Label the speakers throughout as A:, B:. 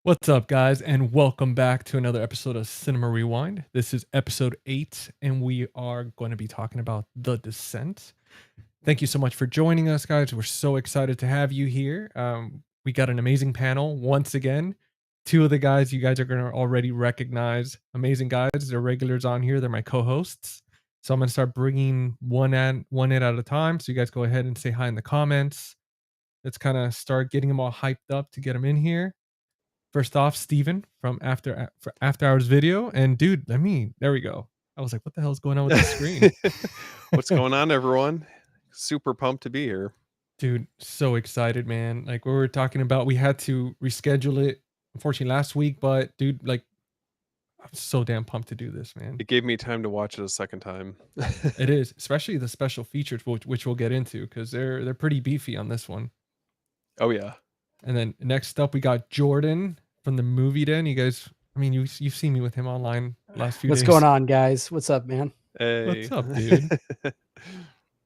A: What's up, guys, and welcome back to another episode of Cinema Rewind. This is episode 8, and we are going to be talking about The Descent. Thank you so much for joining us, guys. We're so excited to have you here. We got an amazing panel once again. Two of the guys you guys are going to already recognize. Amazing guys. They're regulars on here. They're my co-hosts. So I'm going to start bringing one in at a time. So you guys go ahead and say hi in the comments. Let's kind of start getting them all hyped up to get them in here. First off, Steven from After Hours Video. And dude, there we go. I was like, what the hell is going on with the screen?
B: What's going on, everyone? Super pumped to be here.
A: Dude, so excited, man. Like we were talking about, we had to reschedule it, unfortunately, last week, but dude, like, I'm so damn pumped to do this, man.
B: It gave me time to watch it a second time.
A: It is, especially the special features, which we'll get into, because they're pretty beefy on this one.
B: Oh, yeah.
A: And then next up, we got Jordan from the Movie Den. You guys, I mean, you've seen me with him online last few days.
C: What's going on, guys? What's up, man?
B: Hey.
A: What's up, dude?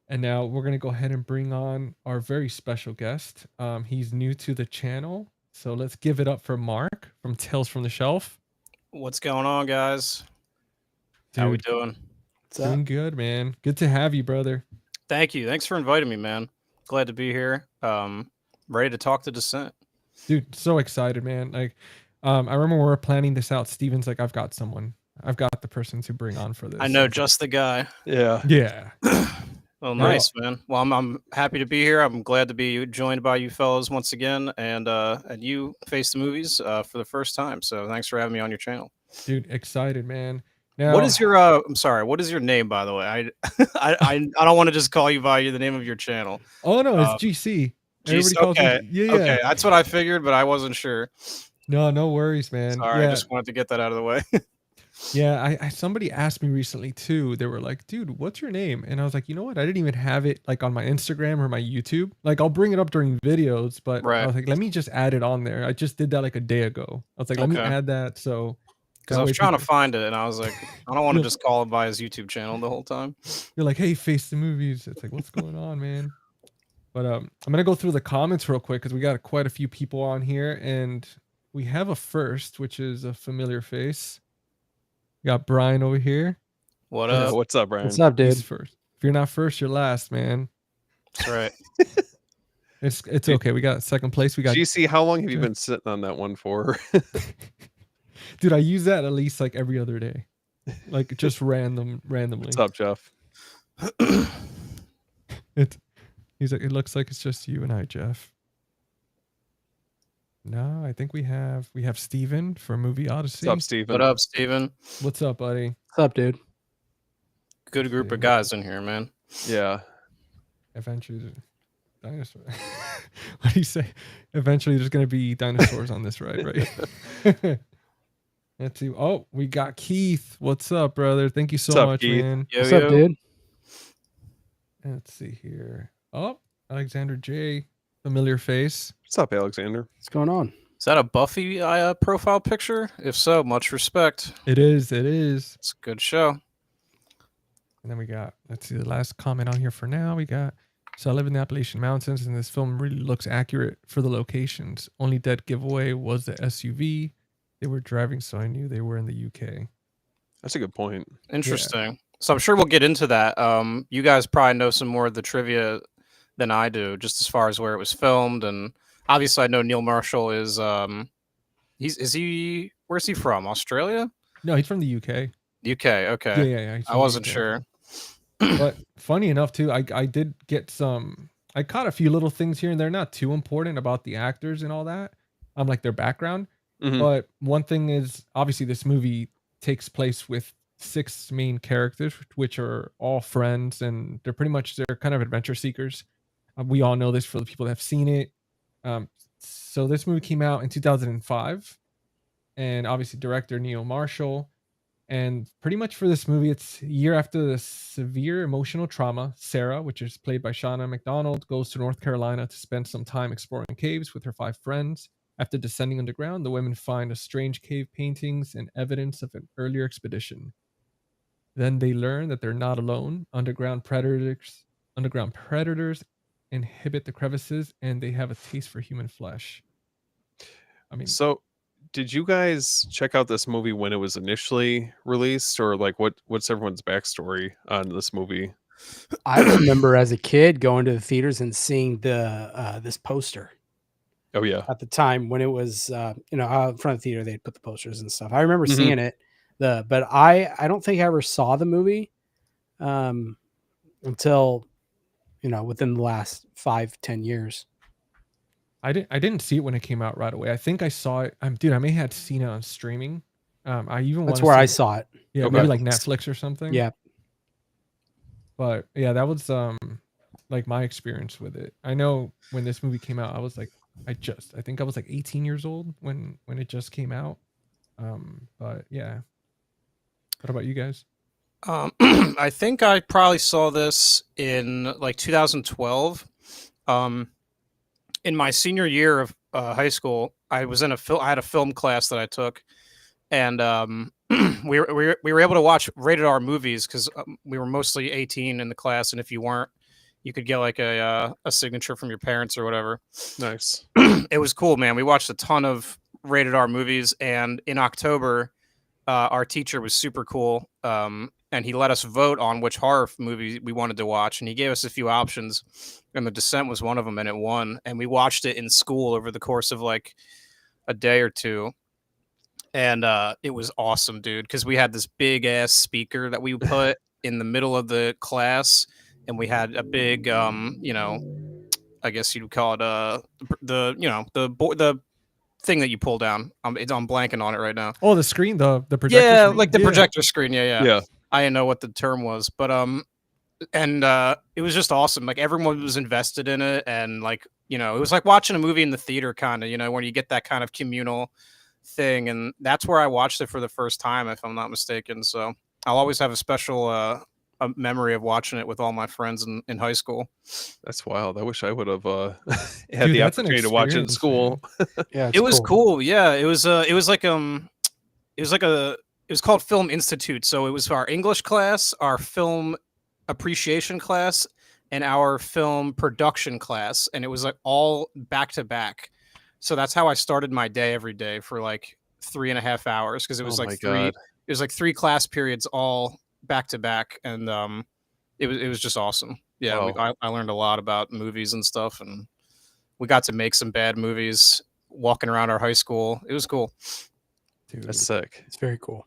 A: And now we're going to go ahead and bring on our very special guest. He's new to the channel. So let's give it up for Mark from Tales from the Shelf.
D: What's going on, guys?
A: Dude,
D: how we doing?
A: Doing good, man. Good to have you, brother.
D: Thank you. Thanks for inviting me, man. Glad to be here. Ready to talk The Descent.
A: Dude, so excited, man. Like, I remember when we were planning this out, Steven's like, I've got someone. I've got the person to bring on for this.
D: I know just the guy.
B: Yeah.
A: Yeah.
D: Well, nice, man. Well, I'm happy to be here. I'm glad to be joined by you fellas once again, and you Face the Movies for the first time. So thanks for having me on your channel.
A: Dude, excited, man. Now,
D: what is your I'm sorry, what is your name, by the way? I don't want to just call you by the name of your channel.
A: Oh no, it's GC.
D: Everybody calls me. Yeah. Okay, that's what I figured, but I wasn't sure.
A: No worries, man.
D: Sorry, I just wanted to get that out of the way.
A: Yeah, I somebody asked me recently too. They were like, dude, what's your name? And I was like, you know what? I didn't even have it like on my Instagram or my YouTube. Like I'll bring it up during videos, but I was like, let me just add it on there. I just did that like a day ago. I was like, let me add that. So
D: because I was trying to find it and I was like, I don't want to just call him by his YouTube channel the whole time.
A: You're like, hey, Face the Movies. It's like, what's going on, man? But I'm gonna go through the comments real quick because we got quite a few people on here, and we have a first, which is a familiar face. We got Brian over here.
D: What up?
B: What's up, Brian?
C: What's up, dude?
A: He's first. If you're not first, you're last, man.
D: That's right.
A: It's okay. We got second place. We got
B: GC. How long have you been sitting on that one for?
A: Dude, I use that at least like every other day, like just randomly.
B: What's up, Jeff?
A: He's like, it looks like it's just you and I, Jeff. No, I think we have Steven for Movie Odyssey.
B: What's up, Steven?
D: What up, Steven?
A: What's up, buddy?
C: What's up, dude?
D: Good group of guys in here, man.
B: Yeah.
A: Eventually, dinosaur. What do you say? Eventually, there's gonna be dinosaurs on this ride, right? Let's see. Oh, we got Keith. What's up, brother? Thank you so much,
B: Keith?
A: man.
C: What's up, dude?
A: Let's see here. Oh, Alexander J. Familiar face.
B: What's up, Alexander?
C: What's going on?
D: Is that a Buffy profile picture? If so, much respect.
A: It is.
D: It's a good show.
A: And then we got, let's see, the last comment on here for now. We got, so I live in the Appalachian Mountains, and this film really looks accurate for the locations. Only dead giveaway was the SUV they were driving, so I knew they were in the UK.
B: That's a good point.
D: Interesting. Yeah. So I'm sure we'll get into that. You guys probably know some more of the trivia than I do, just as far as where it was filmed. And obviously I know Neil Marshall is where's he from? Australia?
A: No, he's from the UK.
D: UK, okay.
A: Yeah.
D: I wasn't sure.
A: But funny enough too, I did get I caught a few little things here and they're not too important about the actors and all that. Like their background. Mm-hmm. But one thing is, obviously this movie takes place with 6 main characters, which are all friends, and they're kind of adventure seekers. We all know this for the people that have seen it. So this movie came out in 2005, and obviously director Neil Marshall. And pretty much for this movie, it's a year after the severe emotional trauma. Sarah, which is played by Shauna McDonald, goes to North Carolina to spend some time exploring caves with her 5 friends. After descending underground, the women find a strange cave paintings and evidence of an earlier expedition. Then they learn that they're not alone. Underground predators inhabit the crevices, and they have a taste for human flesh. I mean,
B: so did you guys check out this movie when it was initially released, or like what's everyone's backstory on this movie?
C: I remember as a kid going to the theaters and seeing the this poster
B: Oh yeah.
C: at the time when it was out in front of the theater. They'd put the posters and stuff. I remember
B: Mhm.
C: seeing it. But I don't think I ever saw the movie until within the last 5-10 years.
A: I didn't see it when it came out right away. I think I saw it. Dude, I may have seen it on streaming. I even
C: That's
A: wanna
C: where I
A: say
C: saw it.
A: yeah,
B: Okay.
A: maybe like Netflix or something.
C: Yeah.
A: But yeah, that was like my experience with it. I know when this movie came out, I was like I think I was like 18 years old when it just came out. But yeah. What about you guys?
D: I think I probably saw this in like 2012. In my senior year of high school, I was in I had a film class that I took, and we were able to watch rated R movies because we were mostly 18 in the class, and if you weren't, you could get like a signature from your parents or whatever.
B: Nice.
D: It was cool, man. We watched a ton of rated R movies, and in October, our teacher was super cool, and he let us vote on which horror movie we wanted to watch, and he gave us a few options, and The Descent was one of them, and it won. And we watched it in school over the course of like a day or two, and it was awesome, dude, because we had this big ass speaker that we put in the middle of the class, and we had a big, I guess you'd call it the thing that you pull down. I'm blanking on it right now.
A: Oh, the screen, the projector
D: Yeah,
A: screen.
D: like the projector screen. Yeah.
B: Yeah.
D: I didn't know what the term was, but it was just awesome. Like everyone was invested in it, and like it was like watching a movie in the theater, kind of. When you get that kind of communal thing, and that's where I watched it for the first time, if I'm not mistaken. So I'll always have a special a memory of watching it with all my friends in high school.
B: That's wild. I wish I would have had
A: Dude,
B: the
A: that's an
B: opportunity to watch it in
A: experience,
B: school.
C: Yeah,
D: It was cool. Yeah, it was called Film Institute. So it was our English class, our film appreciation class, and our film production class, and it was like all back to back. So that's how I started my day every day for like 3.5 hours, because it was
B: Oh
D: like
B: my
D: three.
B: God.
D: It was like 3 class periods all back to back, and it was just awesome. Yeah,
B: Wow.
D: I learned a lot about movies and stuff, and we got to make some bad movies walking around our high school. It was cool.
A: Dude.
B: That's sick.
C: It's very cool.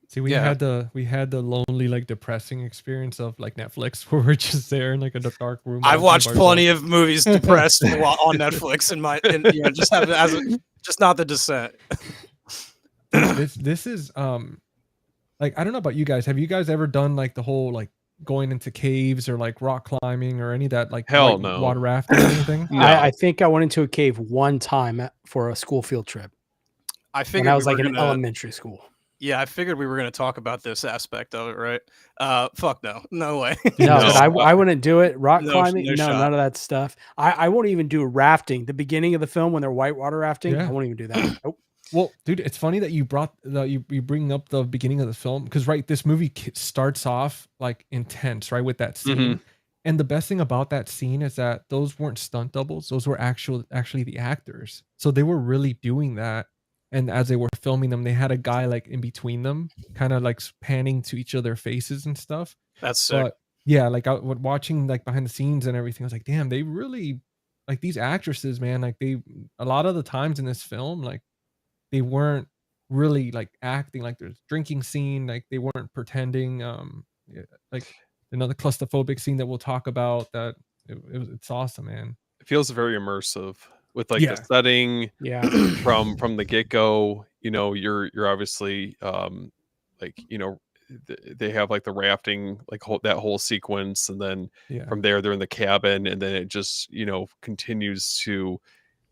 A: See, we had the lonely, like depressing experience of like Netflix where we're just there in like a dark room.
D: I've watched plenty of movies depressed on Netflix just not The Descent.
A: This is like, I don't know about you guys. Have you guys ever done like the whole like going into caves or like rock climbing or any of that like
B: Hell no.
A: water rafting or anything?
B: No.
C: I think I went into a cave one time for a school field trip
D: I
C: when
D: figured
C: I was
D: we
C: like
D: were
C: in
D: gonna-
C: elementary school.
D: Yeah, I figured we were going to talk about this aspect of it, right? Fuck no way.
C: No,
B: No.
C: but I wouldn't do it. Rock
D: No-
C: climbing,
D: no
C: no,
D: shot.
C: none of that stuff. I won't even do rafting. The beginning of the film when they're whitewater rafting,
A: Yeah.
C: I won't even do that. Nope.
A: Well, dude, it's funny that you bring up the beginning of the film because right, this movie starts off like intense, right, with that scene.
B: Mhm.
A: And the best thing about that scene is that those weren't stunt doubles; those were actually the actors. So they were really doing that. And as they were filming them, they had a guy like in between them, kind of like panning to each of their faces and stuff.
D: That's sick.
A: But yeah, like watching like behind the scenes and everything, I was like, damn, they really like these actresses, man. Like a lot of the times in this film, like they weren't really like acting. Like there's drinking scene, like they weren't pretending. Yeah, like another claustrophobic scene that we'll talk about. That it's awesome, man.
B: It feels very immersive with like
A: Yeah.
B: the setting
C: Yeah.
B: from the get-go. You're obviously like they have like the rafting, like that whole sequence, and then
A: Yeah.
B: from there they're in the cabin, and then it just continues to,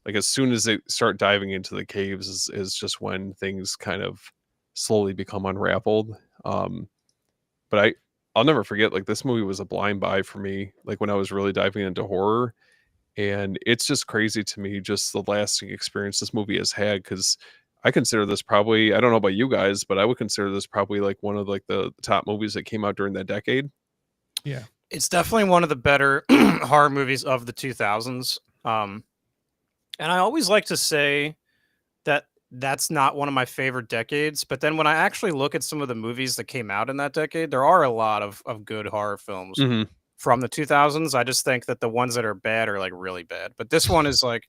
B: like, as soon as they start diving into the caves is just when things kind of slowly become unraveled. But I'll never forget, like, this movie was a blind buy for me, like when I was really diving into horror. And it's just crazy to me, just the lasting experience this movie has had, because I consider this probably, I don't know about you guys, but I would consider this probably like one of like the top movies that came out during that decade.
A: Yeah.
D: It's definitely one of the better horror movies of the 2000s. And I always like to say that that's not one of my favorite decades. But then when I actually look at some of the movies that came out in that decade, there are a lot of good horror films from the 2000s. I just think that the ones that are bad are like really bad. But this one is like,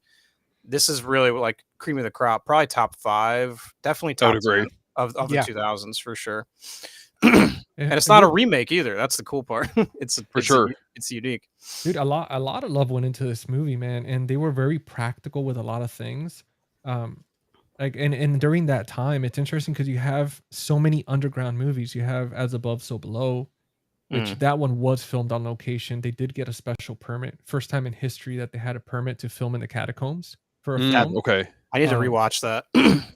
D: this is really like cream of the crop, probably top 5, definitely top 10 of the 2000s for sure. And it's not a remake either. That's the cool part. It's unique.
A: Dude, a lot of love went into this movie, man, and they were very practical with a lot of things. Like and during that time, it's interesting because you have so many underground movies. You have As Above, So Below, which that one was filmed on location. They did get a special permit. First time in history that they had a permit to film in the catacombs for a film.
B: Okay.
D: I need to rewatch that.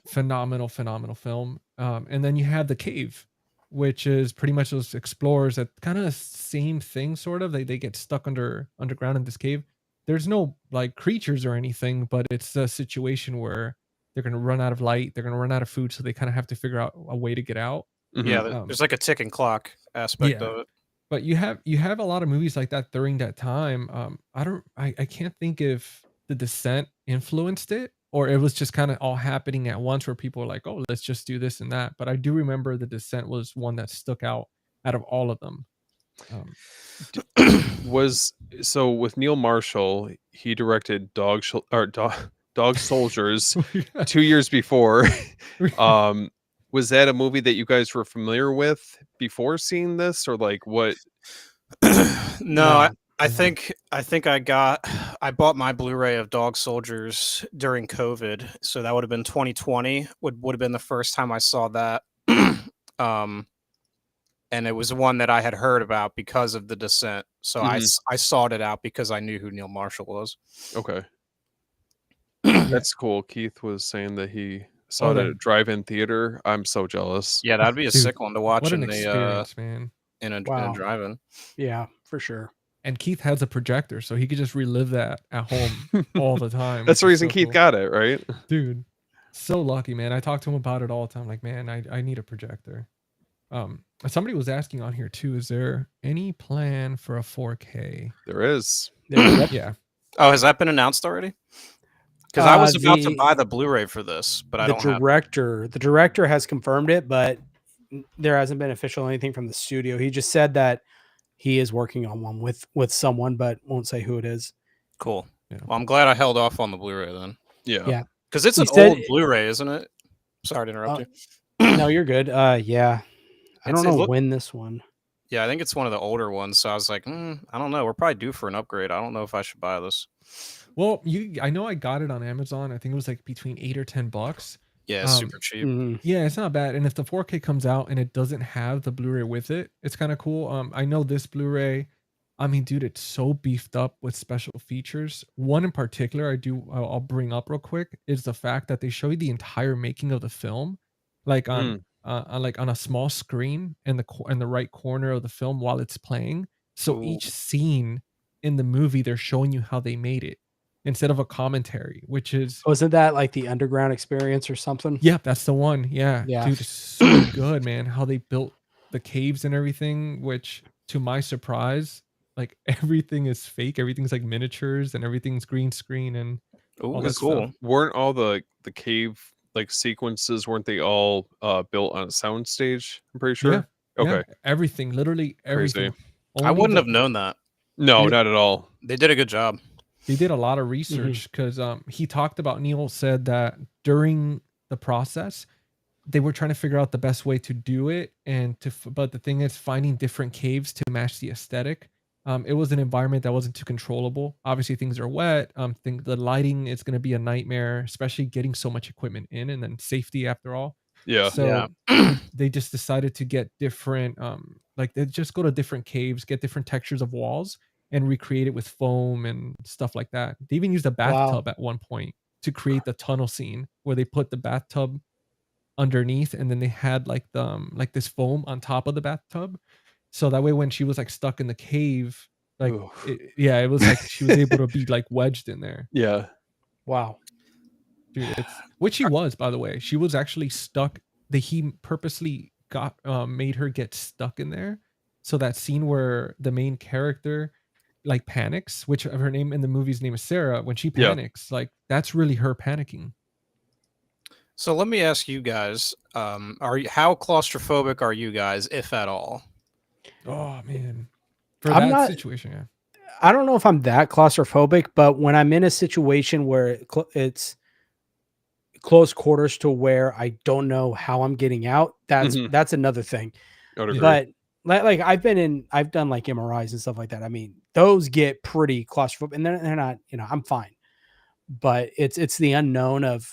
A: Phenomenal film. And then you have The Cave, which is pretty much those explorers that kind of same thing, sort of. They get stuck underground in this cave. There's no like creatures or anything, but it's a situation where they're going to run out of light. They're going to run out of food. So they kind of have to figure out a way to get out.
D: Yeah, there's like a ticking clock aspect of it.
A: But you have a lot of movies like that during that time. I can't think if The Descent influenced it or it was just kind of all happening at once where people were like, oh, let's just do this and that. But I do remember The Descent was one that stuck out of all of them.
B: So with Neil Marshall, he directed Dog Soldiers 2 years before. Was that a movie that you guys were familiar with before seeing this, or like what?
D: No, I think I bought my Blu-ray of Dog Soldiers during COVID, so that would have been 2020. Would have been the first time I saw that. And it was one that I had heard about because of The Descent. So I sought it out because I knew who Neil Marshall was.
B: Okay. That's cool. Keith was saying that he saw it at a drive-in theater. I'm so jealous.
D: Yeah, that'd be a sick one to watch
A: what
D: in
A: an experience, man.
D: In a drive-in.
C: Yeah, for sure.
A: And Keith has a projector, so he could just relive that at home all the time.
B: That's the reason Keith got it, right?
A: Dude, so lucky, man. I talk to him about it all the time. Like, man, I need a projector. Somebody was asking on here too, is there any plan for a 4K?
B: There is.
A: Yeah.
D: Oh, has that been announced already? Because I was about to buy the Blu-ray for this, but I don't have it.
C: The director has confirmed it, but there hasn't been official anything from the studio. He just said that he is working on one with someone, but won't say who it is.
D: Cool. Yeah. Well, I'm glad I held off on the Blu-ray then.
C: Yeah.
D: Because it's an old Blu-ray, isn't it? Sorry to interrupt
C: you. No, you're good. Yeah. I don't know when this one.
D: Yeah, I think it's one of the older ones. So I was like, I don't know. We're probably due for an upgrade. I don't know if I should buy this.
A: Well, I know I got it on Amazon. I think it was like between $8 or $10.
D: Yeah, super cheap.
A: Yeah, it's not bad. And if the 4K comes out and it doesn't have the Blu-ray with it, it's kind of cool. I know this Blu-ray, I mean, dude, it's so beefed up with special features. One in particular I'll bring up real quick is the fact that they show you the entire making of the film, like on a small screen in the right corner of the film while it's playing. So each scene in the movie, they're showing you how they made it instead of a commentary, which is...
C: Wasn't that like the Underground Experience or something?
A: Yeah, that's the one. Yeah. Dude, it's so good, man. How they built the caves and everything, which to my surprise, like everything is fake. Everything's like miniatures and everything's green screen and all that
D: cool.
A: stuff.
B: Weren't all the cave like sequences, weren't they all built on a sound stage? I'm pretty sure.
A: Yeah.
B: Okay.
A: Yeah. Everything, literally everything.
D: I wouldn't have known that.
B: No, not at all.
D: They did a good job.
A: They did a lot of research because he talked about, Neil said that during the process, they were trying to figure out the best way to do it. But the thing is finding different caves to match the aesthetic. It was an environment that wasn't too controllable. Obviously things are wet. The lighting is going to be a nightmare, especially getting so much equipment in and then safety after all.
B: Yeah.
A: So they just decided to get different, they just go to different caves, get different textures of walls and recreate it with foam and stuff like that. They even used a bathtub at one point to create the tunnel scene where they put the bathtub underneath and then they had like this foam on top of the bathtub. So that way when she was like stuck in the cave, it was like she was able to be like wedged in there.
B: Yeah.
C: Wow.
A: Dude, which she was, by the way. She was actually stuck. He purposely made her get stuck in there. So that scene where the main character like panics, which her name in the movie's name is Sarah, when she panics, like that's really her panicking.
D: So let me ask you guys: how claustrophobic are you guys, if at all?
A: Oh man, for
C: I'm
A: that
C: not.
A: situation, yeah.
C: I don't know if I'm that claustrophobic, but when I'm in a situation where it's close quarters to where I don't know how I'm getting out, that's another thing.
B: I would agree.
C: But like I've done like MRIs and stuff like that. I mean, those get pretty claustrophobic, and they're not, I'm fine. But it's the unknown of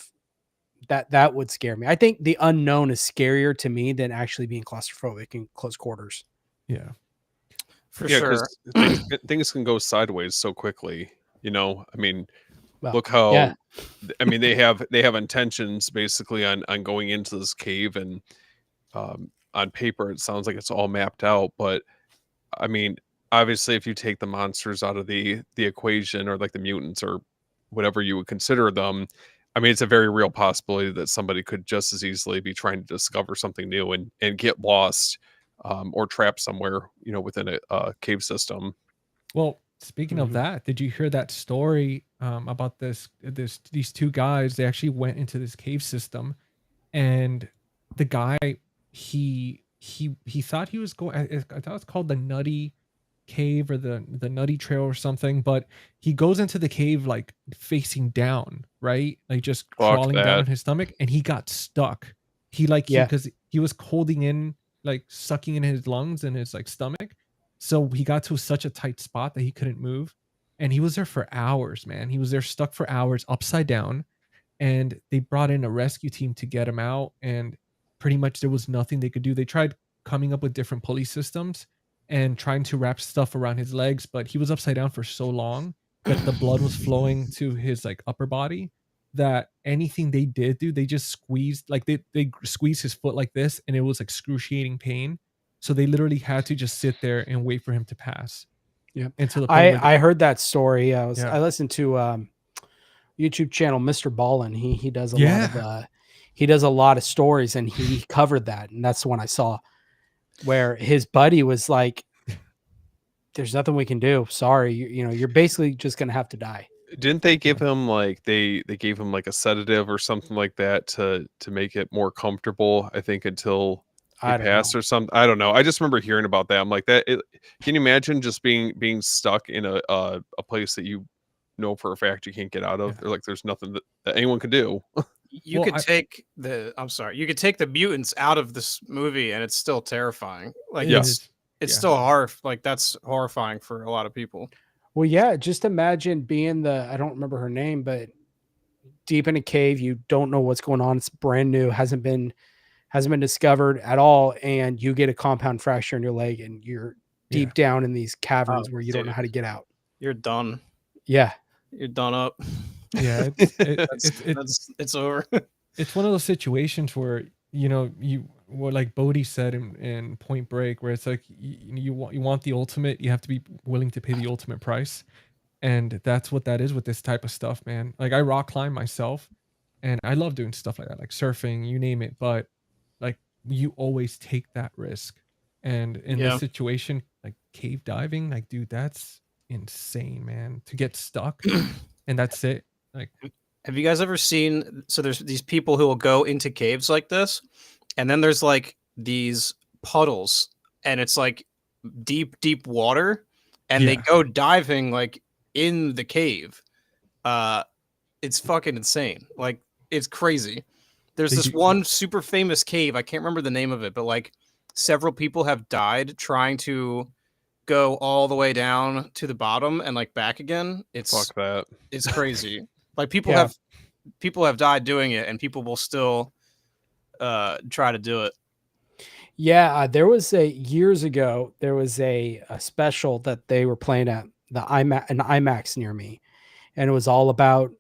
C: that would scare me. I think the unknown is scarier to me than actually being claustrophobic in close quarters.
A: Yeah.
D: For
B: Yeah,
D: sure.
B: because things can go sideways so quickly. I mean,
C: Well,
B: look how
C: yeah.
B: I mean they have intentions basically on going into this cave, and on paper it sounds like it's all mapped out, but I mean, obviously if you take the monsters out of the equation, or like the mutants or whatever you would consider them, I mean, it's a very real possibility that somebody could just as easily be trying to discover something new and get lost, or trapped somewhere, within a cave system.
A: Well, speaking of that, did you hear that story about these two guys? They actually went into this cave system, and the guy he thought he was going. I thought it's called the Nutty Cave or the Nutty Trail or something, but he goes into the cave like facing down, right? Like just crawling down on his stomach, and he got stuck. Because he was holding in, like sucking in his lungs and his like stomach. So he got to such a tight spot that he couldn't move. And he was there for hours, man. He was there stuck for hours, upside down. And they brought in a rescue team to get him out. And pretty much there was nothing they could do. They tried coming up with different pulley systems and trying to wrap stuff around his legs, but he was upside down for so long that the blood was flowing to his like upper body, that anything they did do, they just squeezed, like they squeezed his foot like this, and it was excruciating pain. So they literally had to just sit there and wait for him to pass.
C: Yeah.
A: Until the point
C: I heard that story. I
A: Yeah.
C: listened to YouTube channel Mr. Ballin. He does a
A: Yeah.
C: lot of he does a lot of stories, and he covered that, and that's the one I saw where his buddy was like, there's nothing we can do. Sorry, you're basically just gonna have to die.
B: Didn't they give him like they gave him like a sedative or something like that to make it more comfortable, I think, until he passed or something? I don't know. I just remember hearing about that. I'm like, can you imagine just being stuck in a place that you know for a fact you can't get out of?
A: Yeah.
B: Or like there's nothing that anyone could do.
D: You could take the mutants out of this movie and it's still terrifying. Like it's still like that's horrifying for a lot of people.
C: Well, yeah, just imagine being I don't remember her name, but deep in a cave, you don't know what's going on. It's brand new, hasn't been discovered at all, and you get a compound fracture in your leg, and you're deep down in these caverns where you don't know how to get out.
D: You're done.
C: Yeah.
D: You're done up.
A: Yeah,
D: it's over.
A: It's one of those situations where what like Bodhi said in Point Break, where it's like you want the ultimate, you have to be willing to pay the ultimate price, and that's what that is with this type of stuff, man. Like I rock climb myself, and I love doing stuff like that, like surfing, you name it, but like you always take that risk, and in this situation, like cave diving, like dude, that's insane, man, to get stuck and that's it. Like,
D: have you guys ever seen, so there's these people who will go into caves like this, and then there's like these puddles, and it's like deep water, and they go diving like in the cave. It's fucking insane. Like it's crazy. There's this one super famous cave, I can't remember the name of it, but like several people have died trying to go all the way down to the bottom and like back again.
B: Fuck that.
D: It's crazy. Like people have died doing it, and people will still try to do it.
C: Yeah, there was years ago, there was a special that they were playing at an IMAX near me, and it was all about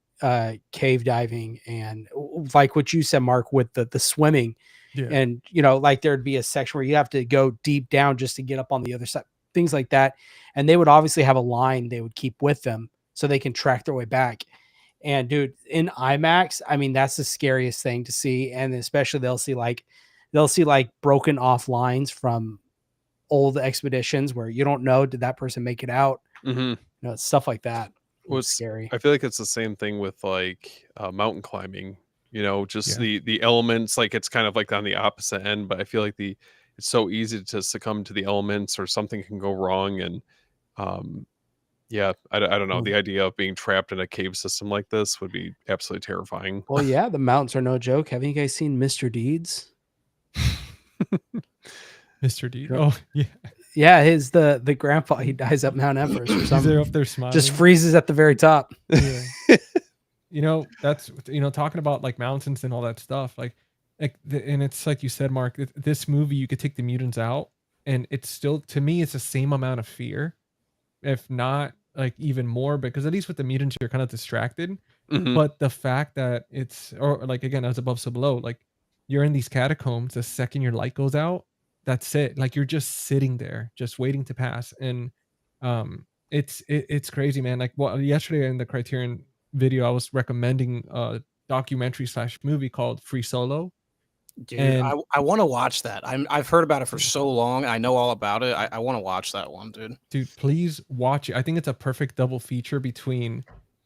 C: cave diving, and like what you said, Mark, with the swimming, and like there'd be a section where you have to go deep down just to get up on the other side, things like that, and they would obviously have a line they would keep with them so they can track their way back. And dude, in IMAX, I mean, that's the scariest thing to see. And especially they'll see like broken off lines from old expeditions where you don't know, did that person make it out? Stuff like that.
B: It's
C: scary.
B: I feel like it's the same thing with like mountain climbing. You know, just
A: Yeah.
B: the elements, like it's kind of like on the opposite end, but I feel like it's so easy to succumb to the elements or something can go wrong. And yeah, I don't know. The idea of being trapped in a cave system like this would be absolutely terrifying.
C: Well, yeah, the mountains are no joke. Haven't you guys seen Mr. Deeds?
A: Mr. D.
C: Sure.
A: Oh yeah,
C: Yeah, the grandpa, he dies up Mount Everest or
A: he's
C: something.
A: there up there smiling.
C: Just freezes at the very top.
A: Yeah. You know, that's, you know, talking about like mountains and all that stuff, and it's like you said, Mark, this movie, you could take the mutants out and it's still, to me, it's the same amount of fear, if not like even more, because at least with the mutants, you're kind of distracted.
B: Mhm.
A: But the fact that it's, or like, again, as above, so below, like you're in these catacombs, the second your light goes out, that's it. Like you're just sitting there, just waiting to pass. And it's crazy, man. Like, well, yesterday in the Criterion video, I was recommending a documentary slash movie called Free Solo.
D: Dude,
A: And
D: I want to watch that. I've heard about it for so long. I know all about it. I want to watch that one, dude.
A: dude, please watch it. I think it's a perfect double feature between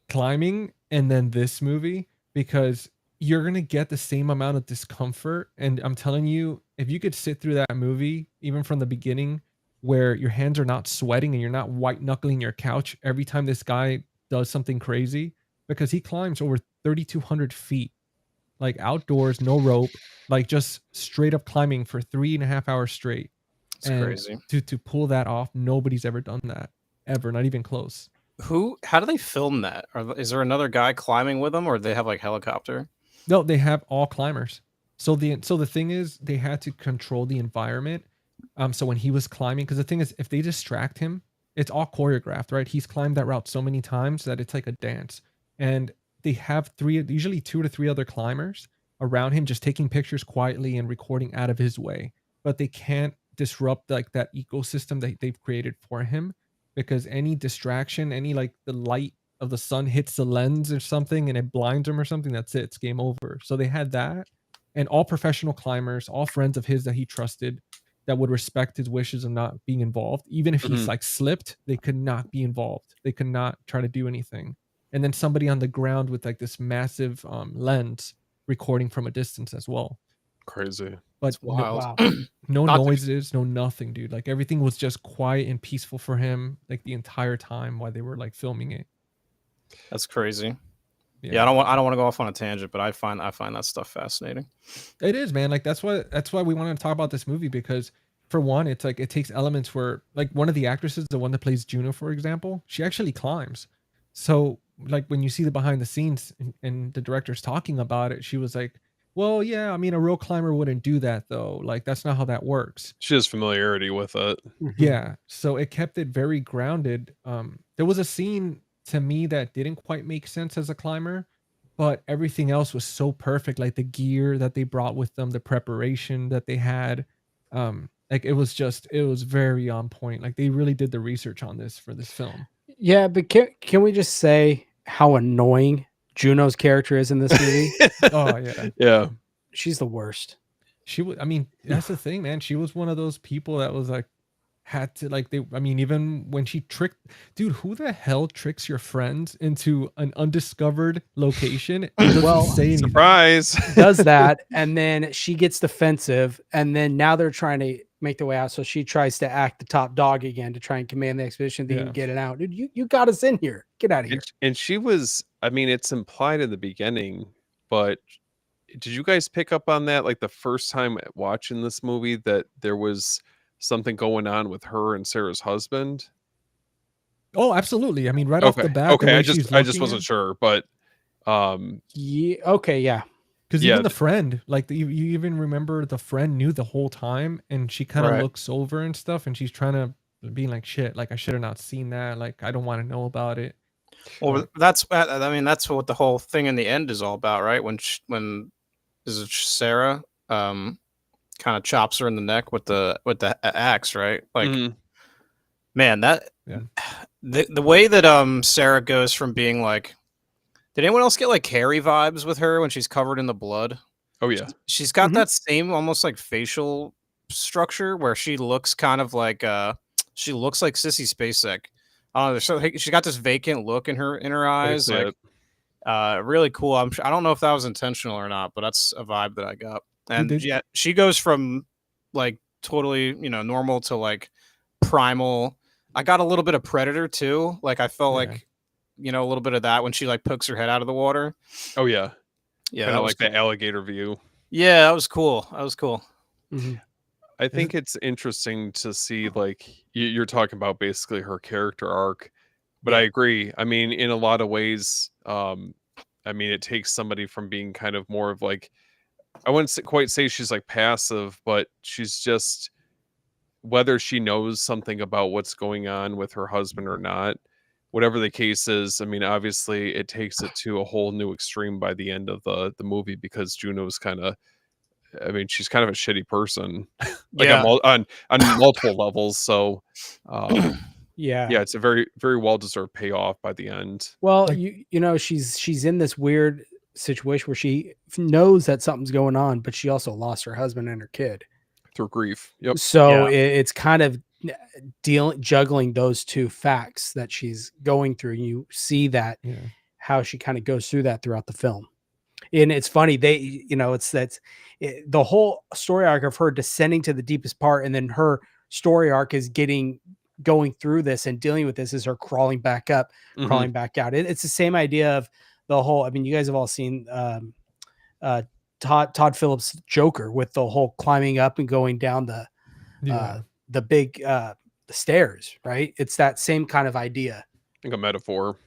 A: climbing and then this movie, because you're gonna get the same amount of discomfort. And I'm telling you, if you could sit through that movie, even from the beginning, where your hands are not sweating and you're not white knuckling your couch every time this guy does something crazy, because he climbs over 3,200 feet, like outdoors, no rope, like just straight up climbing for 3.5 hours straight.
D: It's
A: And
D: crazy.
A: to pull that off, nobody's ever done that, ever, not even close.
D: How do they film that? Is there another guy climbing with them, or do they have like helicopter?
A: No, they have all climbers. So the thing is, they had to control the environment. So when he was climbing, because the thing is, if they distract him, it's all choreographed, right? He's climbed that route so many times that it's like a dance. And they have usually 2 to 3 other climbers around him, just taking pictures quietly and recording out of his way. But they can't disrupt like that ecosystem that they've created for him, because any distraction, any like the light of the sun hits the lens or something and it blinds him or something, that's it, it's game over. So they had that, and all professional climbers, all friends of his that he trusted, that would respect his wishes of not being involved. Even if he's
B: Mhm.
A: like slipped, they could not be involved. They could not try to do anything. And then somebody on the ground with like this massive lens recording from a distance as well.
B: Crazy.
A: But
D: It's wild.
C: Wow.
A: no
D: Not to-
A: noises, no nothing, dude. Like everything was just quiet and peaceful for him, like the entire time while they were like filming it.
D: That's crazy. Yeah, I don't want to go off on a tangent, but I find that stuff fascinating.
A: It is, man. Like that's why we wanted to talk about this movie, because for one, it's like it takes elements where, like, one of the actresses, the one that plays Juno, for example, she actually climbs. So like when you see the behind the scenes and the director's talking about it, she was like, well, yeah, I mean, a real climber wouldn't do that though. Like that's not how that works.
B: She has familiarity with it.
A: Yeah. So it kept it very grounded. There was a scene to me that didn't quite make sense as a climber, but everything else was so perfect. Like the gear that they brought with them, the preparation that they had. Like it was very on point. Like they really did the research on this for this film.
C: Yeah, but can we just say how annoying Juno's character is in this movie?
A: Oh yeah.
B: Yeah.
C: She's the worst.
A: She was, I mean, that's the thing, man. She was one of those people that was like, had to like, I mean, even when she tricked, dude, who the hell tricks your friends into an undiscovered location and doesn't
C: Well,
A: say anything?
B: Surprise.
C: Does that, and then she gets defensive, and then now they're trying to make their way out, so she tries to act the top dog again to try and command the expedition. They
A: Yeah.
C: can get it out. Dude, you got us in here. Get out of here.
B: And she was, I mean, it's implied in the beginning, but did you guys pick up on that, like the first time watching this movie, that there was something going on with her and Sarah's husband?
A: Oh, absolutely. I mean, right off the bat, the
B: Okay,
A: way
B: I
A: she's
B: just
A: looking
B: wasn't sure, but
C: Yeah. Okay. Yeah.
A: because
B: Yeah.
A: even the friend, like you even remember the friend knew the whole time, and she kind of
D: Right.
A: looks over and stuff, and she's trying to be like, shit, like I should have not seen that. Like I don't want to know about it.
D: Well, that's what the whole thing in the end is all about, right? When is it Sarah kind of chops her in the neck with the axe, right? Like,
B: mhm.
D: man, that
A: Yeah.
D: the way that Sarah goes from being like, did anyone else get like Carrie vibes with her when she's covered in the blood?
B: Oh yeah.
D: She's got
C: Mhm.
D: that same almost like facial structure where she looks kind of like she looks like Sissy Spacek. I don't know. So she's got this vacant look in her
B: I
D: eyes,
B: see
D: like,
B: it.
D: Really cool. I don't know if that was intentional or not, but that's a vibe that I got. And
A: did-
D: yeah, she goes from like totally, normal to like primal. I got a little bit of Predator too. Like I felt like, a little bit of that when she like pokes her head out of the water.
B: Oh yeah.
D: Yeah,
B: Kind
D: that
B: of
D: was
B: like the alligator view.
D: Yeah, that was cool. That was cool.
C: Mhm.
B: I think it's interesting to see, like, you're talking about basically her character arc, but I agree. I mean, in a lot of ways, I mean, it takes somebody from being kind of more of like, I wouldn't quite say she's like passive, but she's just, whether she knows something about what's going on with her husband or not, whatever the case is, I mean, obviously it takes it to a whole new extreme by the end of the movie, because Juno's kind of, I mean, she's kind of a shitty person, like
D: Yeah.
B: on multiple levels. So,
C: Yeah.
B: yeah, it's a very, very well deserved payoff by the end.
C: Well,
A: Like-
C: she's in this weird situation where she knows that something's going on, but she also lost her husband and her kid.
B: Through grief. Yep.
C: So
D: Yeah.
C: it's kind of juggling those two facts that she's going through. You see that how she kind of goes through that throughout the film. And it's funny, the whole story arc of her descending to the deepest part, and then her story arc is going through this and dealing with this is her crawling back up, crawling back out. It's the same idea of the whole. I mean, you guys have all seen Todd Phillips' Joker with the whole climbing up and going down the big the stairs, right? It's that same kind of idea.
B: I think a metaphor.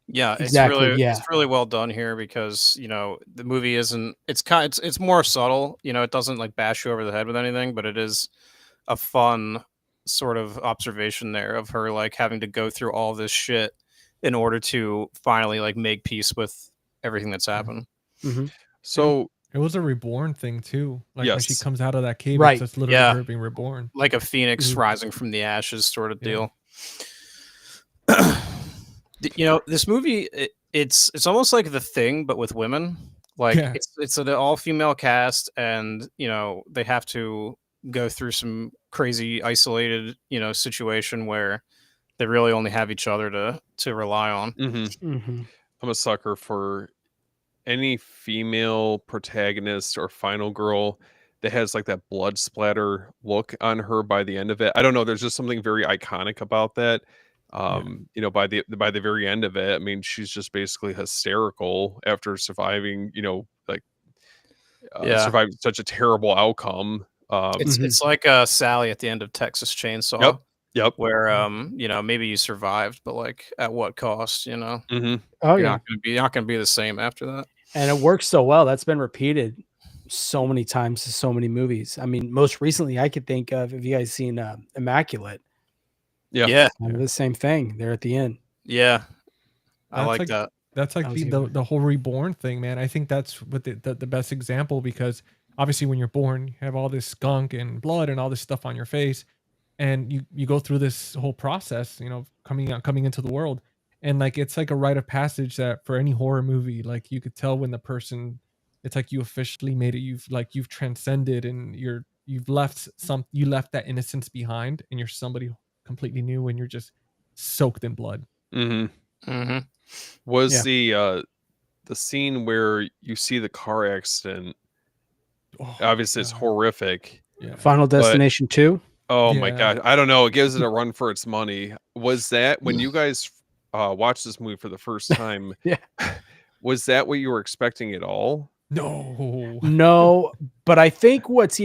D: Yeah,
C: Exactly,
D: it's really well done here, because the movie isn't, it's more subtle, it doesn't like bash you over the head with anything, but it is a fun sort of observation there of her like having to go through all this shit in order to finally like make peace with everything that's happened.
C: Mm-hmm.
B: So
A: it was a reborn thing too. Like when she
B: Yes.
A: comes out of that cave,
C: Right.
A: it's just literally
D: Yeah.
A: her being reborn.
D: Like a phoenix
C: Mhm.
D: rising from the ashes sort of
A: Yeah.
D: deal. This movie, it's almost like The Thing, but with women. Like
A: Yeah.
D: it's an all-female cast, and they have to go through some crazy isolated situation where they really only have each other to rely on.
C: Mm-hmm.
B: I'm a sucker for any female protagonist or final girl that has like that blood splatter look on her by the end of it. I don't know, there's just something very iconic about that. By the very end of it, I mean, she's just basically hysterical after surviving, surviving such a terrible outcome.
D: It's like Sally at the end of Texas Chainsaw.
B: Yep. Yep.
D: Where maybe you survived, but like at what cost?
B: Mm-hmm.
C: Oh
D: You're not gonna be the same after that.
C: And it works so well. That's been repeated so many times in so many movies. I mean, most recently I could think of, have you guys seen Immaculate?
B: Yeah.
C: Kind of the same thing there at the end.
D: Yeah. I
A: That's
D: like
A: like-
D: that.
A: That's like
C: That was
A: the whole reborn thing, man. I think that's what the best example, because obviously when you're born, you have all this skunk and blood and all this stuff on your face, and you go through this whole process, coming into the world, and like it's like a rite of passage that for any horror movie, like you could tell when the person, it's like you officially made it. You've transcended, and you left that innocence behind, and you're somebody completely new, and you're just soaked in blood.
B: Mm-hmm.
D: Mm-hmm.
B: Was the scene where you see the car accident,
A: Oh,
B: obviously it's
A: God.
B: horrific.
A: Yeah.
C: Final Destination 2.
B: Oh my
A: Yeah.
B: god, I don't know, it gives it a run for its money. Was that when you guys watched this movie for the first time?
C: Yeah.
B: Was that what you were expecting at all?
A: No.
C: No, but I think what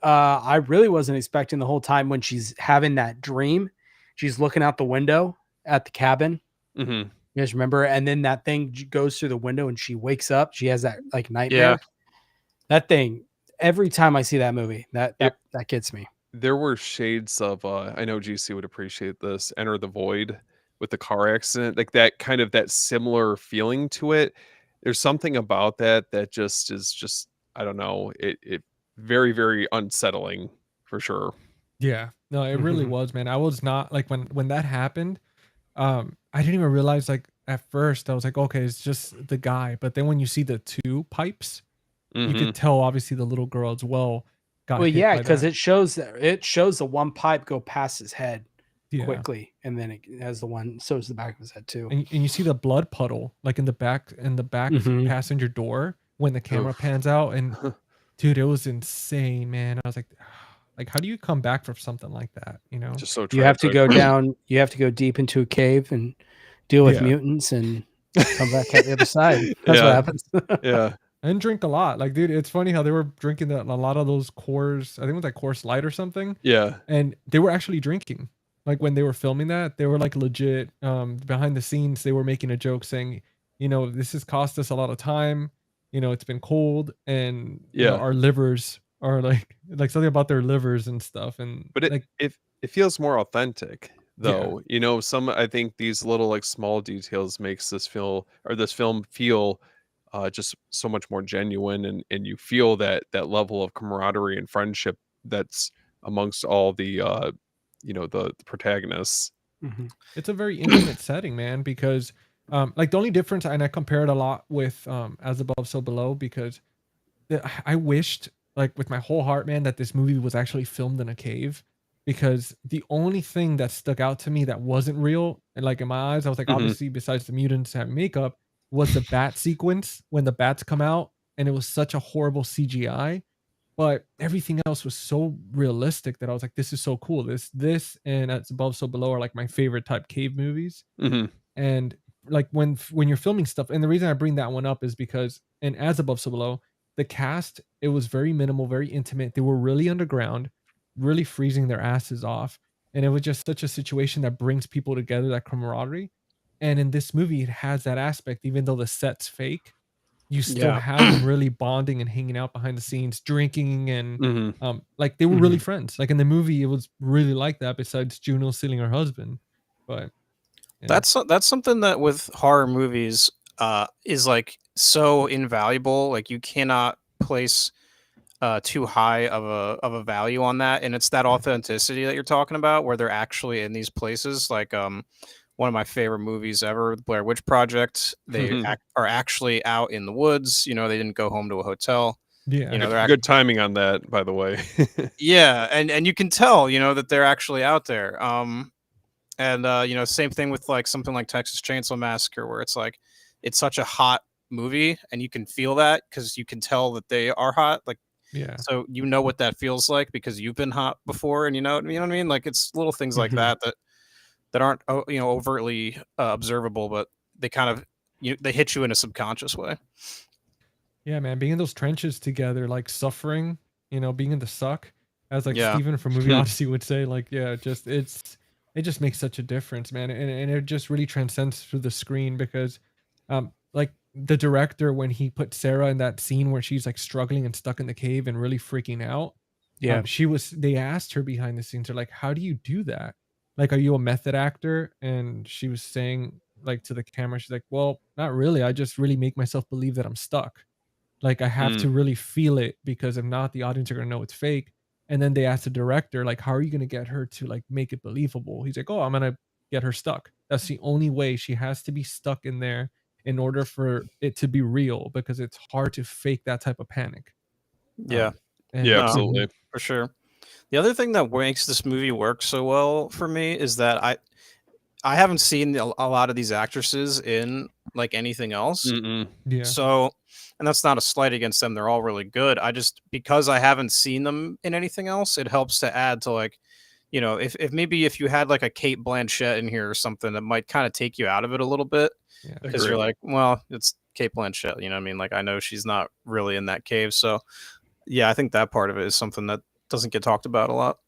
C: I really wasn't expecting the whole time, when she's having that dream, she's looking out the window at the cabin.
B: Mm-hmm.
C: You guys remember? And then that thing goes through the window and she wakes up. She has that like nightmare.
D: Yeah.
C: That thing, every time I see that movie, that gets me.
B: There were shades of I know GC would appreciate this, Enter the Void with the car accident, like that kind of that similar feeling to it. There's something about that just is just, I don't know, it very, very unsettling for sure.
A: Yeah. No, it really
C: Mhm.
A: was, man. I was not like when that happened, I didn't even realize, like at first I was like, okay, it's just the guy. But then when you see the two pipes, you
B: Mhm.
A: could tell obviously the little girl as well got
C: Well,
A: hit
C: yeah,
A: by
C: because
A: that.
C: it shows the one pipe go past his head. quickly, and then it has the one, so is the back of his head too.
A: And you see the blood puddle like in the back
C: Mhm.
A: passenger door when the camera
B: Oof.
A: pans out, and dude, it was insane, man. I was like, how do you come back from something like that? You know,
B: Just so
C: You have to
B: tragic.
C: go down. You have to go deep into a cave and deal with
A: Yeah.
C: mutants and come back out the other side. That's
B: Yeah.
C: what happens.
B: Yeah.
A: and drink a lot. Like, dude, it's funny how they were drinking a lot of those Coors. I think it was like Coors Light or something,
B: Yeah.
A: and they were actually drinking. Like when they were filming that, they were like legit. Behind the scenes, they were making a joke saying, you know, this has cost us a lot of time. You know, it's been cold, and you know,
B: Yeah.
A: our livers are like something about their livers and stuff, and
B: But
A: like
B: it feels more authentic
A: Yeah.
B: though. You know, I think these little like small details makes this film feel just so much more genuine, and you feel that level of camaraderie and friendship that's amongst all the the protagonists.
C: Mhm.
A: it's a very intimate setting, man, because like the only difference, and I compared a lot with As Above So Below, because I wished, like with my whole heart, man, that this movie was actually filmed in a cave, because the only thing that stuck out to me that wasn't real, and like in my eyes, I was like,
B: Mhm.
A: obviously, besides the mutants having makeup, was the bat sequence when the bats come out, and it was such a horrible CGI. But everything else was so realistic that I was like, this is so cool. This and As Above So Below are like my favorite type cave movies.
B: Mhm.
A: And like when you're filming stuff, and the reason I bring that one up is because in As Above So Below, the cast, it was very minimal, very intimate. They were really underground, really freezing their asses off, and it was just such a situation that brings people together, that camaraderie. And in this movie, it has that aspect, even though the set's fake, you still
D: Yeah.
A: have them really bonding and hanging out behind the scenes, drinking, and
B: Mhm.
A: like they were really
C: Mhm.
A: friends. Like in the movie, it was really like that. Besides Juno stealing her husband, but yeah,
D: That's something that with horror movies is like so invaluable. Like you cannot place too high of a value on that, and it's that
A: Yeah.
D: authenticity that you're talking about, where they're actually in these places. Like one of my favorite movies ever, the Blair Witch Project. They
B: Mhm.
D: are actually out in the woods. You know, they didn't go home to a hotel.
A: yeah,
D: You know, they're
B: Good timing on that, by the way.
D: yeah, and you can tell, you know, that they're actually out there. And you know, same thing with like something like Texas Chainsaw Massacre, where it's like it's such a hot movie, and you can feel that because you can tell that they are hot. Like,
A: yeah,
D: so you know what that feels like because you've been hot before, and you know what I mean. Like it's little things like
C: Mhm.
D: that aren't you know, overtly observable, but they kind of they hit you in a subconscious way.
A: yeah, man. Being in those trenches together, like suffering, you know, being in the suck, as like
D: Yeah.
A: Steven from Movie Odyssey would say, like, yeah, just it just makes such a difference, man, and it just really transcends through the screen, because like the director, when he put Sarah in that scene where she's like struggling and stuck in the cave and really freaking out,
C: Yeah.
A: they asked her behind the scenes, they're like, how do you do that? Like, are you a method actor? And she was saying, like, to the camera, she's like, well, not really. I just really make myself believe that I'm stuck. Like, I have
B: Mm.
A: to really feel it, because if not, the audience are gonna know it's fake. And then they asked the director, like, how are you gonna get her to like make it believable? He's like, oh, I'm gonna get her stuck. That's the only way. She has to be stuck in there in order for it to be real, because it's hard to fake that type of panic.
D: Yeah.
B: Yeah,
A: And
D: No,
B: absolutely.
D: for sure. The other thing that makes this movie work so well for me is that I haven't seen a lot of these actresses in like anything else.
B: Mm-mm.
A: yeah,
D: So, and that's not a slight against them. They're all really good. I just, because I haven't seen them in anything else, it helps to add to like, you know, if maybe if you had like a Kate Blanchett in here or something, that might kind of take you out of it a little bit,
A: yeah.
D: because you're
B: Agree.
D: like, well, it's Kate Blanchett. You know what I mean? Like, I know she's not really in that cave. So, yeah, I think that part of it is something that doesn't get talked about a lot.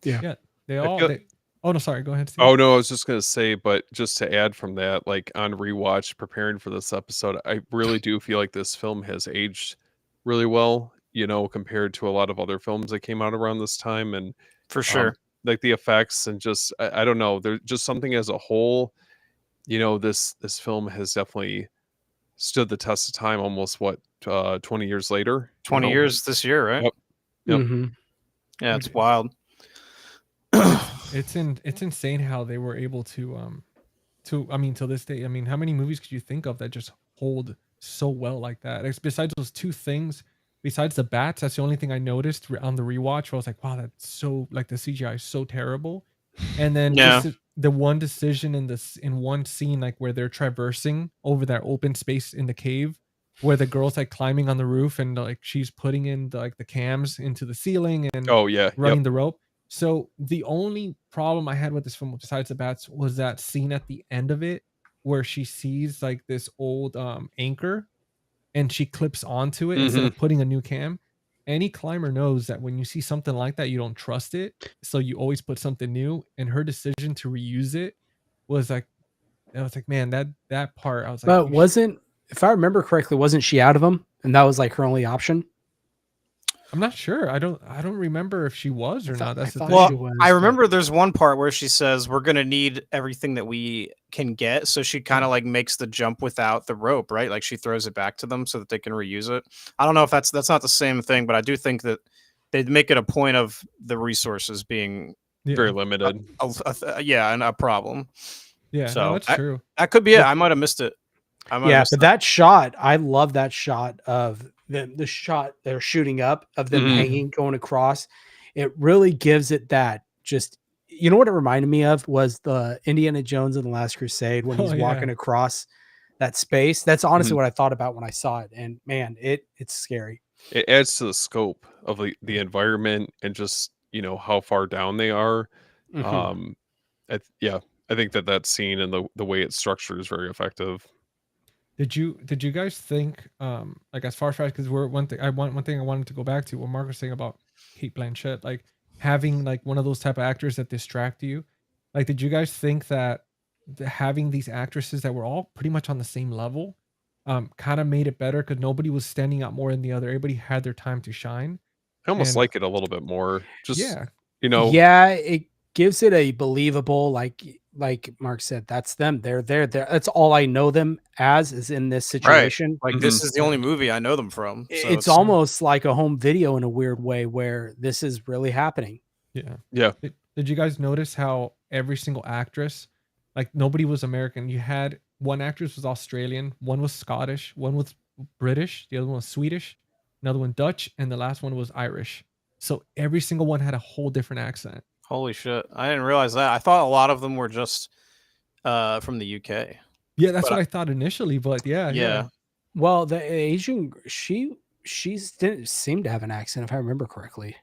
C: Yeah.
A: Yeah, they
B: I
A: all
B: feel
A: they oh, no, sorry, go ahead, Steve.
B: Oh no, I was just gonna say, but just to add from that, like on rewatch, preparing for this episode, I really do feel like this film has aged really well, you know, compared to a lot of other films that came out around this time, and
D: For
B: um,
D: sure.
B: like the effects and just I don't know, there's just something as a whole, you know, this film has definitely stood the test of time. Almost what 20 years later, you
D: 20
B: know.
D: years this year, right?
B: Yep. Yep.
C: Mm-hmm.
D: Yeah,
A: Dude,
D: it's wild.
A: it's insane how they were able to, I mean, to this day, I mean, how many movies could you think of that just hold so well like that? It's besides those two things, besides the bats, that's the only thing I noticed on the rewatch where I was like, wow, that's so, like, the CGI is so terrible. And then
D: Yeah.
A: just the one decision in one scene, like where they're traversing over that open space in the cave, where the girl's like climbing on the roof and like she's putting in the cams into the ceiling and
B: Oh yeah. Yep.
A: running the rope. So the only problem I had with this film, besides the bats, was that scene at the end of it where she sees like this old anchor and she clips onto it instead of putting a new cam. Any climber knows that when you see something like that, you don't trust it. So you always put something new. And her decision to reuse it was like, I was like, man, that part, I was like,
C: But wasn't, if I remember correctly, wasn't she out of them? And that was like her only option?
A: I'm not sure. I don't remember if she was or not. That's the thing.
D: Well, I remember there's one part where she says we're gonna need everything that we can get, so she kind of like makes the jump without the rope, right? Like she throws it back to them so that they can reuse it. I don't know if that's not the same thing, but I do think that they'd make it a point of the resources being
B: very limited.
D: And a problem.
A: Yeah,
D: so
A: no, that's true.
D: That could be it. I might have missed it.
C: But that shot, I love that shot of the shot they're shooting up of them hanging, going across. It really gives it that just, you know what it reminded me of was the Indiana Jones and the Last Crusade when he's walking across that space. That's honestly what I thought about when I saw it. And man, it's scary.
B: It adds to the scope of the environment and just, you know, how far down they are. I think that scene and the way it's structured is very effective.
A: Did you guys think like as far as because one thing I wanted to go back to what Mark was saying about Kate Blanchett, like having like one of those type of actors that distract you. Like, did you guys think that having these actresses that were all pretty much on the same level kind of made it better because nobody was standing out more than the other? Everybody had their time to shine.
B: I almost like it a little bit more. Just you know,
C: it gives it a believable, like Mark said, that's them. They're there. That's all I know them as is in this situation.
D: Right. Like this is the only movie I know them from. So
C: it's almost like a home video in a weird way where this is really happening.
A: Yeah.
B: Yeah.
A: Did you guys notice how every single actress, like nobody was American? You had one actress was Australian, one was Scottish, one was British, the other one was Swedish, another one Dutch, and the last one was Irish. So every single one had a whole different accent.
D: Holy shit. I didn't realize that. I thought a lot of them were just from the UK.
A: Yeah, that's what I thought initially, but yeah.
C: Well, the Asian, she didn't seem to have an accent, if I remember correctly.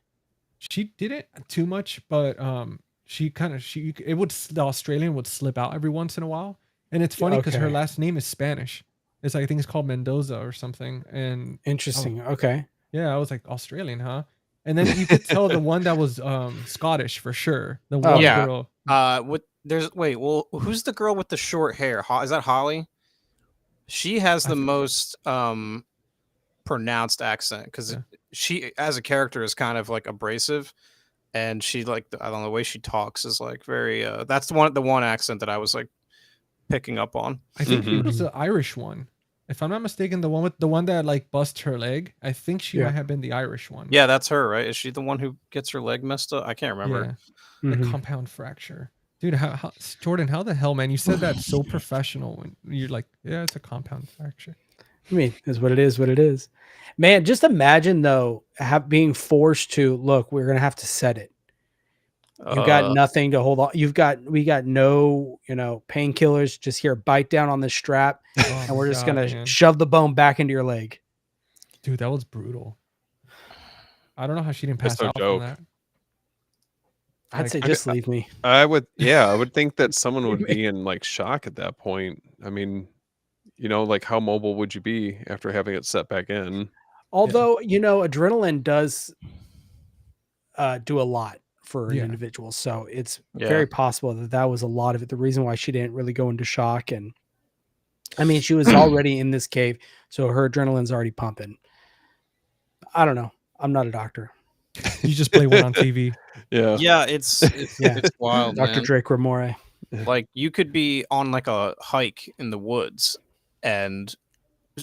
A: She didn't too much, but the Australian would slip out every once in a while. And it's funny because her last name is Spanish. It's like, I think it's called Mendoza or something. And
C: interesting.
A: Yeah, I was like, Australian, huh? And then you could tell the one that was Scottish for sure. The one girl.
D: Who's the girl with the short hair? Is that Holly? She has the most pronounced accent because she, as a character, is kind of like abrasive, and she I don't know, the way she talks is like very. That's the one accent that I was like picking up on.
A: I think it was the Irish one. If I'm not mistaken, the one that like busts her leg, I think she might have been the Irish one.
D: Yeah, that's her, right? Is she the one who gets her leg messed up? I can't remember.
A: Yeah. The compound fracture. Dude, how Jordan, how the hell, man? You said that so professional when you're like, yeah, it's a compound fracture.
C: I mean, it's what it is. Man, just imagine though, being forced to look, we're gonna have to set it. You got nothing to hold on. We got no, painkillers. Just here, bite down on the strap, and we're just gonna shove the bone back into your leg.
A: Dude, that was brutal. I don't know how she didn't pass out from that.
C: I'd say just leave me.
B: I would think that someone would be in like shock at that point. I mean, like how mobile would you be after having it set back in?
C: Although, adrenaline does do a lot for an individual. So it's very possible that was a lot of it. The reason why she didn't really go into shock. And I mean, she was already in this cave, so her adrenaline's already pumping. I don't know. I'm not a doctor.
A: You just play one on TV.
D: Yeah, it's wild.
C: Dr. Drake Ramore.
D: Like you could be on like a hike in the woods and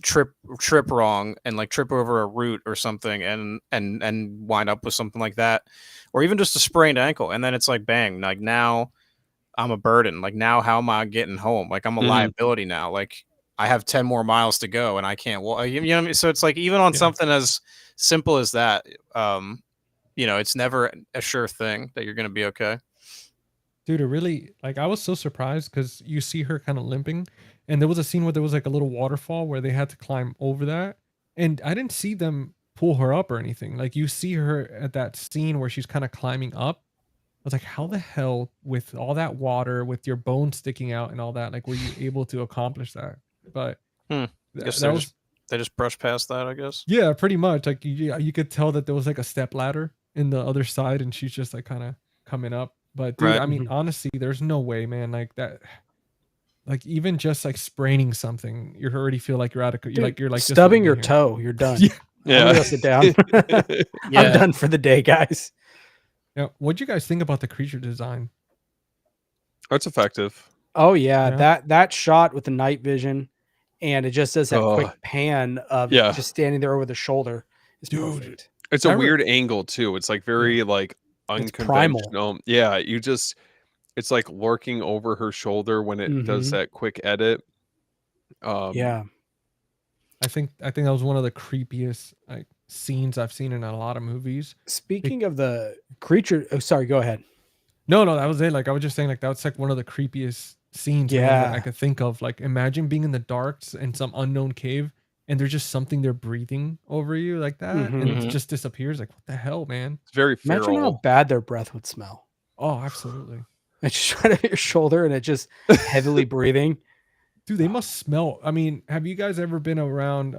D: trip wrong and like trip over a root or something and wind up with something like that, or even just a sprained ankle, and then it's like bang, like now I'm a burden. Like now how am I getting home? Like I'm a liability now. Like I have 10 more miles to go and I can't walk. You know what I mean? So it's like even on something as simple as that, it's never a sure thing that you're going to be okay.
A: Dude, it really, like, I was so surprised because you see her kind of limping, and there was a scene where there was like a little waterfall where they had to climb over that, and I didn't see them pull her up or anything. Like, you see her at that scene where she's kind of climbing up. I was like, how the hell, with all that water, with your bones sticking out and all that, like, were you able to accomplish that? But
D: Guess
A: that was,
D: they just brushed past that, I guess.
A: yeah, pretty much. Like, you could tell that there was like a step ladder in the other side, and she's just like kind of coming up. But dude,
D: Right.
A: I mean, honestly, there's no way, man. Like that, like even just like spraining something, you already feel like you're out of. You're like just
C: stubbing your
A: landing here.
C: toe. You're done.
A: Yeah.
C: I'm gonna go sit down. I'm done for the day, guys.
A: Now, what'd you guys think about the creature design?
B: That's effective.
C: Oh yeah,
A: Yeah.
C: that shot with the night vision, and it just does that quick pan of just standing there over the shoulder. Is perfect.
B: It's a weird angle too. It's like very like unconventional. Yeah, it's like lurking over her shoulder when it does that quick edit.
C: Yeah.
A: I think that was one of the creepiest like scenes I've seen in a lot of movies.
C: Speaking of the creature, oh sorry, go ahead.
A: No, that was it. Like I was just saying, like that's like one of the creepiest scenes that I could think of. Like imagine being in the darks in some unknown cave and there's just something there breathing over you like that, and it just disappears. Like what the hell, man?
B: It's very feral.
C: Imagine how bad their breath would smell.
A: Oh, absolutely.
C: It's just right over your shoulder and it just heavily breathing.
A: Dude, they must smell. I mean, have you guys ever been around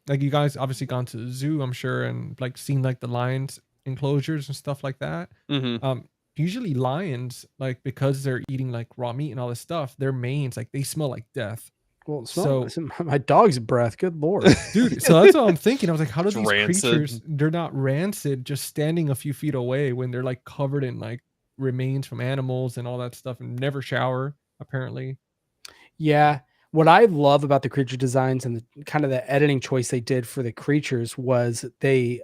A: like you guys obviously gone to the zoo, I'm sure, and like seen like the lions enclosures and stuff like that? Usually lions, like because they're eating like raw meat and all this stuff, their manes like they smell like death.
C: Well, so my dog's breath, good lord.
A: Dude, so that's what I'm thinking. I was like, how do these
B: rancid.
A: Creatures, they're not rancid, just standing a few feet away when they're like covered in like remains from animals and all that stuff and never shower, apparently.
C: Yeah. What I love about the creature designs and the kind of the editing choice they did for the creatures was they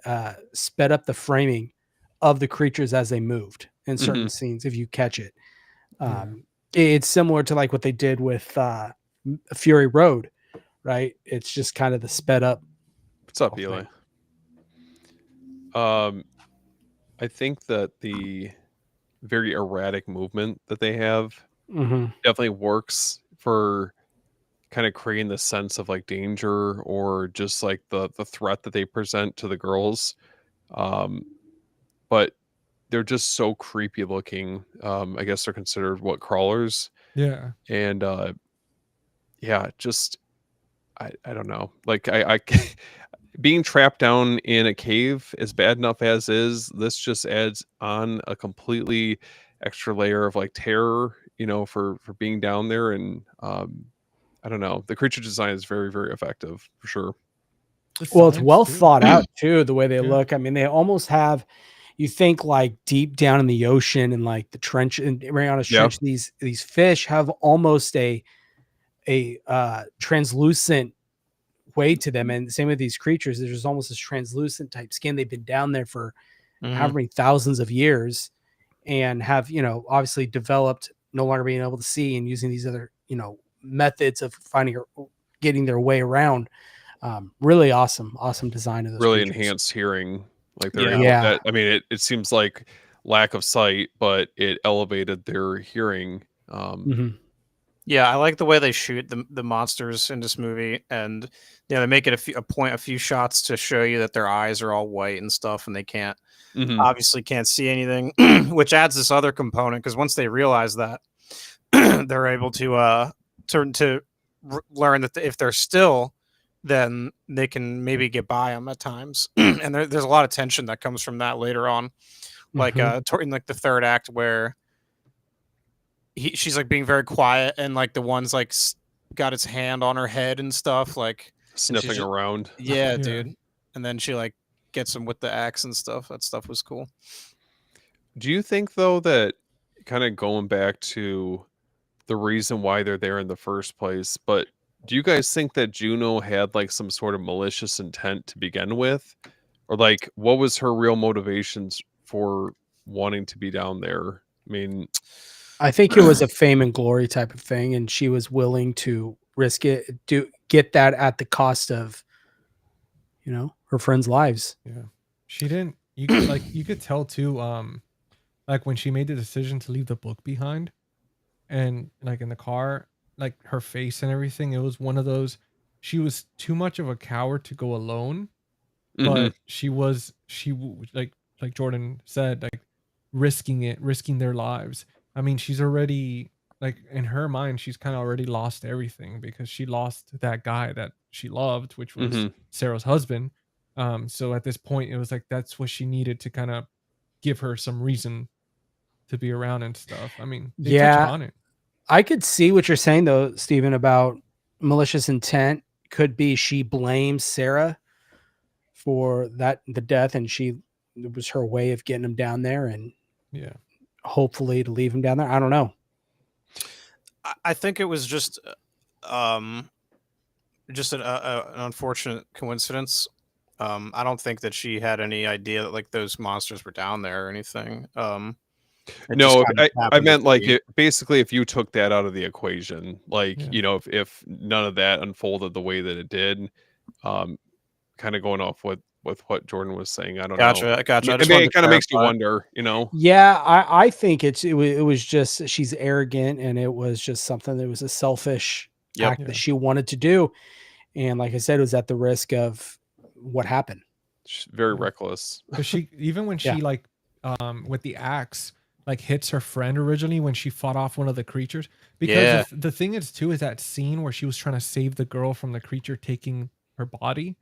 C: sped up the framing of the creatures as they moved in certain scenes, if you catch it. It's similar to like what they did with Fury Road, right? It's just kind of the sped up.
B: What's up, Eli? I think that the very erratic movement that they have definitely works for kind of creating the sense of like danger or just like the threat that they present to the girls. But they're just so creepy looking. I guess they're considered what, crawlers?
A: Yeah.
B: And just I don't know. Like I being trapped down in a cave is bad enough as is. This just adds on a completely extra layer of like terror, you know, for being down there. And I don't know. The creature design is very, very effective for sure.
C: Well, it's well thought out too, the way they look. I mean, they almost have, you think like deep down in the ocean and like the trench and Mariana Trench, these fish have almost a translucent way to them. And same with these creatures, there's almost this translucent type skin. They've been down there for however many thousands of years and have, you know, obviously developed no longer being able to see and using these other, you know, methods of getting their way around. Really awesome design of those
B: really
C: creatures.
B: Enhanced hearing. Like they're I mean, it seems like lack of sight, but it elevated their hearing.
D: Yeah, I like the way they shoot the monsters in this movie, and they make it a few shots to show you that their eyes are all white and stuff, and they can't obviously can't see anything, which adds this other component because once they realize that, they're able to learn that if they're still, then they can maybe get by them at times, and there's a lot of tension that comes from that later on, like in like the third act where. She's like being very quiet and like the one's like got its hand on her head and stuff, like
B: sniffing around.
D: Yeah, dude. And then she like gets him with the axe and stuff. That stuff was cool.
B: Do you think though that kind of going back to the reason why they're there in the first place, but do you guys think that Juno had like some sort of malicious intent to begin with? Or like what was her real motivations for wanting to be down there? I mean,
C: I think it was a fame and glory type of thing, and she was willing to risk it, get that at the cost of, you know, her friends' lives.
A: Yeah, she didn't. You could you could tell too. like when she made the decision to leave the book behind, and like in the car, like her face and everything, it was one of those. She was too much of a coward to go alone,
B: Mhm.
A: but like Jordan said, like risking their lives. I mean, she's already, like, in her mind, she's kind of already lost everything because she lost that guy that she loved, which was
B: Mhm.
A: Sarah's husband. So at this point, it was like that's what she needed to kind of give her some reason to be around and stuff. I mean, they touch
C: Yeah,
A: upon it.
C: I could see what you're saying though, Stephen, about malicious intent. Could be she blames Sarah for the death, and it was her way of getting him down there, and
A: Yeah.
C: hopefully to leave him down there. I don't know.
D: I think it was just an unfortunate coincidence. I don't think that she had any idea that like those monsters were down there or anything. It just
B: No,
D: kind of
B: I
D: happened to
B: meant like
D: be.
B: basically if you took that out of the equation, like,
A: Yeah.
B: you know, if none of that unfolded the way that it did, kind of going off with what Jordan was saying, I don't know.
D: Gotcha. I
B: I
D: just
B: mean,
D: wanted
B: it
D: to
B: kind of makes you
D: clarify.
B: wonder, you know.
C: Yeah, I think it was just she's arrogant, and it was just something that was a selfish
D: Yep.
C: act
A: Yeah.
C: that she wanted to do, and like I said, it was at the risk of what happened.
B: She's very
A: Yeah.
B: reckless.
A: Because she, even when
C: Yeah.
A: she like with the axe, like hits her friend originally when she fought off one of the creatures. Because
D: Yeah.
A: the thing is too is that scene where she was trying to save the girl from the creature taking her body.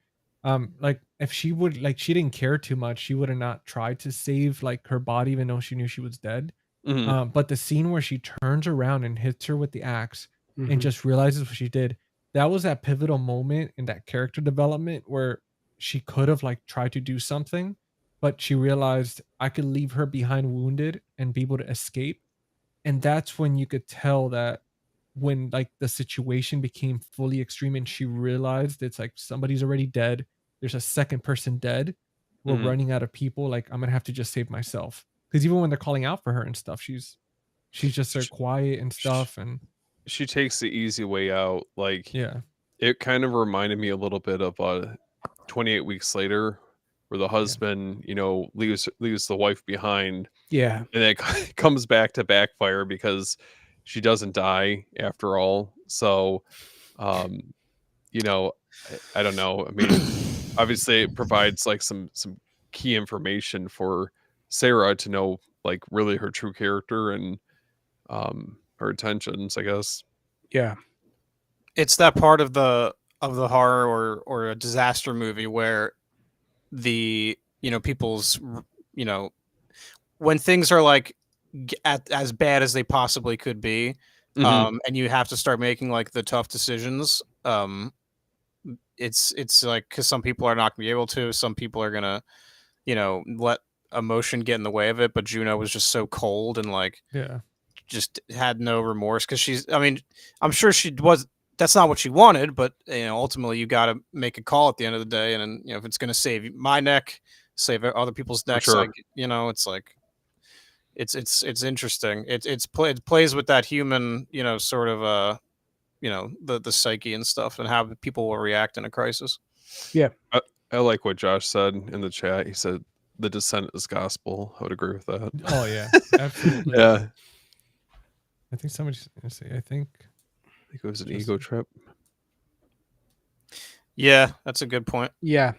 A: Like if she would, like, she didn't care too much, she would have not tried to save like her body even though she knew she was dead.
B: Mhm.
A: But the scene where she turns around and hits her with the axe and
C: Mhm.
A: just realizes what she did, that was that pivotal moment in that character development where she could have like tried to do something, but she realized I could leave her behind wounded and be able to escape. And that's when you could tell that when like the situation became fully extreme and she realized it's like somebody's already dead, there's a second person dead, we're
B: Mhm.
A: running out of people, like I'm gonna have to just save myself. Because even when they're calling out for her and stuff, she's just so
B: Sh-
A: quiet and
B: sh-
A: stuff. And
B: She takes the easy way out. Like,
A: yeah.
B: it kind of reminded me a little bit of 28 Weeks Later, where the
A: Yeah.
B: husband, you know, leaves the wife behind,
C: Yeah.
B: and it comes back to backfire because she doesn't die after all. So, you know, I don't know. I mean, obviously it provides like some key information for Sarah to know like really her true character and her intentions, I guess.
C: Yeah.
D: It's that part of the horror or a disaster movie where the people's when things are like as bad as they possibly could be,
B: Mhm.
D: and you have to start making like the tough decisions. It's like because some people are not gonna be able to, some people are gonna let emotion get in the way of it. But Juno was just so cold and like
A: Yeah.
D: just had no remorse because I mean, I'm sure she was. That's not what she wanted, but ultimately you got to make a call at the end of the day, and then if it's going to save my neck, save other people's
B: For
D: necks,
B: sure.
D: like it's like it's interesting. It plays with that human, sort of the psyche and stuff, and how people will react in a crisis.
C: Yeah.
B: I like what Josh said in the chat. He said the descent is gospel. I would agree with that.
A: Oh yeah, absolutely.
B: Yeah.
A: I think somebody's gonna say, I think
B: I think it was an
A: Just-
B: ego trip.
D: Yeah, that's a good point.
C: Yeah.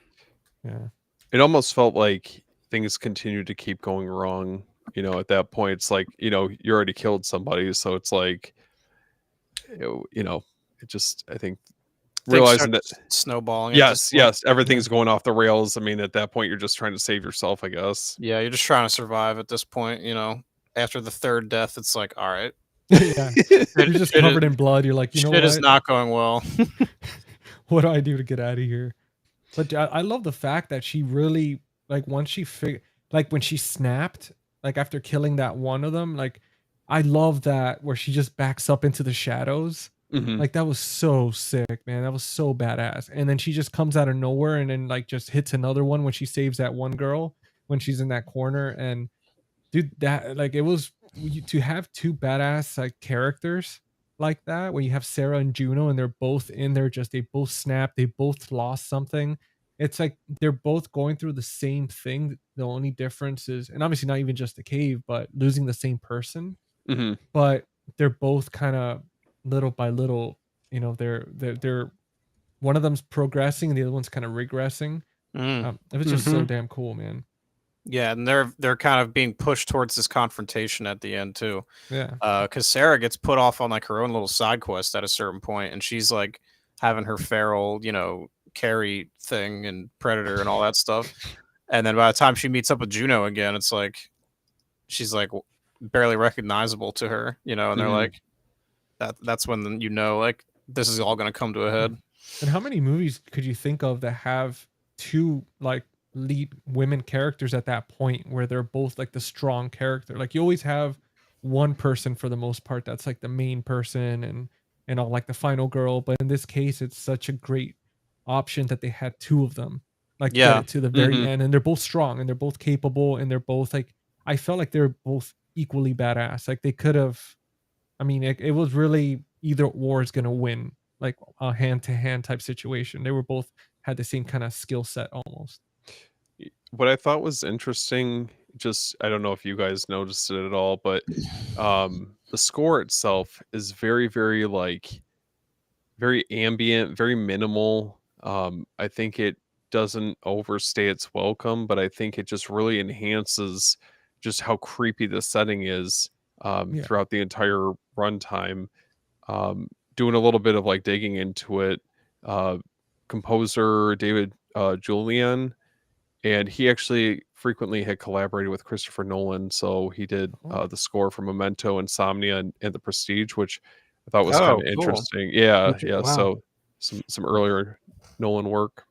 A: yeah.
B: It almost felt like things continued to keep going wrong. You know, at that point, it's like, you know, you already killed somebody. So it's like, it just, I think,
D: Things
B: realizing
D: start
B: that,
D: snowballing. At this
B: yes,
D: point.
B: everything's going off the rails. I mean, at that point, you're just trying to save yourself, I guess.
D: Yeah, you're just trying to survive at this point. After the third death, it's like, all right,
A: Yeah. You're just covered in blood. You're like, you know
D: shit
A: what?
D: is not going well.
A: What do I do to get out of here? But I love the fact that she really, like, once she like when she snapped, like after killing that one of them, like I love that where she just backs up into the shadows.
B: Mhm.
A: Like that was so sick, man. That was so badass. And then she just comes out of nowhere and then like just hits another one when she saves that one girl when she's in that corner. And dude, that, like, it was to have two badass like characters like that, where you have Sarah and Juno and they're both in there, just they both snapped, they both lost something, it's like they're both going through the same thing. The only difference is, and obviously not even just the cave, but losing the same person. But they're both kind of little by little, you know, they're one of them's progressing and the other one's kind of regressing. It was just so damn cool, man.
D: Yeah, and they're kind of being pushed towards this confrontation at the end too.
A: Yeah.
D: Because Sarah gets put off on like her own little side quest at a certain point, and she's like having her feral, you know, Carrie thing and Predator and all that stuff. And then by the time she meets up with Juno again, it's like she's like barely recognizable to her, you know, and they're like that's when you know like this is all going to come to a head.
A: And how many movies could you think of that have two like lead women characters at that point where they're both like the strong character? Like you always have one person for the most part that's like the main person and all like the final girl, but in this case it's such a great option that they had two of them like get it to the very end, and they're both strong and they're both capable and they're both like, I felt like they're both equally badass. Like they could have, I mean, it was really either or is gonna win, like a hand-to-hand type situation. They were both had the same kind of skill set almost.
B: What I thought was interesting, just I don't know if you guys noticed it at all, but the score itself is very, very like very ambient, very minimal. I think it doesn't overstay its welcome, but I think it just really enhances just how creepy the setting is throughout the entire runtime. Doing a little bit of like digging into it, composer David Julian, and he actually frequently had collaborated with Christopher Nolan. So he did the score for Memento, Insomnia, and The Prestige, which I thought was kind of interesting. Yeah, yeah. Wow. So some earlier Nolan work.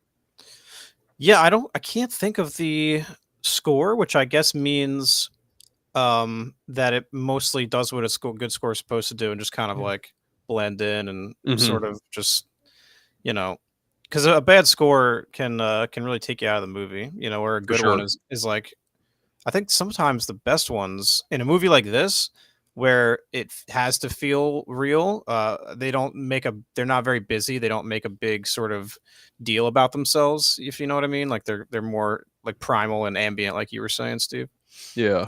D: Yeah, I can't think of the score, which I guess means that it mostly does what a good score is supposed to do, and just kind of like blend in and sort of just, you know, because a bad score can really take you out of the movie, you know, where a good one is like, I think sometimes the best ones in a movie like this, where it has to feel real, they're not very busy. They don't make a big sort of deal about themselves, if you know what I mean. Like they're more like primal and ambient, like you were saying, Steve.
B: Yeah.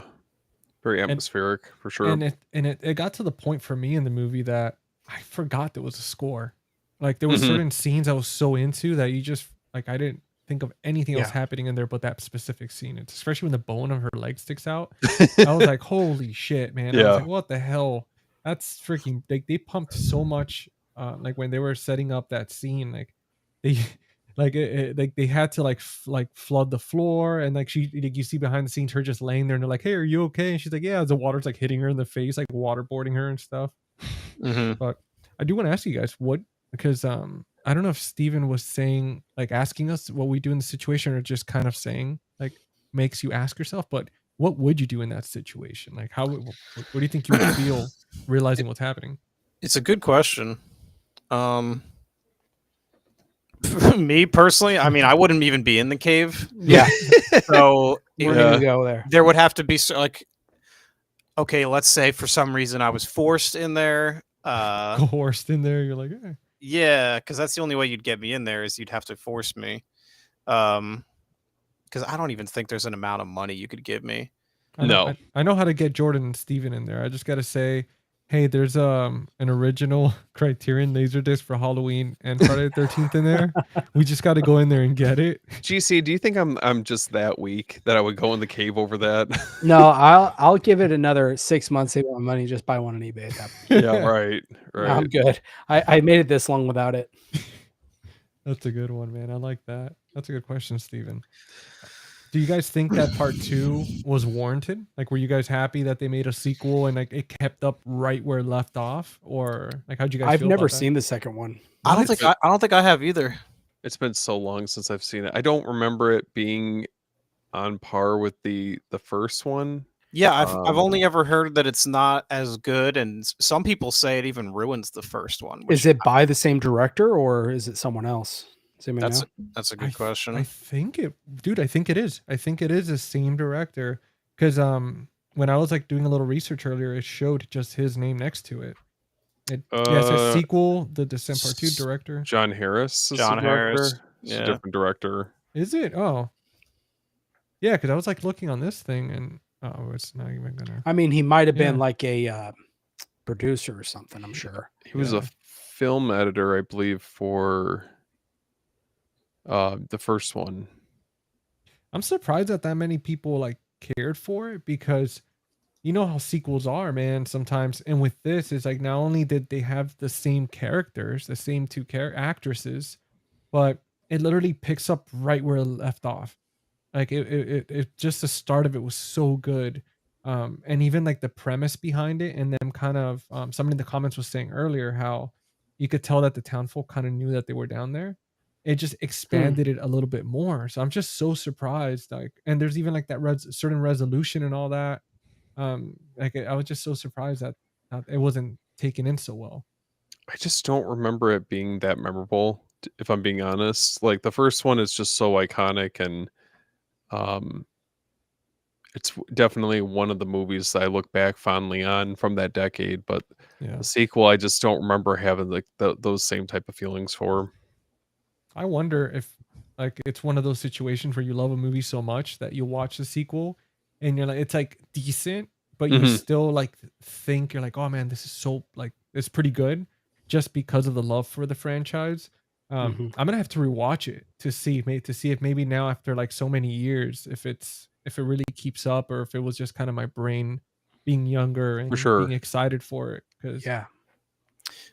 B: Very atmospheric for sure.
A: And it got to the point for me in the movie that I forgot there was a score. Like there was certain scenes I was so into that you just like, I didn't think of anything else happening in there but that specific scene. It's especially when the bone of her leg sticks out. I was like, holy shit, man. I was like, what the hell? That's freaking, they pumped so much. Like when they were setting up that scene, like they like they had to like flood the floor, and like she, like you see behind the scenes her just laying there and they're like, hey, are you okay? And she's like, yeah, the water's like hitting her in the face, like waterboarding her and stuff. But I do want to ask you guys because I don't know if Steven was saying, like asking us what we do in the situation, or just kind of saying like makes you ask yourself, but what would you do in that situation? Like what do you think you would feel realizing what's happening?
D: It's a good question. Me personally, I mean, I wouldn't even be in the cave.
C: Yeah.
D: So
C: we're gonna go there.
D: There would have to be like, okay, let's say for some reason I was forced in there.
A: Forced in there, you're like, eh.
D: Yeah, because that's the only way you'd get me in there is you'd have to force me. Because I don't even think there's an amount of money you could give me.
A: I know how to get Jordan and Steven in there. I just gotta say, hey, there's an original Criterion Laserdisc for Halloween and Friday the 13th in there. We just got to go in there and get it.
B: GC, do you think I'm just that weak that I would go in the cave over that?
C: No, I'll give it another 6 months, save my money, just buy one on eBay.
B: Yeah, right.
C: No, I'm good. I made it this long without it.
A: That's a good one, man. I like that. That's a good question, Steven. Do you guys think that part 2 was warranted? Like, were you guys happy that they made a sequel and like it kept up right where it left off, or like how'd you guys?
C: I've never seen the second one.
D: I don't think I have either.
B: It's been so long since I've seen it. I don't remember it being on par with the first one.
D: Yeah, I've only ever heard that it's not as good, and some people say it even ruins the first one.
C: Is it by the same director or is it someone else?
D: That's a good question.
A: I think it is. I think it is the same director, because when I was like doing a little research earlier, it showed just his name next to it. It says sequel, the Descent Part 2 director.
B: John Harris.
D: John Harris.
B: Yeah, a different director.
A: Is it? Oh, yeah. Because I was like looking on this thing, and oh, it's not even gonna.
C: I mean, he might have been
A: Yeah.
C: like a producer or something, I'm sure.
B: He was a
A: Yeah.
B: film editor, I believe, for the first one.
A: I'm surprised that many people like cared for it, because you know how sequels are, man, sometimes. And with this, it's like not only did they have the same characters, the same two actresses, but it literally picks up right where it left off. Like it just the start of it was so good. And even like the premise behind it, and them kind of somebody in the comments was saying earlier how you could tell that the townfolk kind of knew that they were down there. It just expanded it a little bit more. So I'm just so surprised. Like, and there's even like that certain resolution and all that. Like I was just so surprised that it wasn't taken in so well.
B: I just don't remember it being that memorable, if I'm being honest. Like the first one is just so iconic, and it's definitely one of the movies that I look back fondly on from that decade. But
A: Yeah.
B: the sequel, I just don't remember having like those same type of feelings for.
A: I wonder if like it's one of those situations where you love a movie so much that you watch the sequel and you're like, it's like decent, but you still like think you're like, oh man, this is so like it's pretty good, just because of the love for the franchise. I'm gonna have to rewatch it to see if maybe now after like so many years, if it really keeps up, or if it was just kind of my brain being younger and
B: For sure.
A: being excited for it. Because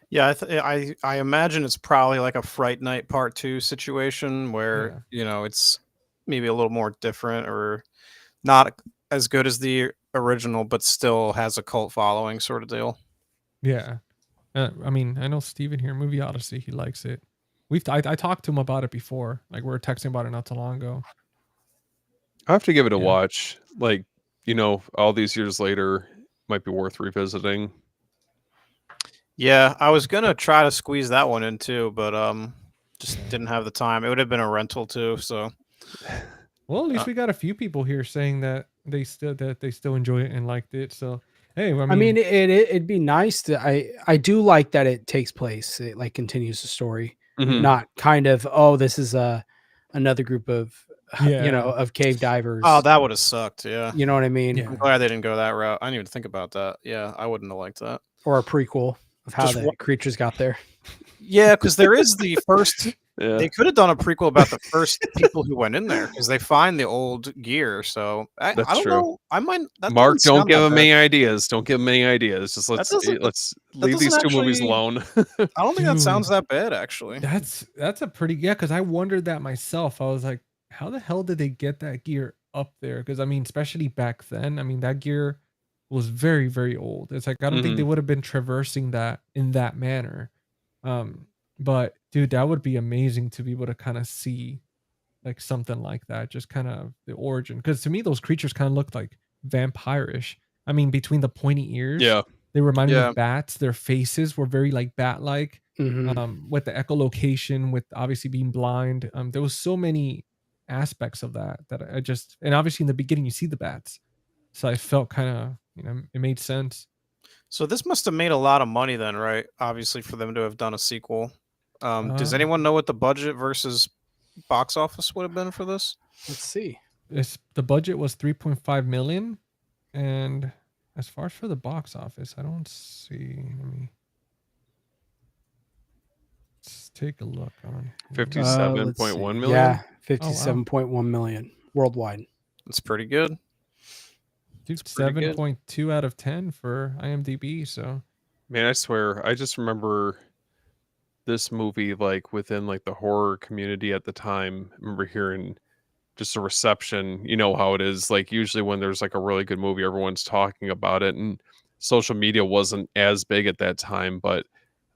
D: Yeah, I imagine it's probably like a Fright Night Part 2 situation where, it's maybe a little more different or not as good as the original, but still has a cult following sort of deal.
A: Yeah. I mean, I know Steven here, Movie Odyssey, he likes it. I talked to him about it before. Like we were texting about it not too long ago.
B: I have to give it a watch. Like, all these years later, might be worth revisiting.
D: Yeah, I was gonna try to squeeze that one in too, but just didn't have the time. It would have been a rental too, so.
A: Well, at least we got a few people here saying that they still enjoy it and liked it. So hey, I mean
C: it'd be nice to. I do like that it takes place. It like continues the story, not kind of this is another group of of cave divers.
D: Oh, that would have sucked. Yeah,
C: you know what I mean.
D: I'm glad they didn't go that route. I didn't even think about that. Yeah, I wouldn't have liked that.
C: Or a prequel of how the creatures got there.
D: Yeah, because there is the first. They could have done a prequel about the first people who went in there, because they find the old gear. So I don't know. I might.
B: Mark, don't give them any ideas. Don't give them any ideas. Just let's leave these two movies alone.
D: I don't think that sounds that bad, actually.
A: That's a pretty because I wondered that myself. I was like, how the hell did they get that gear up there? Because I mean, especially back then, I mean that gear was very, very old. It's like I don't think they would have been traversing that in that manner. But dude, that would be amazing to be able to kind of see like something like that, just kind of the origin. Because to me, those creatures kind of looked like vampire-ish. I mean, between the pointy ears, they reminded me of bats. Their faces were very like bat-like. With the echolocation, with obviously being blind, there was so many aspects of that I just, and obviously in the beginning you see the bats, so I felt kind of it made sense.
D: So this must have made a lot of money then, right? Obviously, for them to have done a sequel. Does anyone know what the budget versus box office would have been for this?
C: Let's see.
A: The budget was 3.5 million, and as far as for the box office, I don't see. Let's take a look on
B: 57.1 million.
C: Yeah, 57.1 million worldwide.
D: That's pretty good.
A: Dude, 7.2 out of 10 for IMDb. So,
B: man, I swear, I just remember this movie like within like the horror community at the time. I remember hearing just a reception. You know how it is. Like usually when there's like a really good movie, everyone's talking about it, and social media wasn't as big at that time, but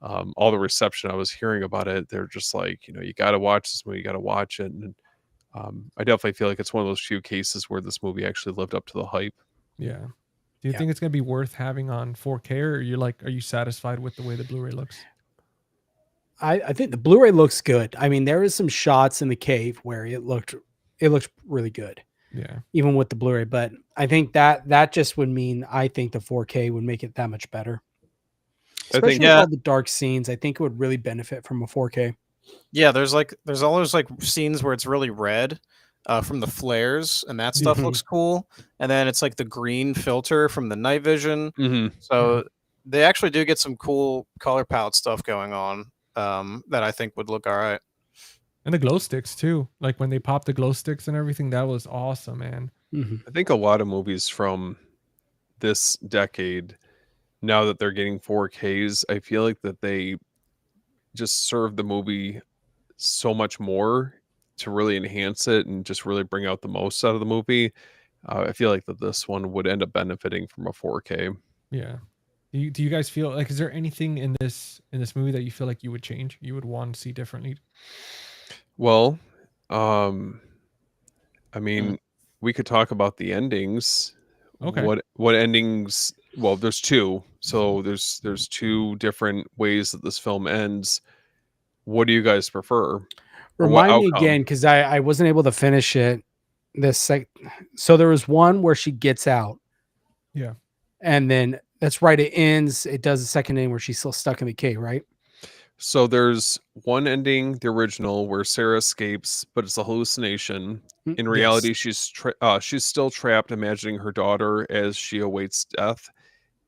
B: all the reception I was hearing about it, they're just like, you got to watch this movie, you got to watch it. And I definitely feel like it's one of those few cases where this movie actually lived up to the hype.
A: Yeah. Do you think it's going to be worth having on 4K, or are you satisfied with the way the Blu-ray looks?
C: I think the Blu-ray looks good. I mean, there is some shots in the cave where it looked really good.
A: Yeah.
C: Even with the Blu-ray, but I think that just would mean I think the 4K would make it that much better. Especially with all the dark scenes, I think it would really benefit from a 4K.
D: Yeah, there's all those like scenes where it's really red from the flares, and that stuff looks cool. And then it's like the green filter from the night vision. So they actually do get some cool color palette stuff going on that I think would look all right.
A: And the glow sticks too. Like when they pop the glow sticks and everything, that was awesome, man.
B: I think a lot of movies from this decade, now that they're getting 4Ks, I feel like that they just serve the movie so much more to really enhance it and just really bring out the most out of the movie. I feel like that this one would end up benefiting from a 4K.
A: Yeah. Do you guys feel like, is there anything in this movie that you feel like you would change, you would want to see differently?
B: Well, I mean, we could talk about the endings.
A: Okay.
B: What endings? Well, there's two. So there's two different ways that this film ends. What do you guys prefer?
C: Remind me again, because I wasn't able to finish it. So there was one where she gets out.
A: Yeah.
C: And then that's right. It ends. It does a second ending where she's still stuck in the cave, right?
B: So there's one ending, the original, where Sarah escapes, but it's a hallucination. In reality, she's still trapped, imagining her daughter as she awaits death.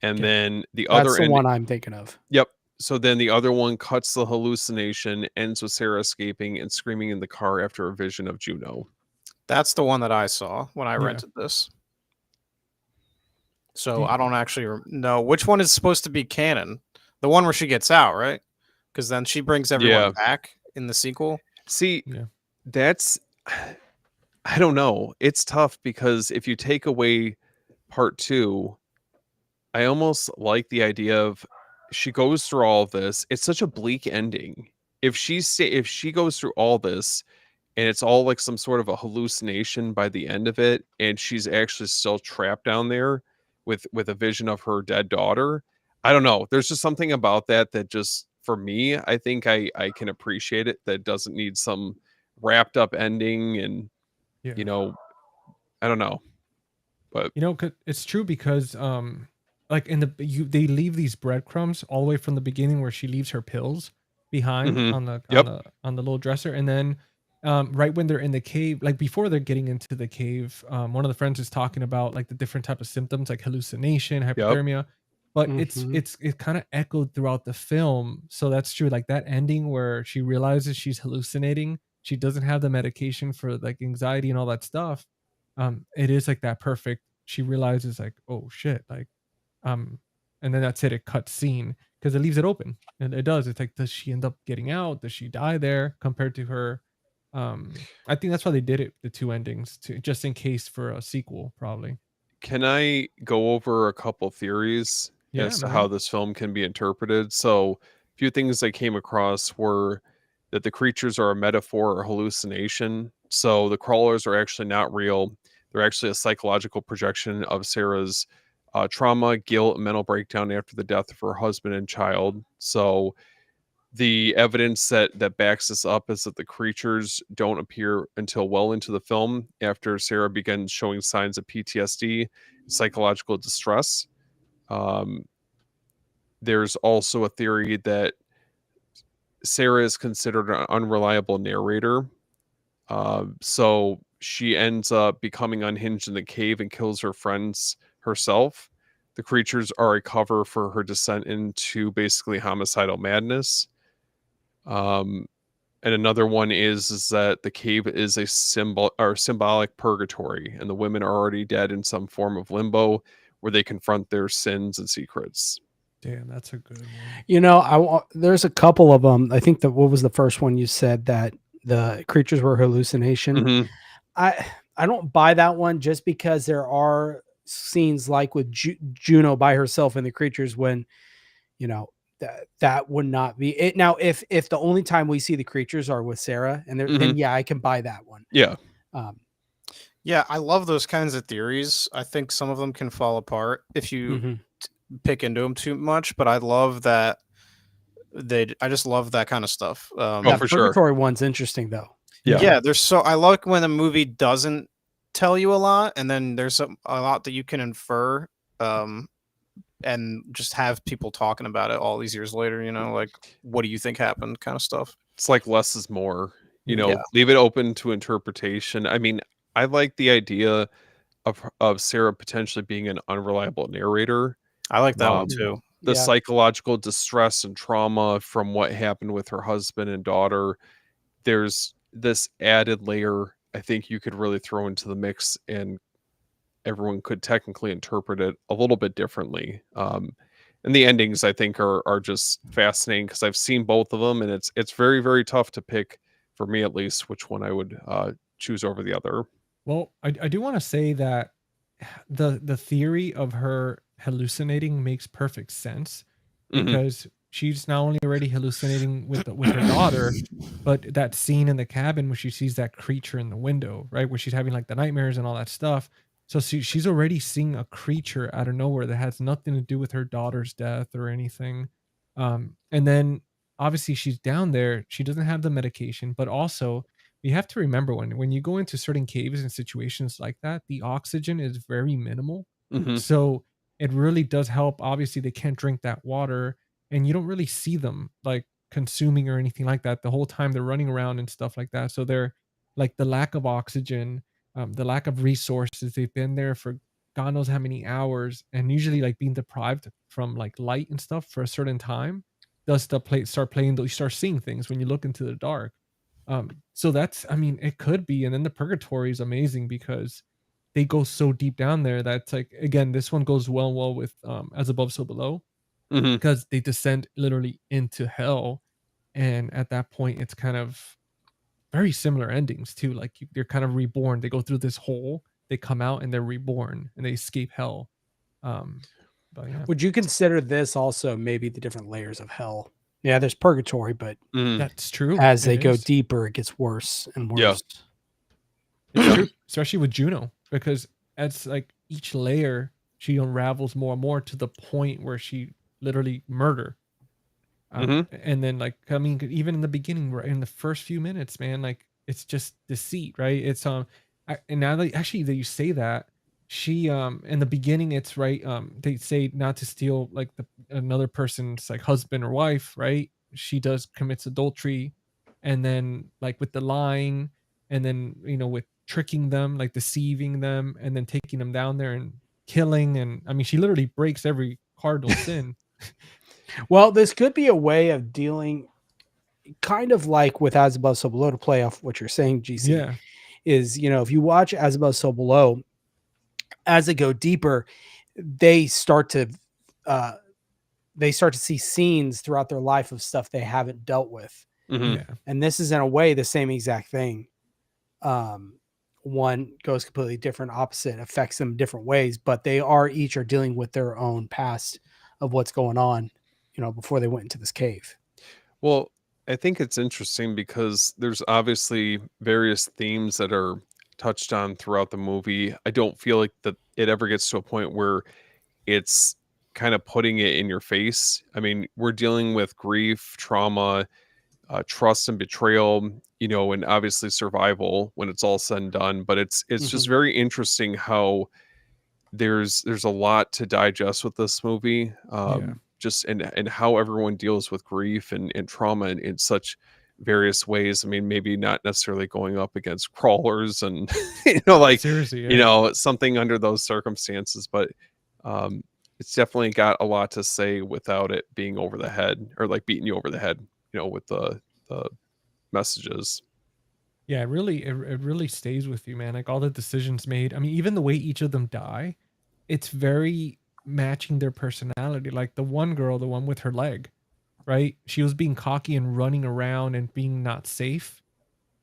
B: And then the other
C: ending, one I'm thinking of.
B: Yep. So then the other one cuts the hallucination, ends with Sarah escaping and screaming in the car after a vision of Juno.
D: That's the one that I saw when I rented this. So I don't actually know which one is supposed to be canon. The one where she gets out, right? Because then she brings everyone back in the sequel.
B: See, that's, I don't know. It's tough because if you take away part 2, I almost like the idea of she goes through all of this. It's such a bleak ending. If she goes through all this and it's all like some sort of a hallucination by the end of it, and she's actually still trapped down there with a vision of her dead daughter, I don't know. There's just something about that just, for me, I think I can appreciate it. That doesn't need some wrapped up ending, and you know, I don't know, but
A: you know, it's true because like they leave these breadcrumbs all the way from the beginning where she leaves her pills behind on the little dresser, and then right when they're in the cave, like before they're getting into the cave, one of the friends is talking about like the different type of symptoms like hallucination, hypothermia, but it kind of echoed throughout the film. So that's true. Like that ending where she realizes she's hallucinating, she doesn't have the medication for like anxiety and all that stuff. It is like that perfect. She realizes like, oh shit, like, and then that's it. It cuts scene because it leaves it open, and it does. It's like, does she end up getting out? Does she die there? Compared to her, I think that's why they did it, the two endings, to just in case for a sequel, probably.
B: Can I go over a couple theories as to how this film can be interpreted? So, a few things I came across were that the creatures are a metaphor or hallucination. So the crawlers are actually not real. They're actually a psychological projection of Sarah's trauma, guilt, and mental breakdown after the death of her husband and child. So the evidence that backs this up is that the creatures don't appear until well into the film, after Sarah begins showing signs of PTSD, psychological distress. There's also a theory that Sarah is considered an unreliable narrator. So she ends up becoming unhinged in the cave and kills her friends herself. The creatures are a cover for her descent into basically homicidal madness. And another one is that the cave is a symbolic purgatory, and the women are already dead in some form of limbo where they confront their sins and secrets.
A: Damn, that's a good one.
C: You know, there's a couple of them. I think what was the first one you said, that the creatures were hallucination? I don't buy that one, just because there are scenes like with Juno by herself and the creatures when, you know, that would not be it. Now, if the only time we see the creatures are with Sarah, and then yeah, I can buy that one.
B: Yeah.
D: Yeah, I love those kinds of theories. I think some of them can fall apart if you pick into them too much, but I love that I just love that kind of stuff.
C: For sure. One's interesting though.
D: Yeah, I like when a movie doesn't tell you a lot, and then there's a lot that you can infer, and just have people talking about it all these years later, you know, like, what do you think happened, kind of stuff.
B: it's like less is more. You
A: Yeah.
B: know, leave it open to interpretation. I mean, I like the idea of Sarah potentially being an unreliable narrator.
D: I like that one
B: Um,
D: too.
B: the
C: Yeah.
B: psychological distress and trauma from what happened with her husband and daughter. There's this added layer I think you could really throw into the mix, and everyone could technically interpret it a little bit differently. And the endings I think are just fascinating because I've seen both of them, and it's very, very tough to pick, for me at least, which one I would choose over the other.
A: Well, I do want to say that the theory of her hallucinating makes perfect sense because she's not only already hallucinating with her daughter, but that scene in the cabin where she sees that creature in the window, right, where she's having like the nightmares and all that stuff. So she's already seeing a creature out of nowhere that has nothing to do with her daughter's death or anything. And then obviously she's down there. She doesn't have the medication, but also you have to remember when you go into certain caves and situations like that, the oxygen is very minimal.
B: Hmm.
A: So it really does help. Obviously, they can't drink that water, and you don't really see them like consuming or anything like that the whole time they're running around and stuff like that. So they're like the lack of oxygen, the lack of resources. They've been there for God knows how many hours, and usually like being deprived from like light and stuff for a certain time does start playing. You start seeing things when you look into the dark. So that's, I mean, it could be. And then the purgatory is amazing because they go so deep down there that's like, again, this one goes well with As Above, So Below,
B: Hmm.
A: because they descend literally into hell. And at that point, it's kind of very similar endings too. Like they're kind of reborn. They go through this hole, they come out and they're reborn and they escape hell. Um, but yeah,
C: Would you consider this also maybe the different layers of hell? Yeah, there's purgatory, but
A: that's true.
C: as they
A: It
C: go
A: is.
C: deeper, it gets worse and
B: Yeah.
C: worse.
A: It's true, especially with Juno, because it's like each layer she unravels more and more to the point where she literally murder. And then like I mean, even in the beginning, right in the first few minutes, man, like it's just deceit, right? It's and now that actually that you say that, she in the beginning, it's right. They say not to steal like another person's like husband or wife, right? She does commits adultery, and then like with the lying, and then with tricking them, like deceiving them, and then taking them down there and killing, and I mean she literally breaks every cardinal sin.
C: Well, this could be a way of dealing kind of like with As Above, So Below, to play off what you're saying, GC,
A: Yeah.
C: is, if you watch As Above, So Below, as they go deeper, they start to see scenes throughout their life of stuff they haven't dealt with.
A: Yeah.
C: And this is in a way the same exact thing. One goes completely different, opposite, affects them different ways, but they each are dealing with their own past of what's going on, before they went into this cave.
B: Well, I think it's interesting because there's obviously various themes that are touched on throughout the movie. I don't feel like that it ever gets to a point where it's kind of putting it in your face. I mean, we're dealing with grief, trauma, trust and betrayal, and obviously survival when it's all said and done. But it's just very interesting how there's a lot to digest with this movie. Just and how everyone deals with grief and trauma in such various ways. I mean, maybe not necessarily going up against crawlers and like
A: Seriously,
B: something under those circumstances, but it's definitely got a lot to say without it being over the head or like beating you over the head, with the messages.
A: Yeah, it really stays with you, man. Like all the decisions made. I mean, even the way each of them die, it's very matching their personality. Like the one girl, the one with her leg, right? She was being cocky and running around and being not safe.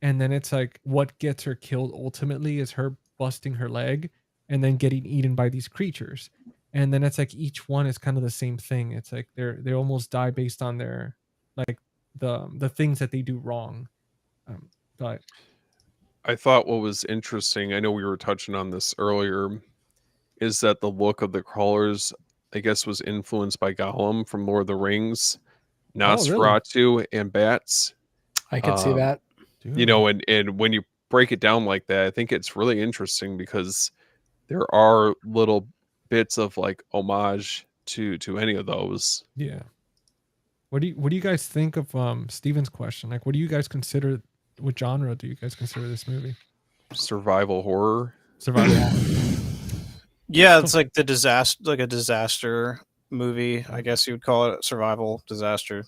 A: And then it's like what gets her killed ultimately is her busting her leg and then getting eaten by these creatures. And then it's like each one is kind of the same thing. It's like they almost die based on their like the things that they do wrong. But
B: I thought what was interesting, I know we were touching on this earlier, is that the look of the crawlers, I guess, was influenced by Gollum from Lord of the Rings, Nosferatu, and bats.
C: I could see that.
A: dude,
B: And when you break it down like that, I think it's really interesting because there are little bits of like homage to any of those.
A: yeah. What do you guys think of Steven's question? Like, what do you guys consider? What genre do you guys consider this movie?
B: Survival horror.
A: Survival.
D: Yeah, it's like a disaster movie. I guess you would call it survival disaster.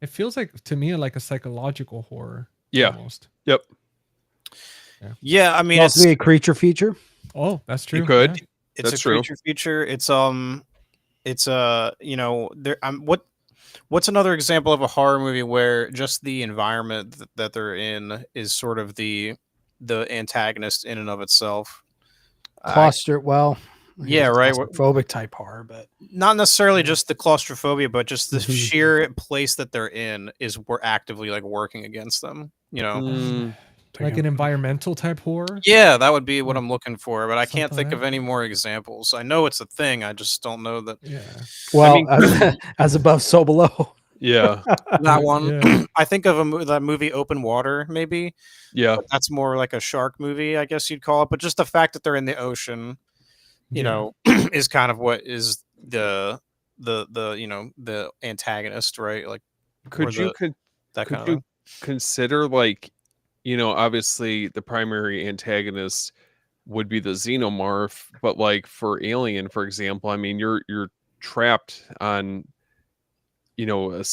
A: It feels like to me like a psychological horror.
B: Yeah.
A: Almost.
B: Yep.
D: Yeah, I mean,
C: It's
D: it's
C: be a creature feature.
A: Oh, that's true.
B: You could.
A: Yeah.
D: it's
B: That's
D: a
B: true.
D: creature feature. It's you know, there. What's another example of a horror movie where just the environment that they're in is sort of the antagonist in and of itself? Yeah, right.
C: Claustrophobic type horror, but
D: Not necessarily just the claustrophobia, but just the sheer place that they're in is we're actively like working against them. You know,
A: Like an environmental type horror.
D: yeah, that would be what I'm looking for, but I can't
A: Something
D: think
A: like
D: of any more examples. I know it's a thing. I just don't know that.
A: Yeah.
C: well,
B: mean-
C: as above, so below.
B: Yeah.
D: That one.
A: Yeah.
D: I think of that movie Open Water, maybe.
B: Yeah.
D: But that's more like a shark movie, I guess you'd call it. But just the fact that they're in the ocean, you
A: Yeah.
D: know, is kind of what is the you know, the antagonist, right? Like,
B: Could you
D: that
B: could
D: kind
B: you
D: of
B: consider, like, you know, obviously the primary antagonist would be the xenomorph, but like for Alien, for example, I mean, you're trapped on, you know, a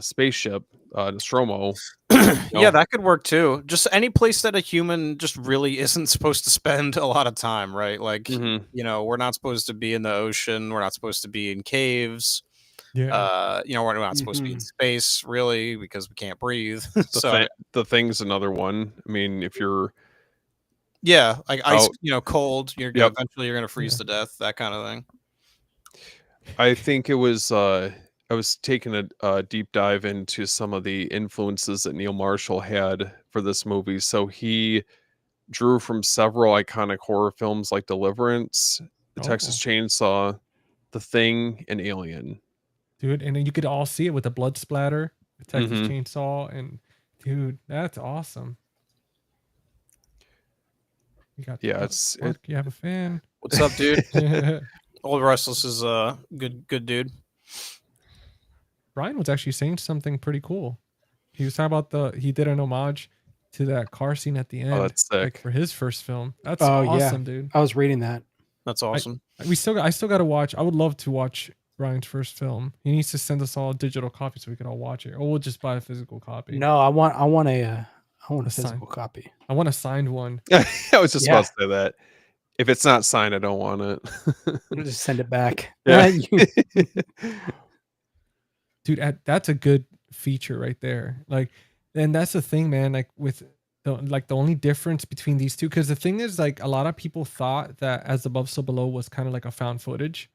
B: spaceship, Nostromo.
D: yeah, that could work too. Just any place that a human just really isn't supposed to spend a lot of time, right? Like,
B: Mhm.
D: you know, we're not supposed to be in the ocean. We're not supposed to be in caves.
A: Yeah.
D: You know, we're not supposed to be in space, really, because we can't breathe.
B: The Thing's another one. I mean, if you're
D: yeah, like ice,
B: out-
D: you know, cold,
B: Yep.
D: eventually you're gonna freeze to death, that kind of thing.
B: I think it was I was taking a deep dive into some of the influences that Neil Marshall had for this movie. So he drew from several iconic horror films like Deliverance, The Texas Chainsaw, The Thing, and Alien.
A: Dude, and then you could all see it with the blood splatter, the Texas
B: Mhm.
A: Chainsaw, and dude, that's awesome. You got you have a fan.
D: What's up, dude? Old Restless is a good dude.
A: Brian was actually saying something pretty cool. He was talking about he did an homage to that car scene at the end.
B: Oh, that's sick.
A: Like for his first film. That's
C: Oh, yeah.
A: awesome, dude.
C: I was reading that.
D: That's awesome.
A: I still got to watch. I would love to watch Brian's first film. He needs to send us all a digital copy so we can all watch it, or we'll just buy a physical copy.
C: No, I want a
A: A
C: physical copy.
A: I want a signed one.
B: I was just
C: Yeah.
B: about to say that. If it's not signed, I don't want it.
C: I'll just send it back.
B: Yeah.
A: Dude, that's a good feature right there. Like, and that's the thing, man. Like with the only difference between these two, because the thing is, like, a lot of people thought that As Above, So Below was kind of like a found footage,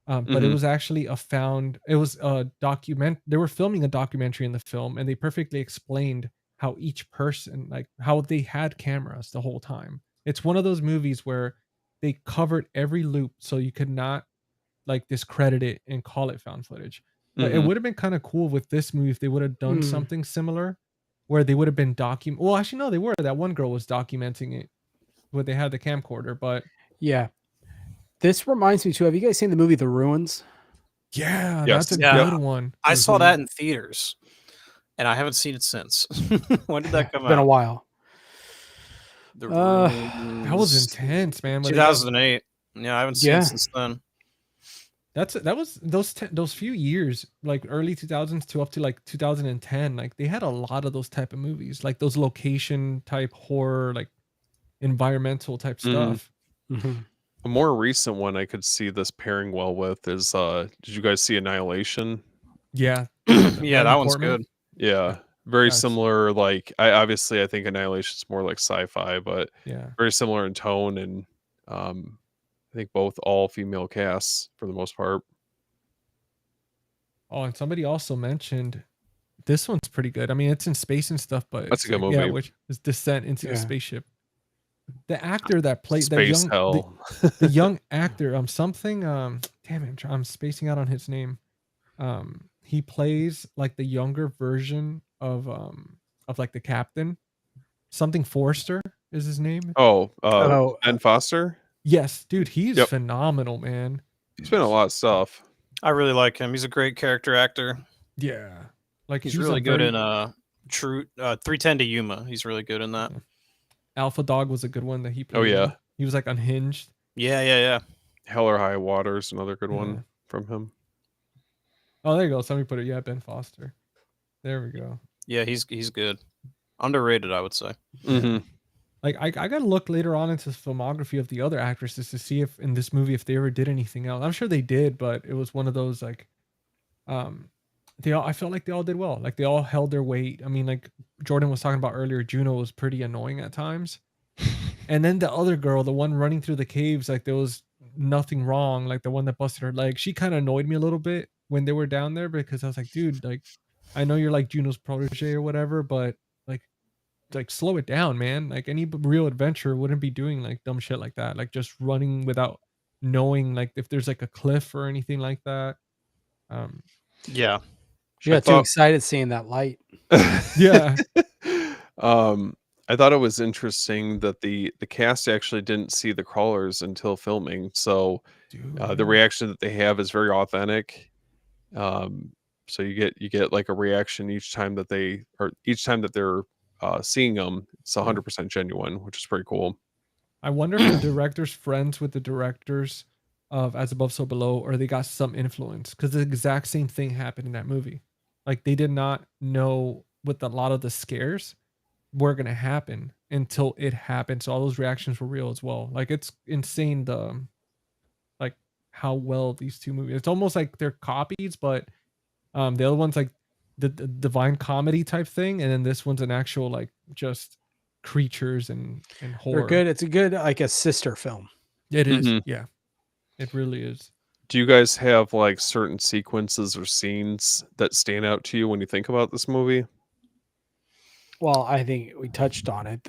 A: but it
B: Mhm.
A: was actually it was a document. They were filming a documentary in the film, and they perfectly explained how each person, like, how they had cameras the whole time. It's one of those movies where they covered every loop, so you could not like discredit it and call it found footage. But it
B: Mhm.
A: would have been kind of cool with this movie if they would have done something similar, where they would have been well, actually no, they were. That one girl was documenting it where they had the camcorder, but
C: Yeah. This reminds me too. Have you guys seen the movie The Ruins?
A: yeah,
B: Yes.
A: that's a
D: Yeah.
A: good one.
D: I saw that in theaters, and I haven't seen it since. When did that come
C: It's been a
D: out?
C: while.
D: The
A: That was
D: Ruins.
A: intense, man. Where they got-
D: 2008. Yeah, I haven't seen
C: Yeah.
D: it since then.
A: that was those few years, like early 2000s to up to like 2010. Like they had a lot of those type of movies, like those location type horror, like environmental type stuff.
B: A more recent one I could see this pairing well with is did you guys see Annihilation?
A: Yeah,
D: Yeah, that one's
A: Portman.
D: good.
B: Yeah. Very
A: That's-
B: similar, like I think Annihilation's more like sci-fi, but
A: Yeah.
B: very similar in tone, and I think both all female casts for the most part.
A: Oh, and somebody also mentioned this one's pretty good. I mean, it's in space and stuff, but
B: That's
A: it's
B: a good
A: like, yeah,
B: movie.
A: which is Descent into a
C: Yeah.
A: Spaceship. The actor that played that
B: Space
A: young
B: Hell.
A: the young actor, something damn it, I'm spacing out on his name. He plays like the younger version of like the captain. Something Forrester is his name.
B: Ben Foster.
A: Yes, dude, he's
B: Yep.
A: phenomenal, man.
B: He's been in a lot of stuff.
D: I really like him. He's a great character actor.
A: Yeah, like
D: He's
A: he was
D: really
A: a
D: good
A: very,
D: in True 310 to Yuma. He's really good in that.
A: Alpha Dog was a good one that he
B: Oh
A: played.
B: yeah,
A: in. He was like unhinged.
D: Yeah.
B: Hell or High Water is another good
A: Yeah.
B: one from him.
A: Oh, there you go. Somebody put it. Yeah, Ben Foster. There we go.
D: Yeah, he's good. Underrated, I would say.
B: Mm-hmm.
A: Like I gotta look later on into the filmography of the other actresses to see if in this movie if they ever did anything else. I'm sure they did, but it was one of those like, they all, I felt like they all did well. Like they all held their weight. I mean, like Jordan was talking about earlier, Juno was pretty annoying at times. And then the other girl, the one running through the caves, like there was nothing wrong. Like the one that busted her leg, she kind of annoyed me a little bit when they were down there because I was like, dude, like I know you're like Juno's protege or whatever, but like slow it down, man. Like any real adventure wouldn't be doing like dumb shit like that. Like just running without knowing like if there's like a cliff or anything like that.
D: Yeah.
C: She got too excited seeing that light.
A: Yeah.
B: I thought it was interesting that the cast actually didn't see the crawlers until filming, so the reaction that they have is very authentic. So you get like a reaction each time that they're seeing them. It's 100% genuine, which is pretty cool.
A: I wonder if the director's friends with the directors of As Above, So Below, or they got some influence because the exact same thing happened in that movie. Like they did not know with a lot of the scares were gonna happen until it happened. So all those reactions were real as well. Like it's insane the like how well these two movies. It's almost like they're copies, but the other one's like the divine comedy type thing, and then this one's an actual like just creatures and horror.
C: They're good. It's a good like a sister film.
A: It is. Yeah, it really is.
B: Do you guys have like certain sequences or scenes that stand out to you when you think about this movie?
C: Well, I think we touched on it.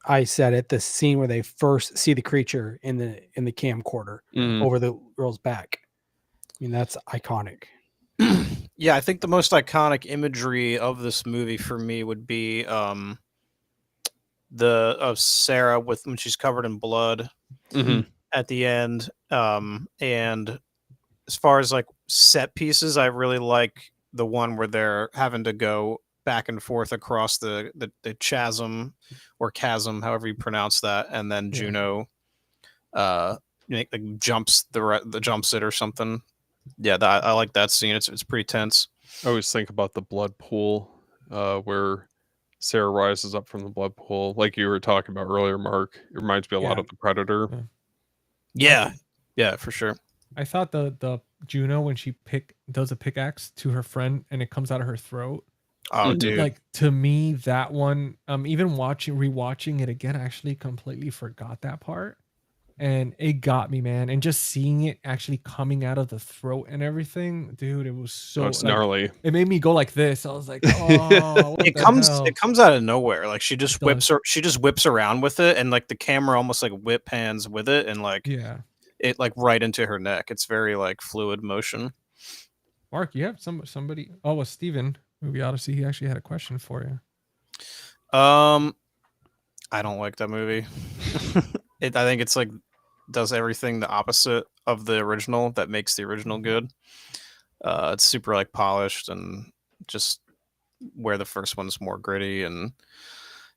C: I said it, the scene where they first see the creature in the camcorder over the girl's back. I mean, that's iconic.
D: Yeah, I think the most iconic imagery of this movie for me would be of Sarah when she's covered in blood at the end. And as far as like set pieces, I really like the one where they're having to go back and forth across the chasm or chasm, however you pronounce that, and then Juno like jumps it or something. Yeah, I like that scene. It's pretty tense.
B: I always think about the blood pool where Sarah rises up from the blood pool, like you were talking about earlier, Mark. It reminds me a lot of The Predator.
D: Yeah, for sure.
A: I thought the Juno when she does a pickaxe to her friend and it comes out of her throat.
D: Oh, dude!
A: Like to me, that one. Even rewatching it again, I actually completely forgot that part, and it got me, man. And just seeing it actually coming out of the throat and everything, dude, it was so.
B: It's gnarly.
A: It made me go like this. I was like, oh,
D: it comes out of nowhere. Like she just whips around with it, and like the camera almost like whip pans with it, and like it like right into her neck. It's very like fluid motion.
A: Mark, you have somebody. Oh, well, Steven. Movie Odyssey, he actually had a question for you.
D: I don't like that movie. I think it's like does everything the opposite of the original that makes the original good. It's super like polished and just where the first one's more gritty, and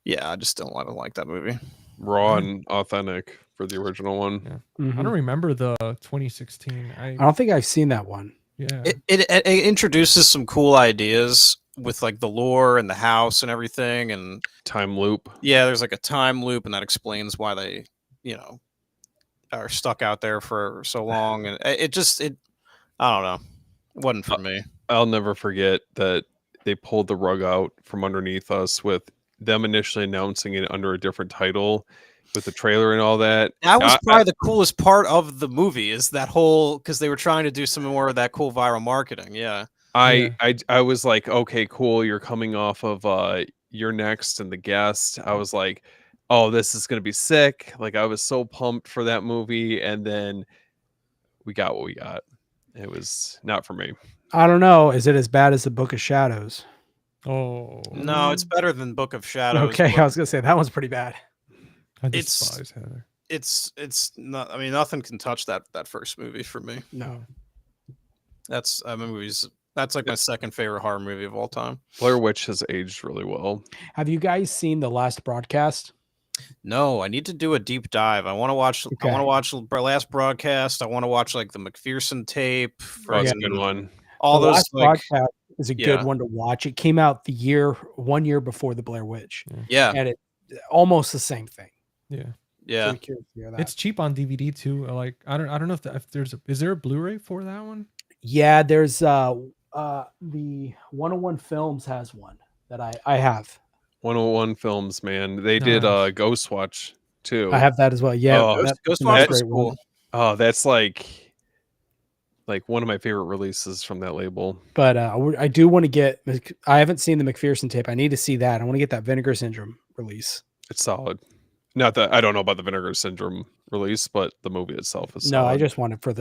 D: yeah, I just don't like that movie.
B: Raw and authentic for the original one.
A: Yeah. I don't remember the 2016.
C: I don't think I've seen that one.
A: Yeah,
D: it introduces some cool ideas with like the lore and the house and everything, and
B: time loop.
D: Yeah, there's like a time loop, and that explains why they, are stuck out there for so long. And it I don't know, it wasn't for me.
B: I'll never forget that they pulled the rug out from underneath us with them initially announcing it under a different title. With the trailer and all that.
D: That was probably the coolest part of the movie is that whole, because they were trying to do some more of that cool viral marketing. Yeah.
B: I was like, okay, cool. You're coming off of You're Next and The Guest. I was like, oh, this is going to be sick. Like I was so pumped for that movie. And then we got what we got. It was not for me.
C: I don't know. Is it as bad as The Book of Shadows?
A: Oh.
D: No, it's better than Book of Shadows.
C: Okay. I was going to say that one's pretty bad.
A: I despise Heather.
D: It's not. I mean, nothing can touch that first movie for me.
C: No,
D: that movie's That's like my second favorite horror movie of all time.
B: Blair Witch has aged really well.
C: Have you guys seen The Last Broadcast?
D: No, I need to do a deep dive. I want to watch. I want to watch Last Broadcast. I want to watch like the McPherson tape.
B: That's a good one.
D: All
C: The
D: those
C: Last
D: like,
C: Broadcast is a good one to watch. It came out 1 year before the Blair Witch.
D: Yeah,
C: and it almost the same thing.
A: Yeah.
D: Yeah,
C: So curious to hear that.
A: It's cheap on DVD too. Like I don't know if there's is there a Blu-ray for that one?
C: Yeah, there's the 101 Films has one that I have.
B: 101 Films, man. They did Ghost Watch too.
C: I have that as well. Yeah,
D: Ghost Watch was cool.
B: Oh, that's like one of my favorite releases from that label.
C: But I do want to get. I haven't seen the McPherson tape. I need to see that. I want to get that Vinegar Syndrome release.
B: It's solid. Not that I don't know about the Vinegar Syndrome release, but the movie itself is solid.
C: No, I just want it for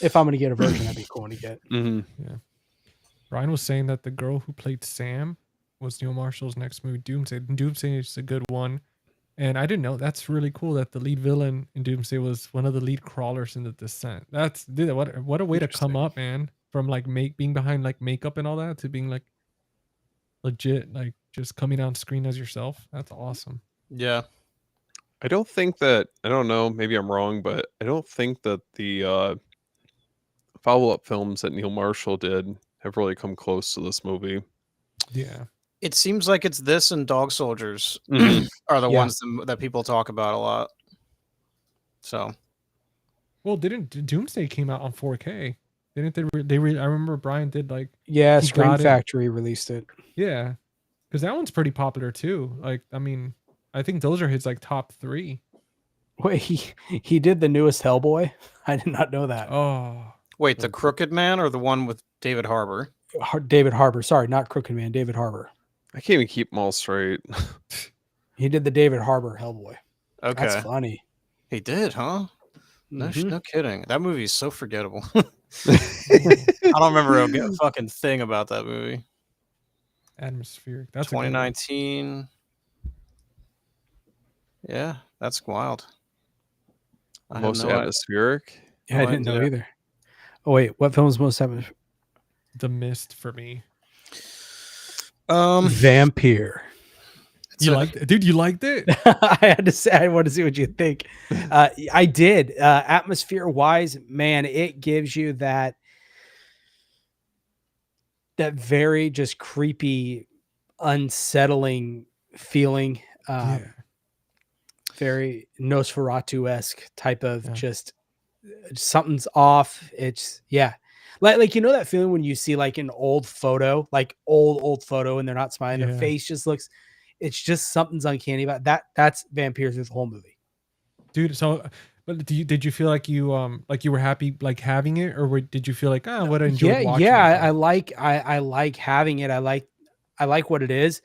C: if I'm going to get a version, that'd be cool to get.
A: Mm-hmm. Yeah. Ryan was saying that the girl who played Sam was Neil Marshall's next movie, Doomsday. Doomsday is a good one. And I didn't know. That's really cool that the lead villain in Doomsday was one of the lead crawlers in The Descent. What a way to come up, man. From like being behind like makeup and all that to being like legit, like just coming on screen as yourself. That's awesome.
D: Yeah.
B: I don't know, maybe I'm wrong, but I don't think that the follow-up films that Neil Marshall did have really come close to this movie.
A: Yeah.
D: It seems like it's this and Dog Soldiers are the ones that people talk about a lot. So,
A: well, didn't Doomsday came out on 4K? Didn't they? I remember Brian did like
C: Scream Factory released it.
A: Yeah, because that one's pretty popular too. Like, I mean, I think those are his like top 3.
C: Wait, he did the newest Hellboy? I did not know that.
A: Oh,
D: wait, the Crooked Man or the one with David Harbour?
C: David Harbour. Sorry, not Crooked Man. David Harbour.
B: I can't even keep them all straight.
C: He did the David Harbour Hellboy.
D: Okay.
C: That's funny.
D: He did, huh? No, no kidding. That movie is so forgettable. I don't remember a fucking thing about that movie.
A: Atmospheric. That's
D: 2019. Yeah, that's wild.
B: Most atmospheric?
C: Yeah, I didn't know either. Oh, wait. What film is most atmospheric?
A: The Mist for me.
C: Vampire.
A: You liked it? Dude, you liked it?
C: I had to say, I want to see what you think. I did. Atmosphere wise, man, it gives you that very just creepy, unsettling feeling. Very Nosferatu-esque type of just something's off. It's like you know that feeling when you see like an old photo, like old photo, and they're not smiling, their face just looks. It's just something's uncanny about that. That's vampires through the whole movie,
A: dude. So, but did you feel like you were happy like having it, or did you feel like what I enjoyed watching?
C: I like having it. I like what it is.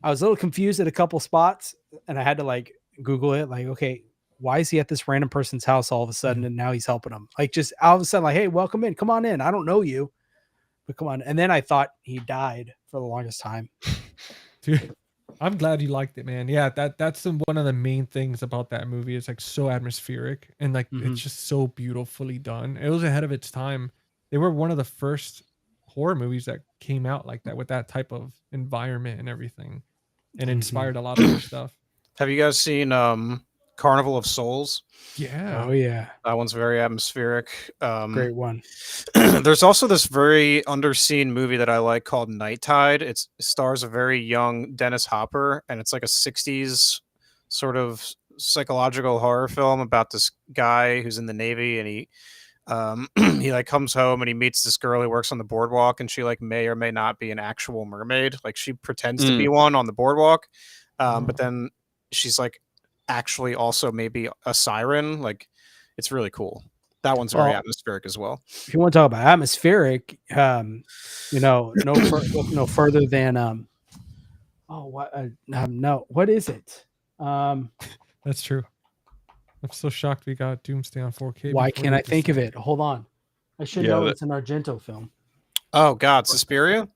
C: I was a little confused at a couple spots, and I had to like Google it. Like, okay, why is he at this random person's house all of a sudden, and now he's helping them? Like, just all of a sudden, like, hey, welcome in, come on in. I don't know you, but come on. And then I thought he died for the longest time.
A: Dude, I'm glad you liked it, man. Yeah, that's one of the main things about that movie. It's like so atmospheric and like it's just so beautifully done. It was ahead of its time. They were one of the first horror movies that came out like that with that type of environment and everything, and inspired a lot of other stuff.
D: Have you guys seen Carnival of Souls?
A: Yeah.
C: Oh yeah.
D: That one's very atmospheric.
C: Great one.
D: There's also this very underseen movie that I like called Night Tide. It stars a very young Dennis Hopper, and it's like a 60s sort of psychological horror film about this guy who's in the Navy, and he like comes home and he meets this girl who works on the boardwalk, and she like may or may not be an actual mermaid. Like she pretends to be one on the boardwalk, but then she's like actually also maybe a siren. Like it's really cool. That one's very atmospheric as well.
C: If you want to talk about atmospheric, no further than what is it?
A: That's true. I'm so shocked we got Doomsday on 4K.
C: Why can't I think of it? Hold on. I should know it's an Argento film.
D: Oh God, Suspiria?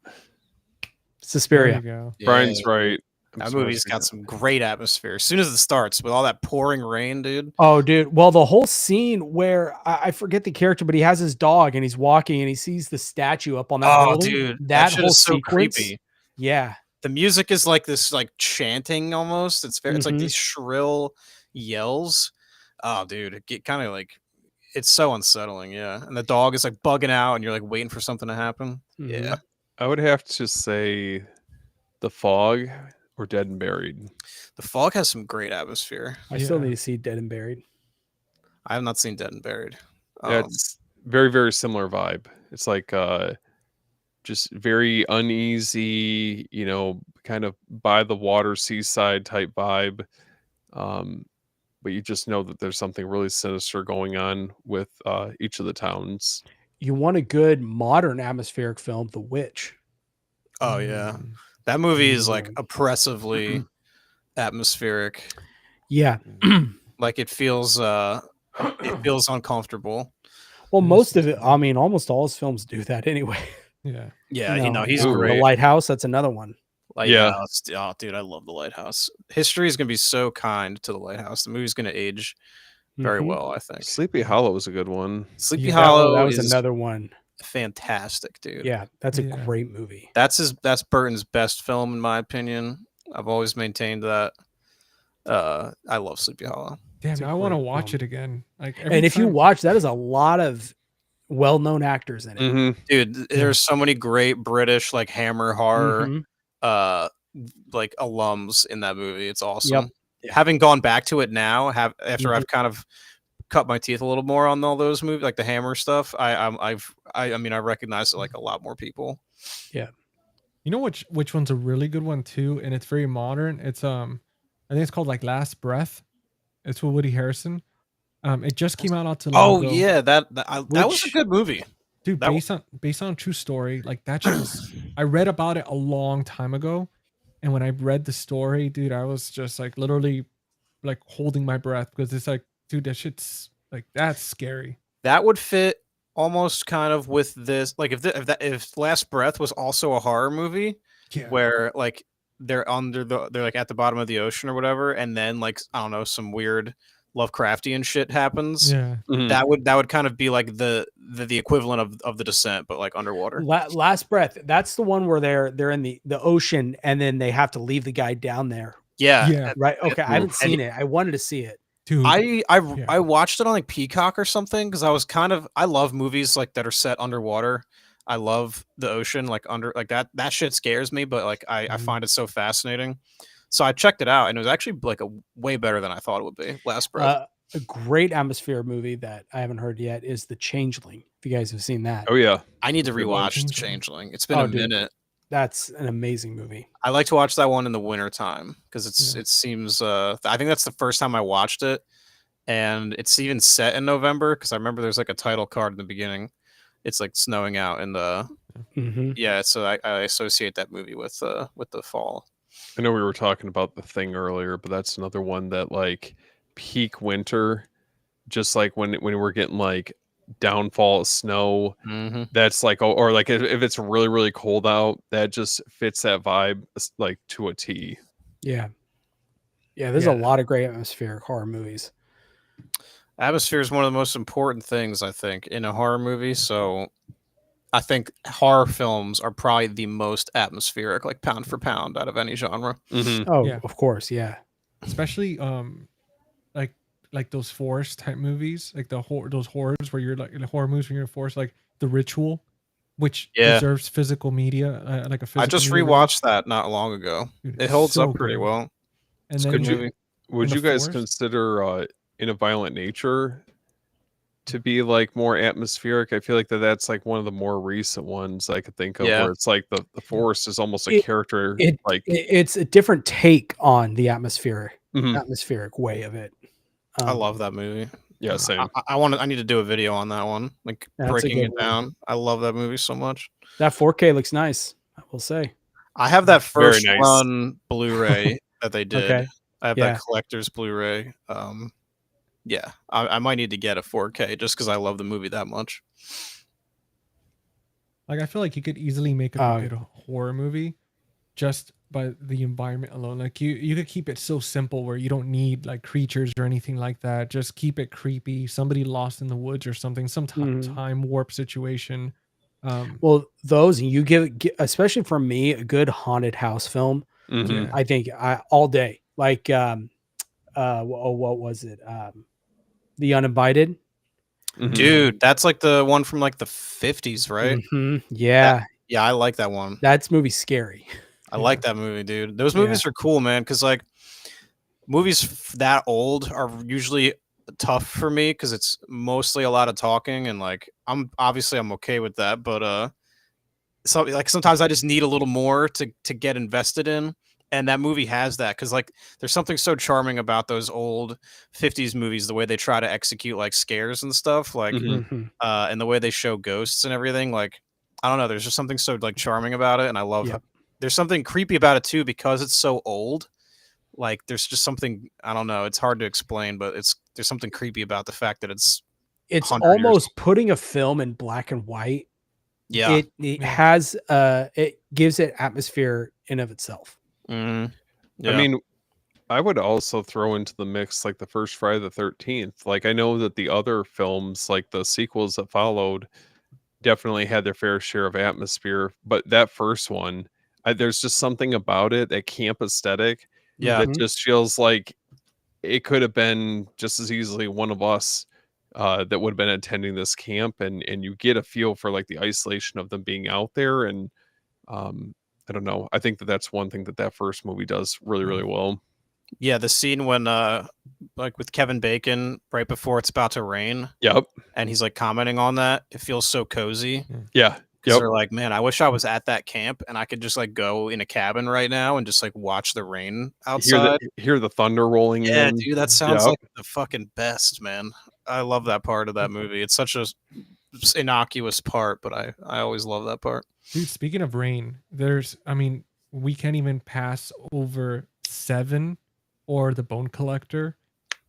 C: Suspiria.
A: There you go.
B: Brian's right.
D: That movie's got some great atmosphere. As soon as it starts with all that pouring rain, dude.
C: Oh, dude. Well, the whole scene where I forget the character, but he has his dog and he's walking and he sees the statue up on that building.
D: Dude,
C: that
D: shit
C: whole
D: is so
C: sequence,
D: creepy.
C: Yeah.
D: The music is like this, like chanting almost. It's very, it's like these shrill yells. Oh, dude, it kind of like, it's so unsettling. Yeah, and the dog is like bugging out, and you're like waiting for something to happen. Yeah,
B: I would have to say, The Fog or Dead and Buried.
D: The Fog has some great atmosphere.
C: I still need to see Dead and Buried.
D: I have not seen Dead and Buried.
B: Yeah, it's very, very similar vibe. It's like just very uneasy, you know, kind of by the water, seaside type vibe. But you just know that there's something really sinister going on with each of the towns.
C: You want a good modern atmospheric film, The Witch.
D: Oh yeah, that movie is like oppressively atmospheric.
C: Yeah,
D: like it feels uncomfortable.
C: Well, most of it, I mean, almost all his films do that anyway.
A: Yeah,
D: you know, he's great.
C: The Lighthouse, that's another one.
D: Lighthouse. Yeah. Oh, dude, I love The Lighthouse. History is going to be so kind to The Lighthouse. The movie's going to age very well, I think.
B: Sleepy Hollow was a good one.
D: Sleepy Hollow
C: that was another one.
D: Fantastic, dude.
C: Yeah, that's a great movie.
D: That's Burton's best film, in my opinion. I've always maintained that. I love Sleepy Hollow.
A: Damn, I want to watch it again. Like,
C: and if you watch, that is a lot of well-known actors in it.
D: Dude, there's so many great British like Hammer horror like alums in that movie. It's awesome. Having gone back to it now, after I've kind of cut my teeth a little more on all those movies, like the Hammer stuff, I mean I recognize it like a lot more people.
C: Yeah.
A: You know which one's a really good one too, and it's very modern. It's I think it's called like Last Breath. It's with Woody Harrison. It just came out not too long ago.
D: Oh yeah, that was a good movie.
A: Dude, based on true story, like that shit was, I read about it a long time ago, and when I read the story, dude, I was just like literally like holding my breath because it's like, dude, that shit's like, that's scary.
D: That would fit almost kind of with this, like if Last Breath was also a horror movie, where like they're like at the bottom of the ocean or whatever, and then like I don't know, some weird Lovecraftian shit happens.
A: Yeah,
D: that would kind of be like the equivalent of The Descent, but like underwater.
C: Last Breath. That's the one where they're in the ocean and then they have to leave the guy down there.
D: Yeah.
C: Right. Okay. I haven't seen it. I wanted to see it.
A: Dude,
D: I watched it on like Peacock or something because I love movies like that are set underwater. I love the ocean, like under like that shit scares me, but like I find it so fascinating. So I checked it out, and it was actually like a way better than I thought it would be. Last Breath.
C: A great atmosphere movie that I haven't heard yet is The Changeling. If you guys have seen that.
B: Oh yeah,
D: I need to rewatch The Changeling. It's been a minute.
C: That's an amazing movie.
D: I like to watch that one in the winter time because it seems. I think that's the first time I watched it, and it's even set in November because I remember there's like a title card in the beginning. It's like snowing out in the. Yeah, so I associate that movie with the fall.
B: I know we were talking about The Thing earlier, but that's another one that like peak winter, just like when we're getting like downfall of snow, that's like, or like if it's really, really cold out, that just fits that vibe like to a T.
C: Yeah. There's a lot of great atmospheric horror movies.
D: Atmosphere is one of the most important things, I think, in a horror movie. So I think horror films are probably the most atmospheric, like pound for pound, out of any genre.
C: Oh, yeah. Of course, yeah.
A: Especially like those forest type movies, like those horrors where you're like horror movies when you're in forest, like The Ritual, which deserves physical media, like a physical.
D: I just rewatched that not long ago. Dude, it holds up pretty well.
A: And
D: it's a good movie.
B: Would you guys consider In a Violent Nature to be like more atmospheric? I feel like that's like one of the more recent ones I could think of where it's like the forest is almost a character.
C: It's a different take on the atmospheric way of it.
D: I love that movie.
B: Yeah, same.
D: I need to do a video on that one, like breaking it down. I love that movie so much.
C: That 4K looks nice, I will say.
D: I have that first run Blu-ray that they did.
C: Okay.
D: I have that collector's Blu-ray. Yeah, I might need to get a 4K just because I love the movie that much.
A: Like I feel like you could easily make a good horror movie just by the environment alone. Like you could keep it so simple where you don't need like creatures or anything like that. Just keep it creepy. Somebody lost in the woods or something, some time warp situation.
C: Well, those you give, especially for me, a good haunted house film.
B: Mhm.
C: I think all day. Like what was it? The Uninvited.
B: Mhm.
D: Dude, that's like the one from like the 50s, right?
C: Yeah.
D: Yeah, I like that one.
C: That's movie scary.
D: I like that movie, dude. Those movies are cool, man, because like movies that old are usually tough for me because it's mostly a lot of talking, and like I'm okay with that, but so like sometimes I just need a little more to get invested in, and that movie has that because like there's something so charming about those old 50s movies, the way they try to execute like scares and stuff, like and the way they show ghosts and everything. Like I don't know, there's just something so like charming about it, and I love there's something creepy about it too because it's so old. Like there's just something, I don't know, it's hard to explain, but there's something creepy about the fact that it's
C: almost putting a film in black and white.
D: Yeah.
C: It has it gives it atmosphere in of itself.
B: I mean, I would also throw into the mix like the first Friday the 13th. Like I know that the other films, like the sequels that followed, definitely had their fair share of atmosphere, but that first one, there's just something about it, that camp aesthetic, that just feels like it could have been just as easily one of us that would have been attending this camp, and you get a feel for like the isolation of them being out there, and I don't know. I think that's one thing that first movie does really, really well.
D: Yeah, the scene when like with Kevin Bacon right before it's about to rain.
B: Yep.
D: And he's like commenting on that. It feels so cozy.
B: Yeah.
D: Because they're like, man, I wish I was at that camp and I could just like go in a cabin right now and just like watch the rain outside.
B: Hear the thunder rolling in.
D: Yeah, dude, that sounds like the fucking best, man. I love that part of that movie. It's such a innocuous part, but I always love that part.
A: Dude, speaking of rain, we can't even pass over Seven or The Bone Collector.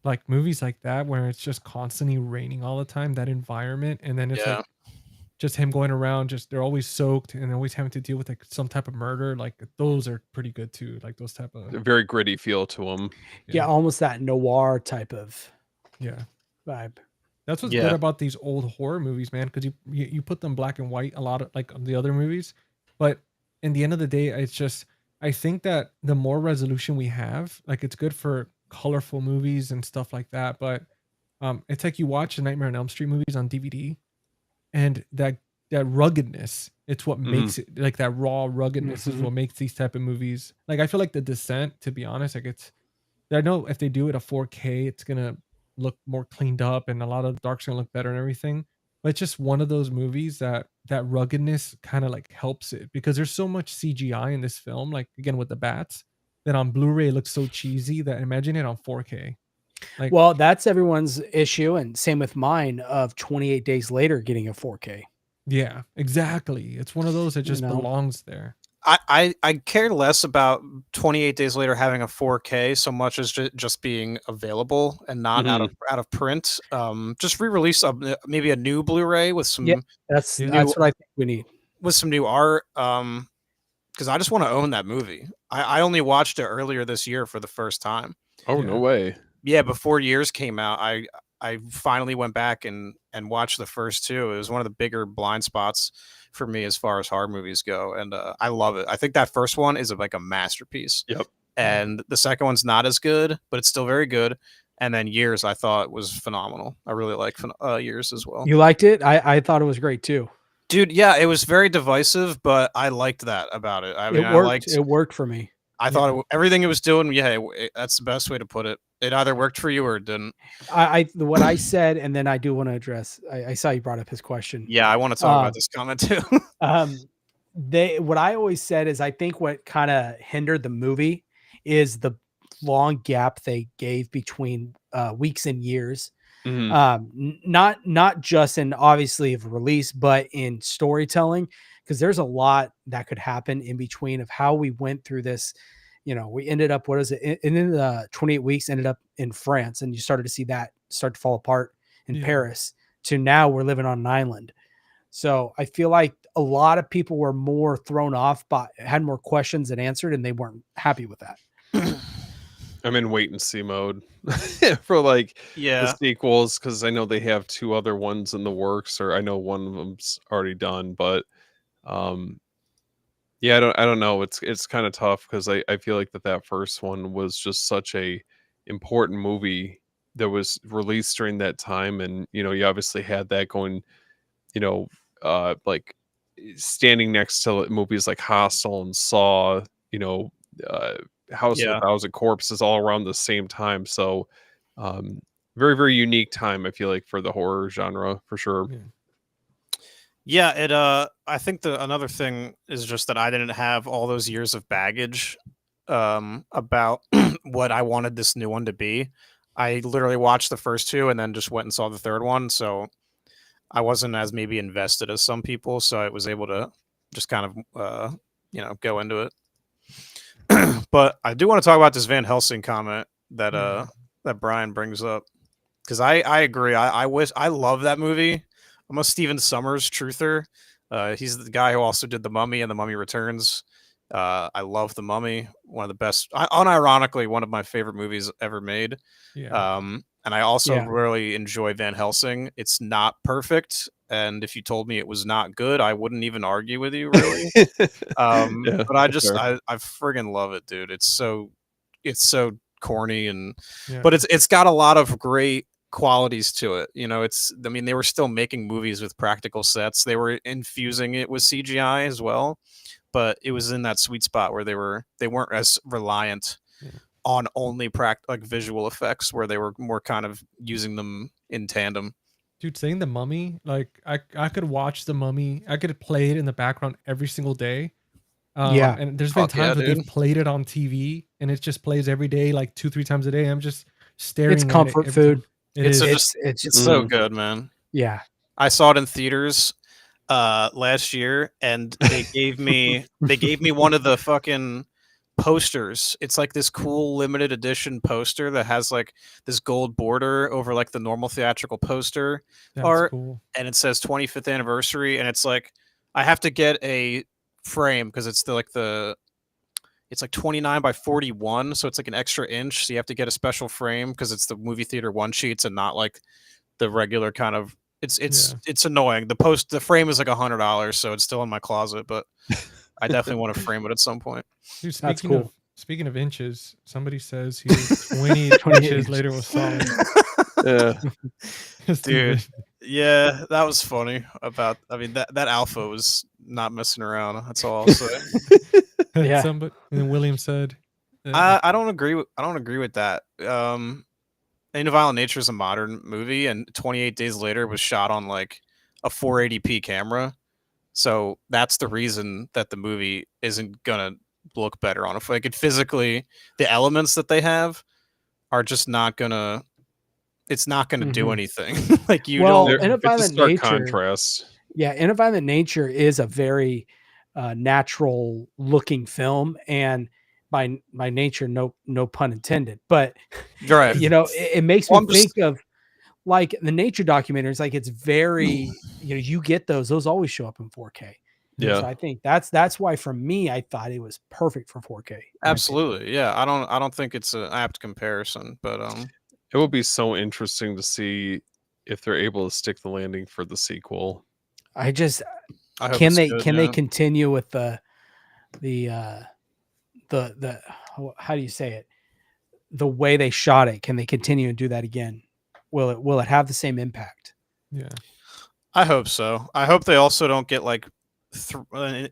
A: Like movies like that where it's just constantly raining all the time, that environment, and then it's like just him going around, just they're always soaked and always having to deal with like some type of murder. Like those are pretty good too. Like those type of
B: very gritty feel to them.
C: Yeah, almost that noir type of vibe.
A: That's what's good about these old horror movies, man, because you put them black and white a lot of like the other movies, but in the end of the day, it's just I think that the more resolution we have, like it's good for colorful movies and stuff like that. But it's like you watch the Nightmare on Elm Street movies on DVD, and that ruggedness, it's what makes it, like that raw ruggedness is what makes these type of movies. Like I feel like The Descent, to be honest, like I know if they do it a 4K, it's gonna look more cleaned up and a lot of the dark's gonna look better and everything. But it's just one of those movies that ruggedness kind of like helps it, because there's so much CGI in this film, like again with the bats, that on Blu-ray it looks so cheesy that imagine it on 4K. Like,
C: well, that's everyone's issue, and same with mine of 28 Days Later getting a 4K.
A: Yeah, exactly. It's one of those that just belongs there.
D: I care less about 28 Days Later having a 4K so much as just being available and not out of print. Just re-release maybe a new Blu-ray with some.
C: Yeah, that's what I think we need,
D: with some new art. Because I just want to own that movie. I only watched it earlier this year for the first time.
B: Oh, no way.
D: Yeah, before Years came out, I finally went back and watched the first two. It was one of the bigger blind spots for me as far as horror movies go, and I love it. I think that first one is like a masterpiece.
B: Yep.
D: And the second one's not as good, but it's still very good. And then Years, I thought was phenomenal. I really like Years as well.
C: You liked it? I thought it was great too.
D: Dude, yeah, it was very divisive, but I liked that about it. I mean,
C: it worked for me.
D: I thought everything it was doing, that's the best way to put it. It either worked for you or it didn't.
C: What I said, and then I do want to address. I saw you brought up his question.
D: Yeah, I want to talk about this comment too.
C: What I always said is I think what kind of hindered the movie is the long gap they gave between weeks and years. Not just in obviously of release, but in storytelling, because there's a lot that could happen in between of how we went through this. We ended up, what is it? And then the 28 weeks ended up in France, and you started to see that start to fall apart in Paris, to now we're living on an island. So I feel like a lot of people were more thrown off by, had more questions than answered, and they weren't happy with that.
B: I'm in wait and see mode for like the sequels, because I know they have 2 other ones in the works, or I know one of them's already done, but yeah, I don't know. It's kind of tough because I feel like that first one was just such a important movie that was released during that time, and you obviously had that going, like standing next to movies like Hostel and Saw, House of a Thousand Corpses all around the same time. So very, very unique time, I feel like, for the horror genre for sure.
D: Yeah, I think another thing is just that I didn't have all those years of baggage about what I wanted this new one to be. I literally watched the first 2 and then just went and saw the third one, so I wasn't as maybe invested as some people, so I was able to just kind of go into it. But I do want to talk about this Van Helsing comment that that Brian brings up, because I agree. I love that movie. I'm a Stephen Sommers truther. He's the guy who also did The Mummy and The Mummy Returns. I love The Mummy, one of the best, unironically, one of my favorite movies ever made. And I also really enjoy Van Helsing. It's not perfect, and if you told me it was not good, I wouldn't even argue with you, really. But I friggin' love it, dude. It's so corny, and but it's got a lot of great qualities to it. They were still making movies with practical sets. They were infusing it with CGI as well, but it was in that sweet spot where they weren't as reliant on only visual effects, where they were more kind of using them in tandem.
A: Dude, saying The Mummy, like I could watch The Mummy, I could play it in the background every single day. And there's been times where they've played it on TV and it just plays every day, like 2-3 times a day. I'm just staring.
C: It's comfort food.
D: It's so good, man.
C: Yeah,
D: I saw it in theaters last year, and they gave me one of the fucking posters. It's like this cool limited edition poster that has like this gold border over like the normal theatrical poster art, cool. And it says 25th anniversary, and it's like I have to get a frame because it's it's like 29 by 41, so it's like an extra inch, so you have to get a special frame because it's the movie theater one sheets and not like the regular kind of it's annoying. The frame is like $100, so it's still in my closet, but I definitely want to frame it at some point.
A: Dude, that's cool. Speaking of inches, somebody says he was 20 inches later was solid.
D: Dude, yeah, that was funny. That alpha was not messing around. That's all I'll say.
A: And then William said,
D: I don't agree with that. Ain't a Violent Nature is a modern movie, and 28 Days Later was shot on like a 480p camera. So that's the reason that the movie isn't gonna look better on it physically. The elements that they have are just not gonna. It's not gonna do anything. Like you don't.
C: In a Violent Nature,
B: contrast.
C: Yeah, In a Violent Nature is a very natural looking film, and by nature, no pun intended. But it makes me think of like the nature documentaries. Like it's very you get those always show up in 4K.
B: Yeah,
C: so I think that's why for me I thought it was perfect for 4K.
D: Absolutely, yeah. I don't think it's an apt comparison, but
B: it will be so interesting to see if they're able to stick the landing for the sequel.
C: Can they continue with the how do you say it? The way they shot it, can they continue and do that again? Will it have the same impact?
A: Yeah,
D: I hope so. I hope they also don't get like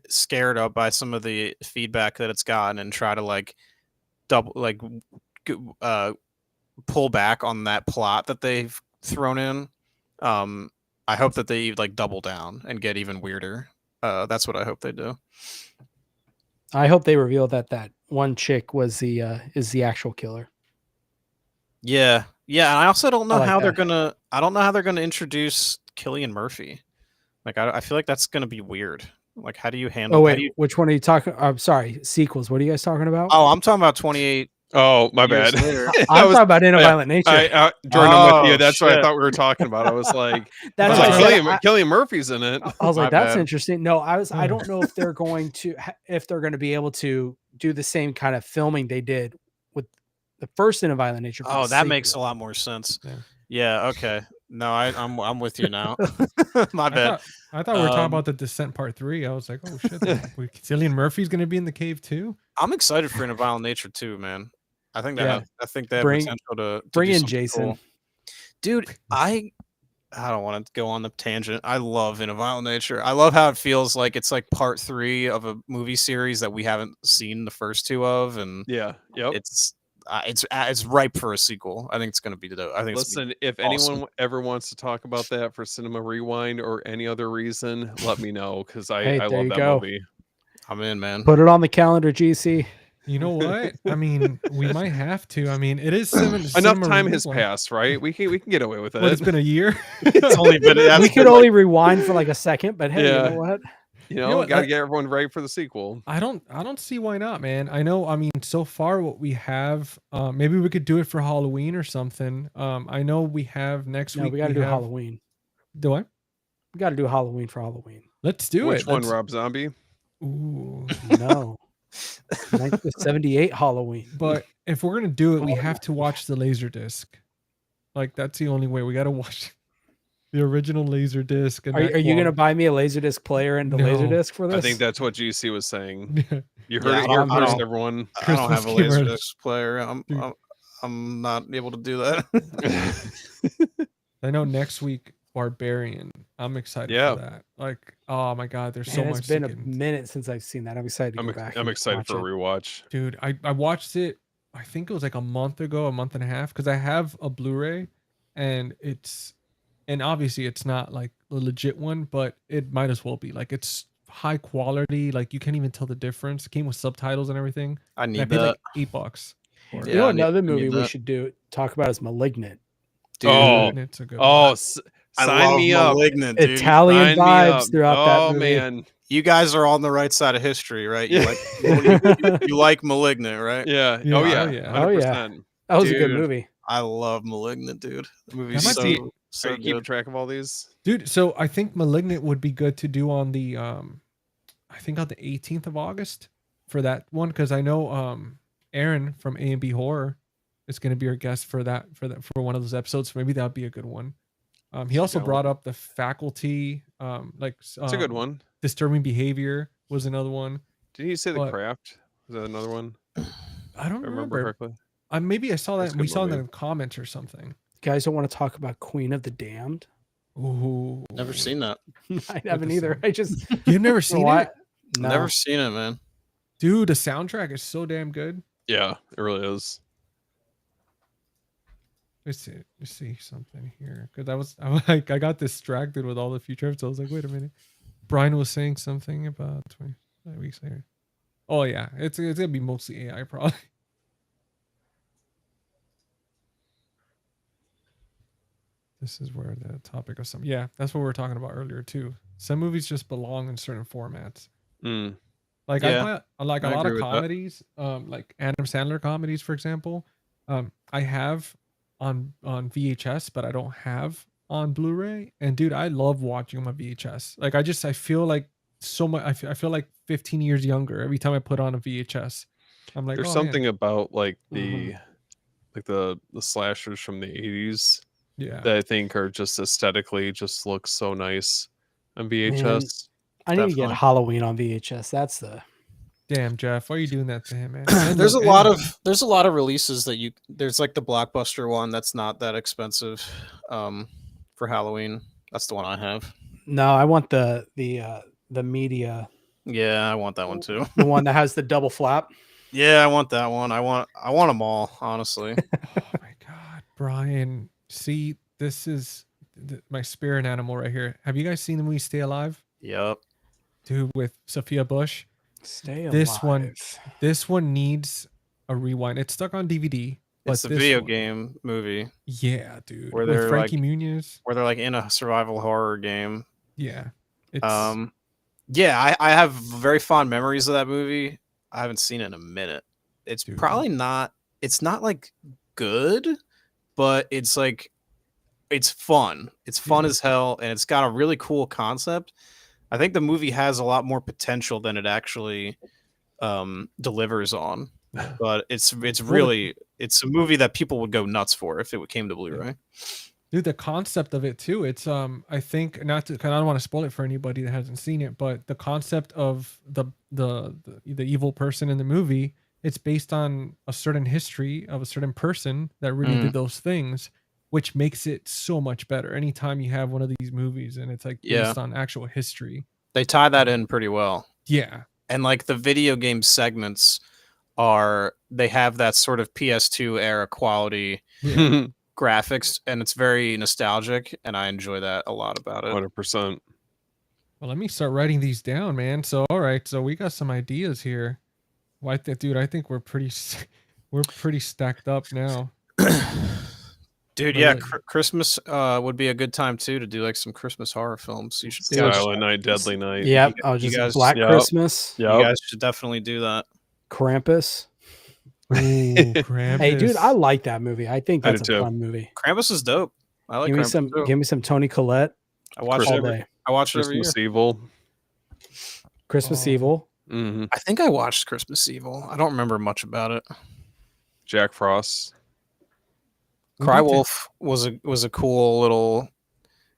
D: scared up by some of the feedback that it's gotten and try to like pull back on that plot that they've thrown in. I hope that they like double down and get even weirder. That's what I hope they do.
C: I hope they reveal that one chick was is the actual killer.
D: Yeah. And I also don't know how they're gonna. I don't know how they're gonna introduce Cillian Murphy. Like I feel like that's gonna be weird. Like how do you handle?
C: Oh wait, which one are you talking? I'm sorry, sequels. What are you guys talking about?
D: Oh, I'm talking about 28
B: Oh, my
D: Years
B: bad.
D: later.
C: I'm talking about In a Violent Nature.
B: Jordan, I'm with you.
D: Oh,
B: That's what I
D: shit.
B: thought we were talking about. I was like,
C: That's
A: why I said
B: Cillian Murphy's in it.
C: I was
D: My
C: like, that's
D: bad.
C: interesting. No, I don't know if they're going to be able to do the same kind of filming they did with the first In a Violent Nature.
D: Oh, that makes a lot more sense. Yeah. Okay. No, I'm with you now. My bad.
A: I thought we were talking about the Descent Part 3. I was like, oh shit, Cillian Murphy's gonna be in the cave too.
D: I'm excited for In a Violent Nature too, man. I think that I think they have potential to
C: bring
D: do
C: in
D: something
C: Jason.
D: cool. Dude, I don't want to go on the tangent. I love In a Violent Nature. I love how it feels like it's like part 3 of a movie series that we haven't seen the first 2 of, and it's ripe for a sequel. I think it's going to be dope. I think.
B: Listen, if anyone ever wants to talk about that for Cinema Rewind or any other reason, let me know because I love that movie.
D: I'm in, man.
C: Put it on the calendar, GC.
A: You know what? I mean, we might have to. I mean, it is
B: enough time has passed, right? We can get away with it.
A: Well, it's been a year.
D: It's only been.
C: We could only rewind for like a second, but hey, you know what?
B: You know, gotta get everyone ready for the sequel.
A: I don't see why not, man. I know. I mean, so far what we have, maybe we could do it for Halloween or something. I know we have next week.
C: We got to do Halloween.
A: Do I?
C: We got to do Halloween for Halloween.
A: Let's do
B: it.
A: Which
B: one, Rob Zombie?
A: Ooh,
C: no. 1978 Halloween.
A: But if we're gonna do it, we have to watch the Laserdisc. Like that's the only way. We got to watch the original Laserdisc.
C: Are you gonna buy me a Laserdisc player and the Laserdisc for this?
B: I think that's what GC was saying. You heard it here first, everyone.
D: I don't have a Laserdisc player. I'm not able to do that.
A: I know next week Barbarian. I'm excited for that. Like, oh my god, there's so much.
C: It's been a minute since I've seen that. I'm excited to go back.
B: I'm excited for a rewatch.
A: Dude, I watched it. I think it was like a month ago, a month and a half, because I have a Blu-ray, and obviously it's not like a legit one, but it might as well be. Like it's high quality. Like you can't even tell the difference. It came with subtitles and everything.
D: I need
A: I paid like $8.
C: You know, another movie we should talk about is *Malignant*.
B: Dude,
A: it's a good
B: one. Sign me up.
D: *Malignant*, dude.
C: Italian vibes throughout that movie.
B: Man.
D: You guys are on the right side of history, right? You like *Malignant*, right?
B: Yeah.
A: Yeah.
B: Oh yeah.
C: 100%. That was a good movie.
D: I love *Malignant*, dude. The movie's
B: so
D: are you
B: keeping track of all these?
A: Dude, so I think *Malignant* would be good to do on the I think on the 18th of August for that one, because I know Aaron from A&B Horror is going to be our guest for one of those episodes. So maybe that would be a good one. He also brought up The Faculty. It's
B: a good one.
A: Disturbing Behavior was another one.
B: Did he say The Craft? Was that another one?
A: I don't remember
B: correctly.
A: Maybe I saw that. We saw that in comments or something.
C: You guys don't want to talk about Queen of the Damned?
A: Ooh,
D: never seen that.
C: I haven't either.
A: You've never seen it?
C: No.
D: Never seen it, man.
A: Dude, the soundtrack is so damn good.
B: Yeah, it really is.
A: Let's see something here, because I got distracted with all the future episodes. I was like, wait a minute. Brian was saying something about 20 weeks later. Oh yeah, it's gonna be mostly AI probably. This is where the topic of yeah, that's what we were talking about earlier too. Some movies just belong in certain formats. Like I like a lot of comedies, like Adam Sandler comedies, for example. I have on VHS, but I don't have on Blu-ray. And dude, I love watching them on VHS. Like I feel like so much. I feel like 15 years younger every time I put on a VHS. I'm like,
B: there's something about like the slashers from the 80s.
A: Yeah,
B: that I think are just aesthetically just look so nice on VHS.
C: Man, I need to get Halloween on VHS. That's the
A: damn Jeff. Why are you doing that to him, man?
D: There's a lot of releases that there's like the Blockbuster one that's not that expensive for Halloween. That's the one I have.
C: No, I want the media.
D: Yeah, I want that one too.
C: The one that has the double flap.
D: Yeah, I want that one. I want them all, honestly.
A: Oh my god, Brian. See, this is my spirit animal right here. Have you guys seen the movie Stay Alive?
D: Yep.
A: Dude, with Sophia Bush.
C: Stay Alive.
A: This one needs a rewind. It's stuck on DVD.
D: It's a video game movie.
A: Yeah, dude.
D: Where
A: with
D: they're
A: Frankie Muniz.
D: Where they're like in a survival horror game.
A: Yeah.
D: Yeah, I have very fond memories of that movie. I haven't seen it in a minute. It's probably not. it's not like good, but it's like it's fun. It's fun as hell, and it's got a really cool concept. I think the movie has a lot more potential than it actually delivers on. But it's really it's a movie that people would go nuts for if it came to Blu-ray.
A: Dude, the concept of it too. It's I think not to, cause I don't want to spoil it for anybody that hasn't seen it, but the concept of the evil person in the movie, it's based on a certain history of a certain person that really did those things, which makes it so much better. Anytime you have one of these movies and it's like based on actual history,
D: they tie that in pretty well.
A: Yeah,
D: and like the video game segments they have that sort of PS2 era quality.
A: Yeah.
D: Graphics, and it's very nostalgic, and I enjoy that a lot about it.
B: 100%.
A: Well, let me start writing these down, man. So, all right, so we got some ideas here. Well, dude, I think we're pretty stacked up now.
D: Dude, yeah, Christmas would be a good time too to do like some Christmas horror films. You should
B: Silent Night, Deadly Night.
C: Yep, Black Christmas.
D: You guys should definitely do that.
C: Krampus.
A: Ooh, Krampus.
C: Hey, dude, I like that movie. I think that's a fun movie.
D: Krampus is dope. I like Krampus too.
C: Give me some Tony Collette.
D: I watch it all day. I watch it every year.
B: Christmas Evil.
C: Christmas Evil.
B: Mm-hmm.
D: I think I watched Christmas Evil. I don't remember much about it.
B: Jack Frost.
D: Cry Wolf was a cool little.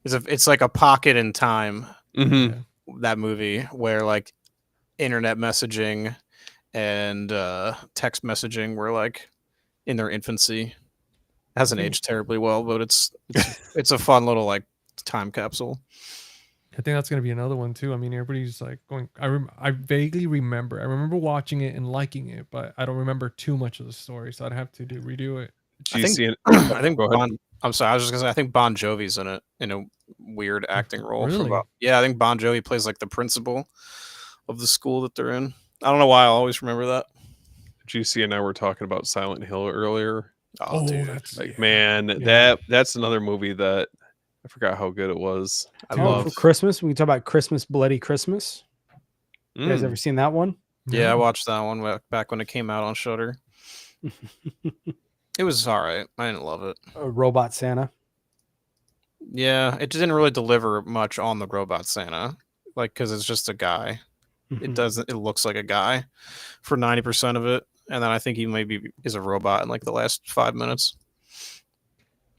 D: It's like a pocket in time.
B: Mm-hmm.
D: That movie where like internet messaging and text messaging were like in their infancy. It hasn't aged terribly well, but it's a fun little like time capsule.
A: I think that's gonna be another one too. I mean, everybody's like going. I vaguely remember. I remember watching it and liking it, but I don't remember too much of the story, so I'd have to redo it.
D: I think I'm sorry. I was just gonna say I think Bon Jovi's in it in a weird acting role.
A: Really?
D: I think Bon Jovi plays like the principal of the school that they're in. I don't know why I always remember that.
B: GC and I were talking about Silent Hill earlier.
D: Oh, dude,
A: that's
B: like that's another movie that I forgot how good it was. I love
C: for Christmas. We can talk about Christmas, Bloody Christmas. You guys ever seen that one?
D: Yeah, I watched that one back when it came out on Shudder. It was all right. I didn't love it.
C: Robot Santa.
D: Yeah, it didn't really deliver much on the Robot Santa, like because it's just a guy. It looks like a guy for 90% of it, and then I think he maybe is a robot in like the last 5 minutes.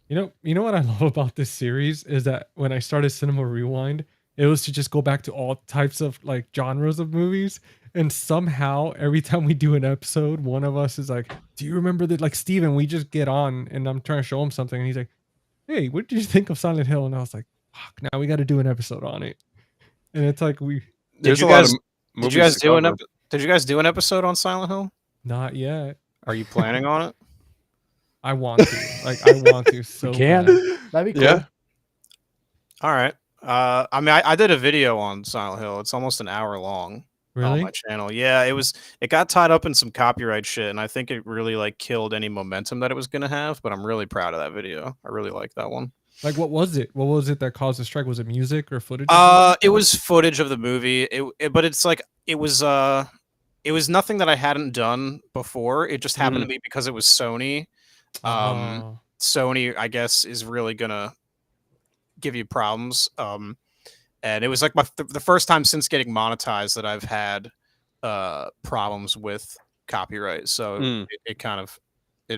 A: You know what I love about this series is that when I started Cinema Rewind, it was to just go back to all types of like genres of movies, and somehow every time we do an episode, one of us is like, "Do you remember that?" Like Steven, we just get on, and I'm trying to show him something, and he's like, "Hey, what did you think of Silent Hill?" And I was like, "Fuck, now we got to do an episode on it." And it's like
B: There's a lot of
D: Did you guys do an episode on Silent Hill?
A: Not yet.
D: Are you planning on it?
A: I want to. I want to so
C: bad. That'd be cool.
B: Yeah.
D: All right. I mean, I did a video on Silent Hill. It's almost an hour long on my channel. Yeah, it got tied up in some copyright shit, and I think it really like killed any momentum that it was gonna have. But I'm really proud of that video. I really like that one.
A: Like, what was it? What was it that caused the strike? Was it music or footage?
D: It was footage of the movie. But it's like it was nothing that I hadn't done before. It just happened to me because it was Sony. Sony, I guess, is really gonna give you problems. And it was like the first time since getting monetized that I've had problems with copyright. So it kind of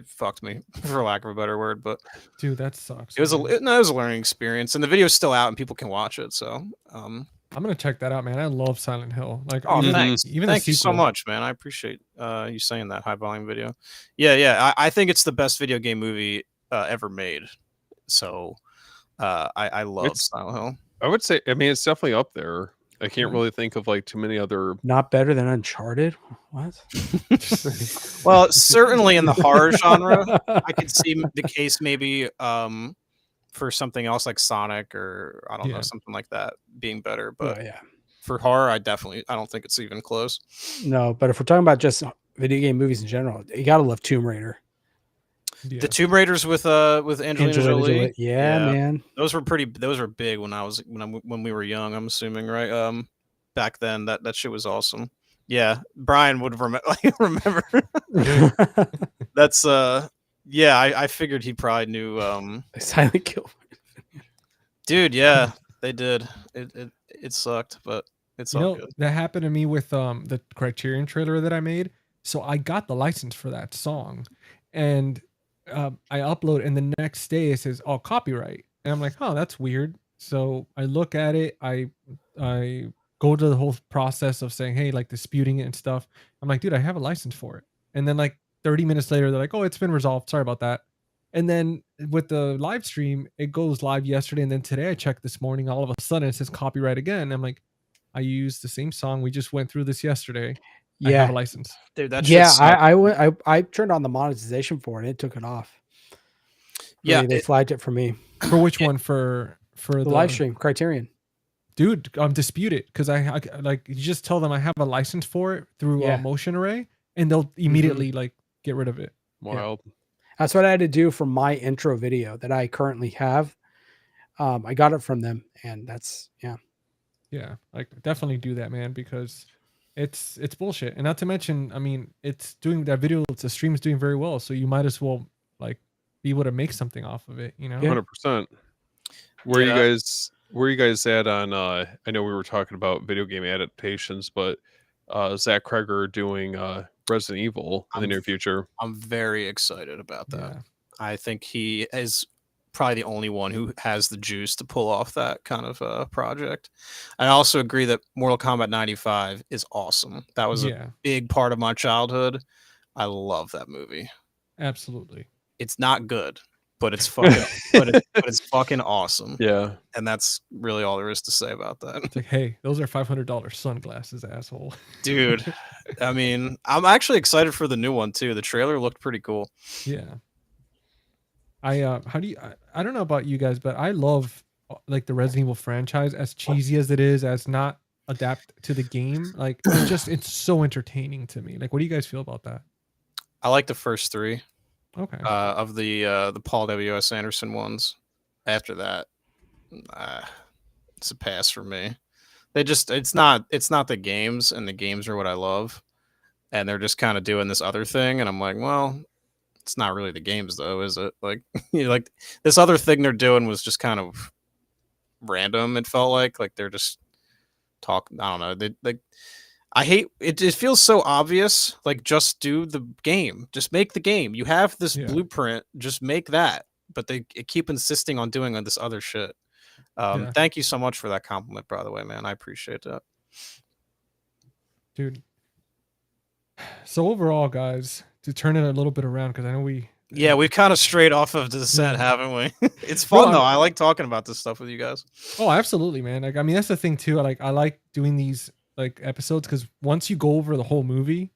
D: fucked me, for lack of a better word. But
A: dude, that sucks.
D: It was a learning experience, and the video's still out and people can watch it. So
A: I'm gonna check that out, man. I love Silent Hill. Like,
D: thanks. Thank you so much, man. I appreciate you saying that. High volume video. Yeah. I think it's the best video game movie ever made. So I love Silent Hill.
B: I would say, I mean, it's definitely up there. I can't really think of like too many other.
C: Not better than Uncharted. What?
D: Well, certainly in the horror genre, I could see the case maybe for something else like Sonic or I don't know, something like that being better. But for horror, I don't think it's even close.
C: No, but if we're talking about just video game movies in general, you gotta love Tomb Raider.
D: The Tomb Raiders with Angelina Jolie.
C: Yeah, man.
D: Those were big when we were young, I'm assuming, right? Back then that shit was awesome. Yeah, Brian would remember. That That's yeah, I figured he probably knew
C: Silent Kill.
D: Dude, yeah, they did. It sucked, but it's all good.
A: That happened to me with the Criterion trailer that I made. So I got the license for that song, and I upload, and the next day it says, "Oh, copyright," and I'm like, "Oh, that's weird." So I look at it. I go to the whole process of saying, "Hey," like disputing it and stuff. I'm like, "Dude, I have a license for it," and then like 30 minutes later, they're like, "Oh, it's been resolved. Sorry about that." And then with the live stream, it goes live yesterday, and then today I checked this morning. All of a sudden, it says copyright again. I'm like, I used the same song. We just went through this yesterday. I have a license.
D: Dude, that
C: Yeah,
D: shit
C: I turned on the monetization for it. It took it off.
D: Yeah,
C: they flagged it for me.
A: For which one? For
C: the live stream, Criterion.
A: Dude, dispute it, because I like, you just tell them I have a license for it through Motion Array, and they'll immediately like get rid of it.
B: Wild.
C: Yeah. That's what I had to do for my intro video that I currently have. I got it from them, and that's
A: Yeah, like definitely do that, man, because it's bullshit. And not to mention, I mean, it's doing that video, the stream's doing very well, so you might as well like be able to make something off of it,
B: 100%. Where you guys at on I know we were talking about video game adaptations, but Zach Kreger doing Resident Evil in the near future?
D: I'm very excited about that.
A: Yeah.
D: I think he is probably the only one who has the juice to pull off that kind of project. I also agree that Mortal Kombat 95 is awesome. That was a big part of my childhood. I love that movie.
A: Absolutely.
D: It's not good, but it's fucking but it's fucking awesome.
B: Yeah.
D: And that's really all there is to say about that.
A: It's like, hey, those are $500 sunglasses, asshole.
D: Dude, I mean, I'm actually excited for the new one too. The trailer looked pretty cool.
A: Yeah. I don't know about you guys, but I love like the Resident Evil franchise, as cheesy as it is, as not adapt to the game. Like it's so entertaining to me. Like, what do you guys feel about that?
D: I like the first three.
A: Okay.
D: Of the Paul W.S. Anderson ones. After that, it's a pass for me. It's not the games, and the games are what I love, and they're just kind of doing this other thing, and I'm like, well, it's not really the games though, is it? Like, like this other thing they're doing was just kind of random. It felt like they're just talking. I don't know. I hate it. It feels so obvious. Like, just do the game. Just make the game. You have this blueprint. Just make that. But they keep insisting on doing this other shit. Thank you so much for that compliment, by the way, man. I appreciate that.
A: Dude. So overall, guys, to turn it a little bit around, because I know we've
D: kind of strayed off of the set, haven't we? It's fun though. I like talking about this stuff with you guys.
A: Oh, absolutely, man. Like, I mean, that's the thing too. I like doing these like episodes, because once you go over the whole movie,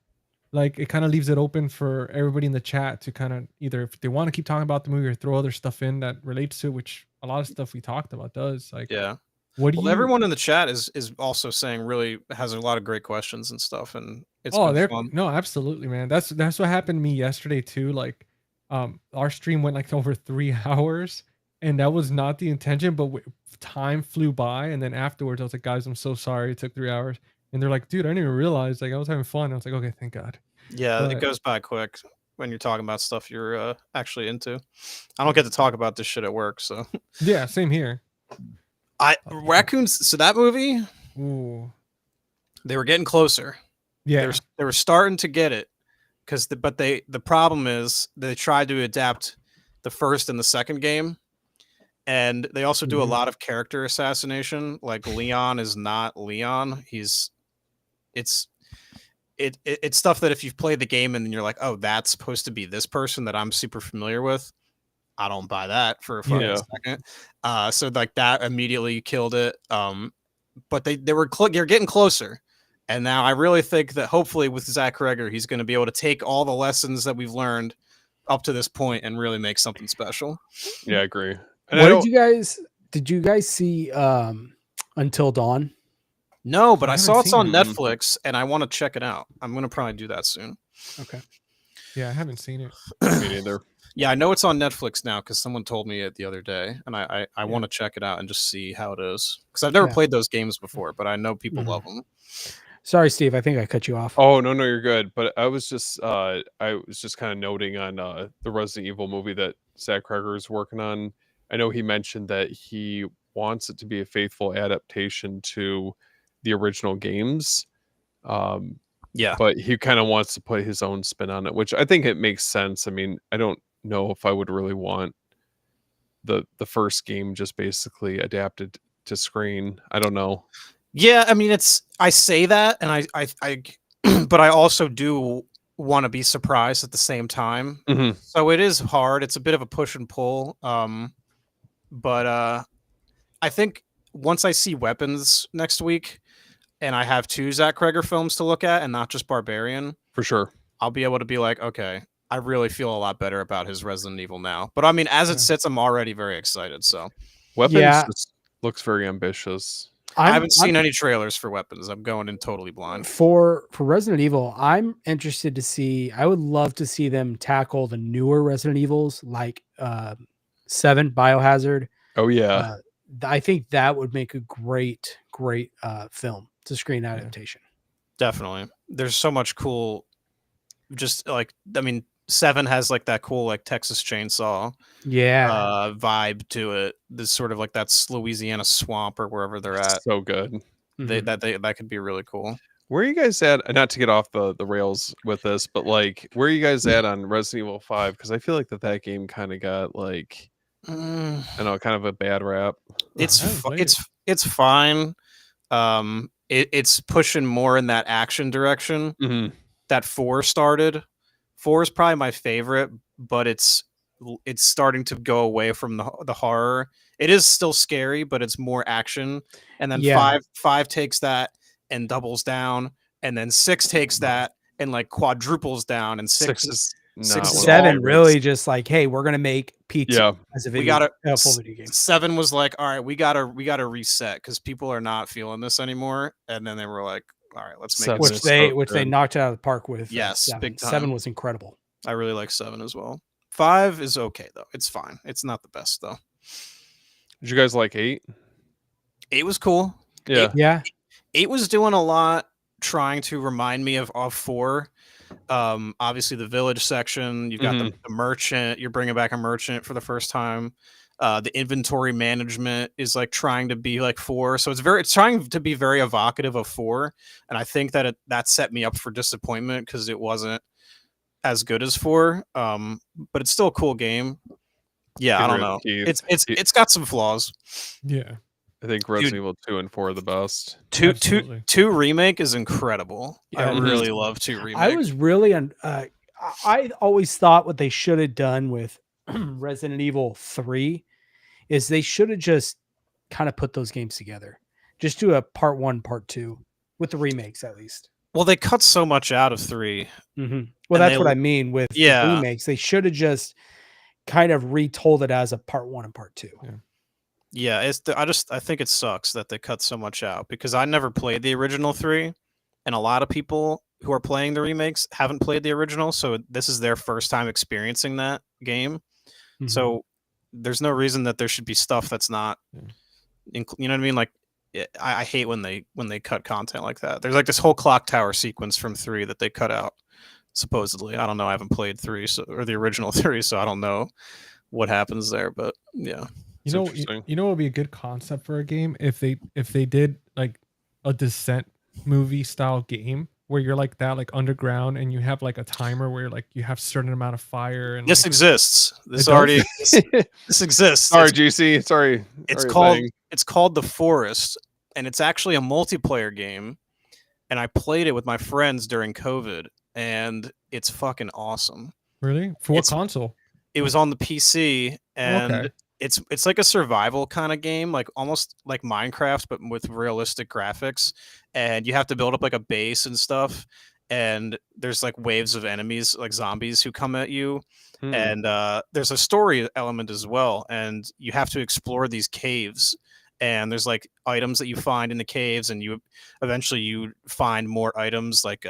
A: like it kind of leaves it open for everybody in the chat to kind of either, if they want to keep talking about the movie, or throw other stuff in that relates to it, which a lot of stuff we talked about does. Like,
D: everyone in the chat is also saying really has a lot of great questions and stuff, and it's fun.
A: No, absolutely, man. That's what happened to me yesterday too. Like, our stream went like over 3 hours, and that was not the intention, but time flew by. And then afterwards, I was like, guys, I'm so sorry it took 3 hours. And they're like, dude, I didn't even realize, like, I was having fun. I was like, okay, thank God.
D: Yeah, it goes by quick when you're talking about stuff you're actually into. I don't get to talk about this shit at work, so.
A: Yeah, same here.
D: Raccoons. So that movie,
A: ooh,
D: they were getting closer.
A: Yeah,
D: they were starting to get it, but the problem is they tried to adapt the first and the second game, and they also do a lot of character assassination. Like, Leon is not Leon. It's stuff that if you've played the game and then you're like, oh, that's supposed to be this person that I'm super familiar with, I don't buy that for a fucking second. So like that immediately killed it. But they're getting closer. And now I really think that hopefully with Zach Kreger, he's going to be able to take all the lessons that we've learned up to this point and really make something special.
B: Yeah, I agree.
C: And did you guys see Until Dawn?
D: No, but I saw it's on Netflix, and I want to check it out. I'm going to probably do that soon.
C: Okay.
A: Yeah, I haven't seen it.
B: Me neither.
D: Yeah, I know it's on Netflix now because someone told me it the other day, and I want to check it out and just see how it is. Because I've never played those games before, but I know people love them.
C: Sorry, Steve. I think I cut you off.
B: Oh no, you're good. But I was just kind of noting on the Resident Evil movie that Zach Cregger is working on. I know he mentioned that he wants it to be a faithful adaptation to the original games.
D: Yeah.
B: But he kind of wants to put his own spin on it, which I think it makes sense. I mean, I don't know if I would really want the first game just basically adapted to screen. I don't know.
D: Yeah, I mean, I say that, and I but I also do want to be surprised at the same time.
B: Mm-hmm.
D: So it is hard. It's a bit of a push and pull. But I think once I see Weapons next week, and I have 2 Zach Cregger films to look at, and not just Barbarian,
B: For sure.
D: I'll be able to be like, okay, I really feel a lot better about his Resident Evil now. But I mean, as it sits, I'm already very excited. So
B: Weapons just looks very ambitious.
D: I haven't seen any trailers for Weapons. I'm going in totally blind.
C: For Resident Evil, I'm interested to see. I would love to see them tackle the newer Resident Evils, like 7 Biohazard.
B: Oh yeah,
C: I think that would make a great film to screen adaptation.
D: Definitely. There's so much cool. Just like, I mean, 7 has like that cool like Texas Chainsaw vibe to it. This sort of like that's Louisiana swamp or wherever they're at.
B: So good.
D: That could be really cool.
B: Where are you guys at? Not to get off the rails with this, but like, where are you guys at on Resident Evil 5? Because I feel like that game kind of got like, I don't know, kind of a bad rap.
D: It's fine. It's pushing more in that action direction that 4 started. 4 is probably my favorite, but it's starting to go away from the horror. It is still scary, but it's more action. And then 5 takes that and doubles down, and then 6 takes that and like quadruples down, and 6
B: is
C: 7 really just like, hey, we're gonna make pizza as a video. Full video game.
D: 7 was like, all right, we gotta reset because people are not feeling this anymore. And then they were like, all right, let's make
C: which they knocked out of the park with.
D: Yes,
C: 7.
D: big time.
C: 7 was incredible.
D: I really like 7 as well. 5 is okay though. It's fine. It's not the best though.
B: Did you guys like 8?
D: 8 was cool.
B: Yeah.
D: 8 was doing a lot, trying to remind me of 4. Obviously the village section. You've got the merchant. You're bringing back a merchant for the first time. The inventory management is like trying to be like 4, so it's trying to be very evocative of 4. And I think that that set me up for disappointment because it wasn't as good as 4. But it's still a cool game. Yeah, I don't know. It's got some flaws.
A: Yeah.
B: I think Resident Evil 2 and 4 are the best.
D: 2 remake is incredible. I really love 2 remake.
C: I was really I always thought what they should have done with Resident Evil 3 is they should have just kind of put those games together. Just do a part 1, part 2 with the remakes at least.
D: Well, they cut so much out of 3.
C: Well, that's what I mean with the remakes. They should have just kind of retold it as a part 1 and part 2.
D: Yeah, I think it sucks that they cut so much out because I never played the original 3, and a lot of people who are playing the remakes haven't played the original, so this is their first time experiencing that game. So there's no reason that there should be stuff that's not, you know what I mean? Like, I hate when they cut content like that. There's like this whole clock tower sequence from 3 that they cut out, supposedly. I don't know. I haven't played 3 or the original 3, so I don't know what happens there. But yeah.
A: You know what would be a good concept for a game if they did like a Descent movie style game where you're like that, like underground, and you have like a timer where like you have a certain amount of fire. And
D: this exists. This already this exists.
B: Sorry, GC. Sorry.
D: It's called The Forest, and it's actually a multiplayer game. And I played it with my friends during COVID, and it's fucking awesome.
A: Really? For what console?
D: It was on the PC, and it's like a survival kind of game, like almost like Minecraft, but with realistic graphics. And you have to build up like a base and stuff. And there's like waves of enemies, like zombies, who come at you. And there's a story element as well. And you have to explore these caves. And there's like items that you find in the caves, and you eventually find more items like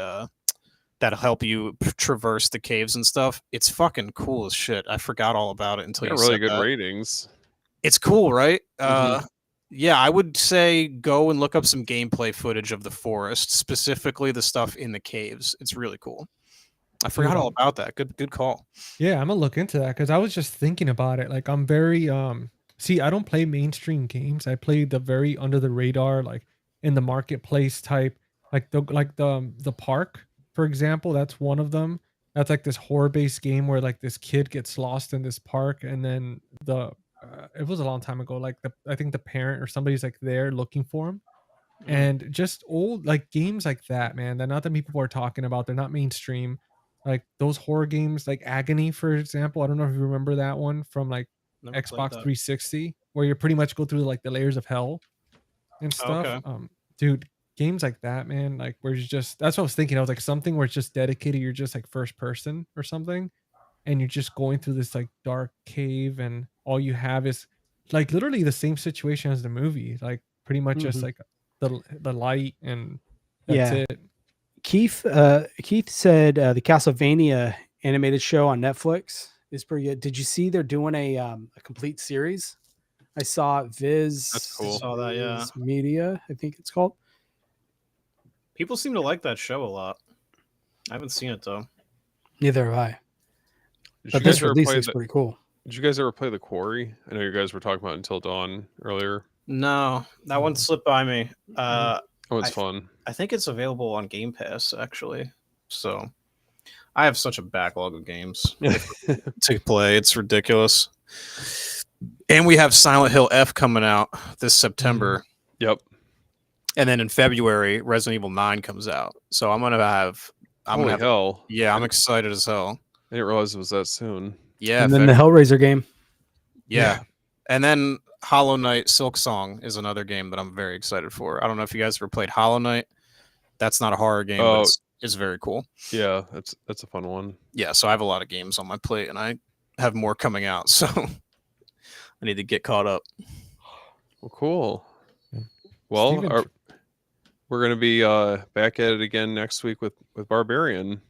D: that'll help you traverse the caves and stuff. It's fucking cool as shit. I forgot all about it until you
B: really
D: said
B: good
D: that.
B: ratings.
D: It's cool, right? Yeah, I would say go and look up some gameplay footage of the forest, specifically the stuff in the caves. It's really cool. I forgot all about that. Good call.
A: Yeah, I'm gonna look into that because I was just thinking about it. Like, I'm very see, I don't play mainstream games. I play the very under the radar, like in the marketplace type, like the park, for example. That's one of them. That's like this horror based game where like this kid gets lost in this park, and then it was a long time ago. Like I think the parent or somebody's like there looking for him, and just old like games like that, man. They're not that many people are talking about. They're not mainstream. Like those horror games, like Agony, for example. I don't know if you remember that one from like
D: Never played
A: Xbox
D: that.
A: 360, where you pretty much go through like the layers of hell and stuff.
D: Okay.
A: Dude, games like that, man. Like where you just that's what I was thinking. I was like something where it's just dedicated. You're just like first person or something, and you're just going through this like dark cave, and all you have is like literally the same situation as the movie. Like pretty much just like the light, and that's it.
C: Keith said the Castlevania animated show on Netflix is pretty good. Did you see they're doing a complete series? I saw Viz.
B: That's cool.
D: Saw that, yeah.
C: Viz Media, I think it's called.
D: People seem to like that show a lot. I haven't seen it though.
C: Neither have I.
B: Did
C: But
B: you guys
C: this
B: ever
C: release
B: play
C: is pretty cool.
B: Did you guys ever play The Quarry? I know you guys were talking about Until Dawn earlier.
D: No, that one slipped by me.
B: Oh, it's fun.
D: I think it's available on Game Pass actually. So I have such a backlog of games to play. It's ridiculous. And we have Silent Hill F coming out this September.
B: Yep.
D: And then in February, Resident Evil 9 comes out. So I'm gonna have.
B: Hell!
D: Yeah, I'm excited as hell.
B: I didn't realize it was that soon.
D: Yeah.
C: And then the Hellraiser game.
D: Yeah. And then Hollow Knight Silk Song is another game that I'm very excited for. I don't know if you guys ever played Hollow Knight. That's not a horror game, but it's very cool.
B: Yeah, that's a fun one.
D: Yeah, so I have a lot of games on my plate, and I have more coming out, so I need to get caught up.
B: Well, cool. Well, we're going to be back at it again next week with Barbarian.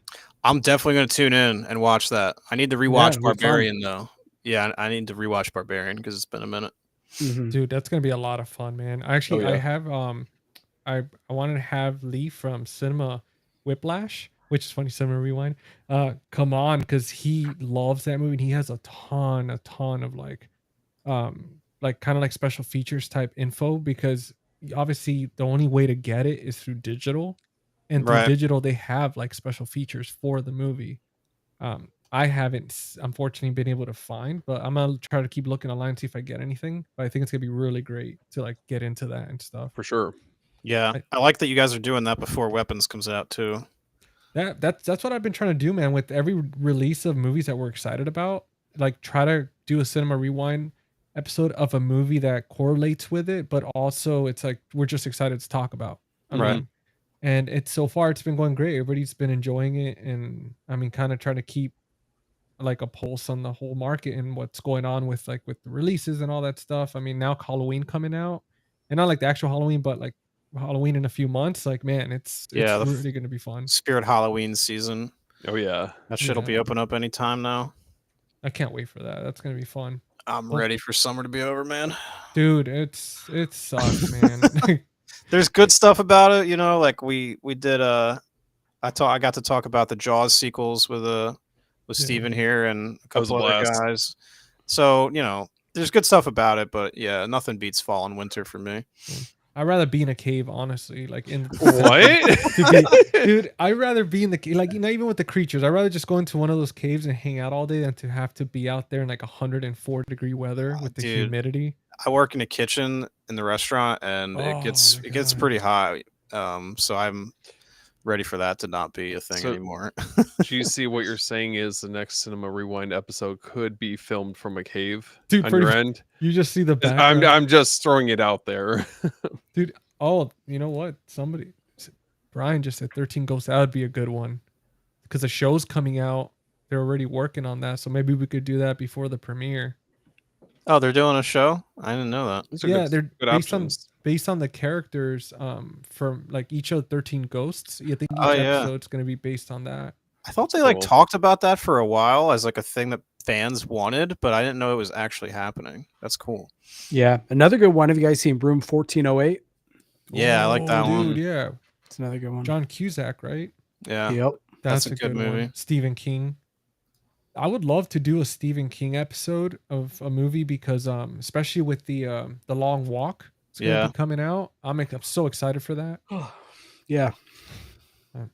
D: I'm definitely going to tune in and watch that. I need to rewatch Barbarian, though. Yeah, I need to rewatch Barbarian because it's been a minute.
A: Dude, that's gonna be a lot of fun, man. Actually, I have I wanted to have Lee from Cinema Whiplash, which is funny, Cinema Rewind, come on, because he loves that movie, and he has a ton of like kind of like special features type info, because obviously the only way to get it is through digital, and through digital they have like special features for the movie. I haven't unfortunately been able to find, but I'm gonna try to keep looking online, see if I get anything. But I think it's gonna be really great to like get into that and stuff.
B: For sure.
D: Yeah, I like that you guys are doing that before Weapons comes out too.
A: That's what I've been trying to do, man. With every release of movies that we're excited about, like try to do a Cinema Rewind episode of a movie that correlates with it, but also it's like we're just excited to talk about. I mean, and it's so far it's been going great. Everybody's been enjoying it, and I mean, kind of trying to keep like a pulse on the whole market and what's going on with the releases and all that stuff. I mean, now Halloween coming out, and not like the actual Halloween, but like Halloween in a few months. Like, man, it's really going to be fun.
D: Spirit Halloween season.
B: Oh yeah,
D: that shit'll be open up anytime now.
A: I can't wait for that. That's going to be fun.
D: I'm ready for summer to be over, man.
A: Dude, it sucks, man.
D: There's good stuff about it, you know. Like we did I got to talk about the Jaws sequels with Steven here and a couple other guys. So, you know, there's good stuff about it, but yeah, nothing beats fall and winter for me.
A: I'd rather be in a cave, honestly. Like in
B: what?
A: Dude, I'd rather be in the cave. Like, you know, even with the creatures, I'd rather just go into one of those caves and hang out all day than to have to be out there in like 104-degree weather with the humidity.
D: I work in a kitchen in the restaurant, and it gets pretty hot. So I'm ready for that to not be a thing anymore.
B: Do you see what you're saying is the next Cinema Rewind episode could be filmed from a cave?
A: Dude,
B: on your end?
A: You just see the background.
B: I'm just throwing it out there.
A: Dude, you know what? Brian just said 13 Ghosts. That would be a good one. Because the show's coming out. They're already working on that. So maybe we could do that before the premiere.
D: Oh, they're doing a show? I didn't know that.
A: Yeah, they're based on the characters from like each of the 13 Ghosts. You think each episode's going to be based on that.
D: I thought they talked about that for a while as like a thing that fans wanted, but I didn't know it was actually happening. That's cool.
C: Yeah, another good one. Have you guys seen Room 1408?
D: Yeah, I like that
A: dude,
D: one.
A: yeah.
C: It's another good one.
A: John Cusack, right?
D: Yeah,
C: Yep.
D: That's
A: That's
D: a good movie.
A: one. Stephen King. I would love to do a Stephen King episode of a movie because especially with the Long Walk, it's gonna be coming out. I'm so excited for that.
C: Yeah.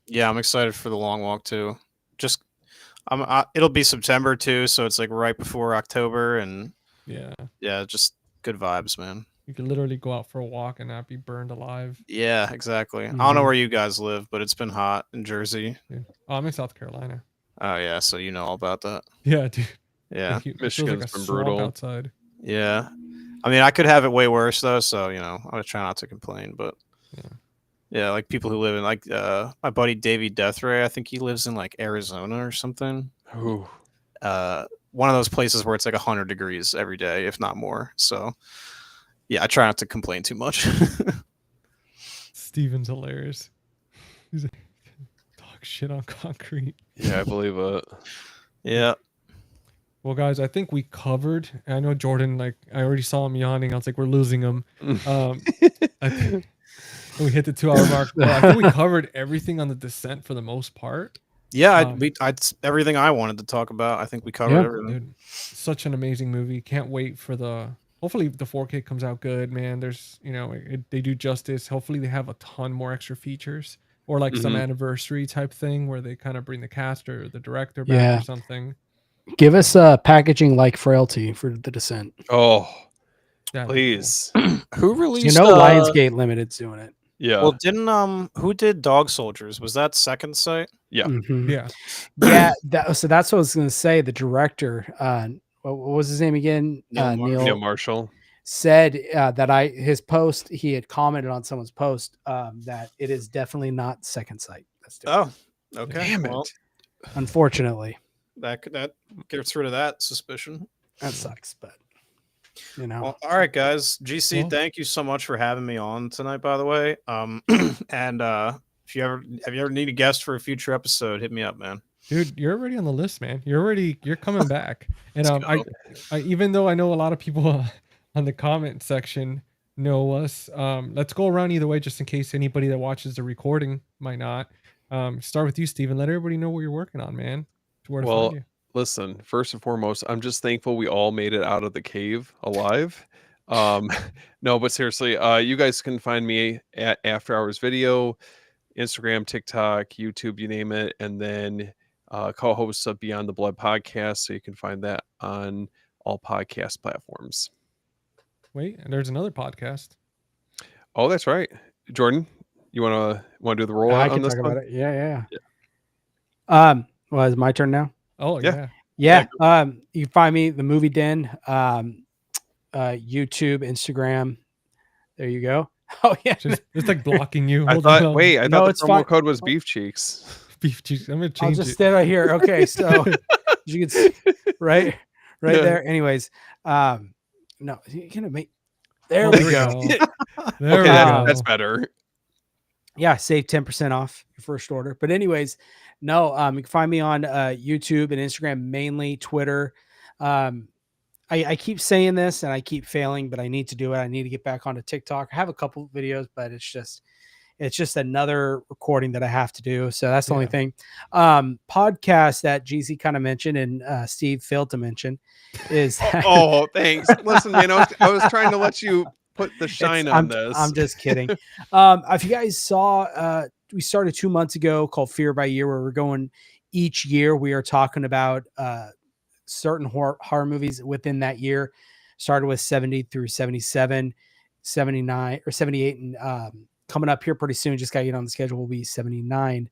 D: Yeah, I'm excited for The Long Walk too. Just it'll be September too, so it's like right before October, and
A: yeah,
D: just good vibes, man.
A: You could literally go out for a walk and not be burned alive.
D: Yeah, exactly. I don't know where you guys live, but it's been hot in Jersey.
A: Dude. Oh, I'm in South Carolina.
D: Oh yeah, so you know all about that.
A: Yeah, dude.
D: Yeah,
B: Michigan's
A: like
B: been brutal
A: outside.
D: Yeah, I mean I could have it way worse though, so I'm gonna try not to complain. But yeah, like people who live in like my buddy Davey Deathray, I think he lives in like Arizona or something.
B: Ooh.
D: One of those places where it's like 100 degrees every day, if not more. So yeah, I try not to complain too much.
A: Steven's hilarious. He's like, dog shit on concrete.
B: Yeah, I believe it.
D: Yeah.
A: Well, guys, I think we covered. I know Jordan, like, I already saw him yawning. I was like, we're losing him. I think we hit the 2-hour mark. But I think we covered everything on The Descent for the most part.
D: Yeah, everything I wanted to talk about. I think we covered everything.
A: Dude, such an amazing movie. Can't wait for hopefully the 4K comes out good, man. There's, they do justice. Hopefully they have a ton more extra features or like some anniversary type thing where they kind of bring the cast or the director back or something.
C: Give us packaging like Frailty for The Descent.
B: Oh,
A: That'd
B: please.
D: Who released?
C: Lionsgate Limited's doing it.
B: Yeah.
D: Well, didn't who did Dog Soldiers? Was that Second Sight?
B: Yeah.
A: Yeah.
C: Yeah. So that's what I was going to say. The director, what was his name again?
B: Neil Marshall
C: said that his post, he had commented on someone's post that it is definitely not Second Sight.
D: Oh, okay.
B: Damn
D: well,
B: it.
D: Unfortunately, that gets rid of that suspicion.
C: That sucks, but
D: Well, all right, guys. GC, thank you so much for having me on tonight. By the way, and if you ever need a guest for a future episode, hit me up, man.
A: Dude, you're already on the list, man. You're coming back. And I even though I know a lot of people on the comment section know us, let's go around either way just in case anybody that watches the recording might not. Start with you, Steven. Let everybody know what you're working on, man. Where to find you.
B: Listen, first and foremost, I'm just thankful we all made it out of the cave alive. No, but seriously, you guys can find me at After Hours Video, Instagram, TikTok, YouTube, you name it, and then co-hosts of Beyond the Blood podcast, so you can find that on all podcast platforms.
A: Wait, and there's another podcast.
B: Oh, that's right. Jordan, you want to do the rollout
C: I
B: on
C: can
B: this
C: talk
B: one?
C: about it. Yeah. Well, it's my turn now.
A: Oh yeah.
C: You can find me the Movie Den, YouTube, Instagram. There you go. Oh yeah,
A: it's like blocking you.
B: I thought the promo code was Beef Cheeks.
A: Beef Cheeks. I'm gonna change
C: I'll just stay right here. Okay, so you can see, right there. Anyways, no, you're gonna make. There we go.
A: There we go.
B: That's better.
C: Yeah, save 10% off your first order. But anyways, no, you can find me on YouTube and Instagram, mainly Twitter. I keep saying this and I keep failing, but I need to do it. I need to get back onto TikTok. I have a couple of videos, but it's just another recording that I have to do. So that's the only thing. Podcast that GC kind of mentioned and Steve failed to mention is
B: oh, thanks. Listen, man, I was trying to let you put the shine on this.
C: I'm just kidding. If you guys saw, we started 2 months ago called Fear by Year, where we're going each year. We are talking about certain horror movies within that year. Started with 70 through 77, 79 or 78, and coming up here pretty soon, just got to get on the schedule, will be 79.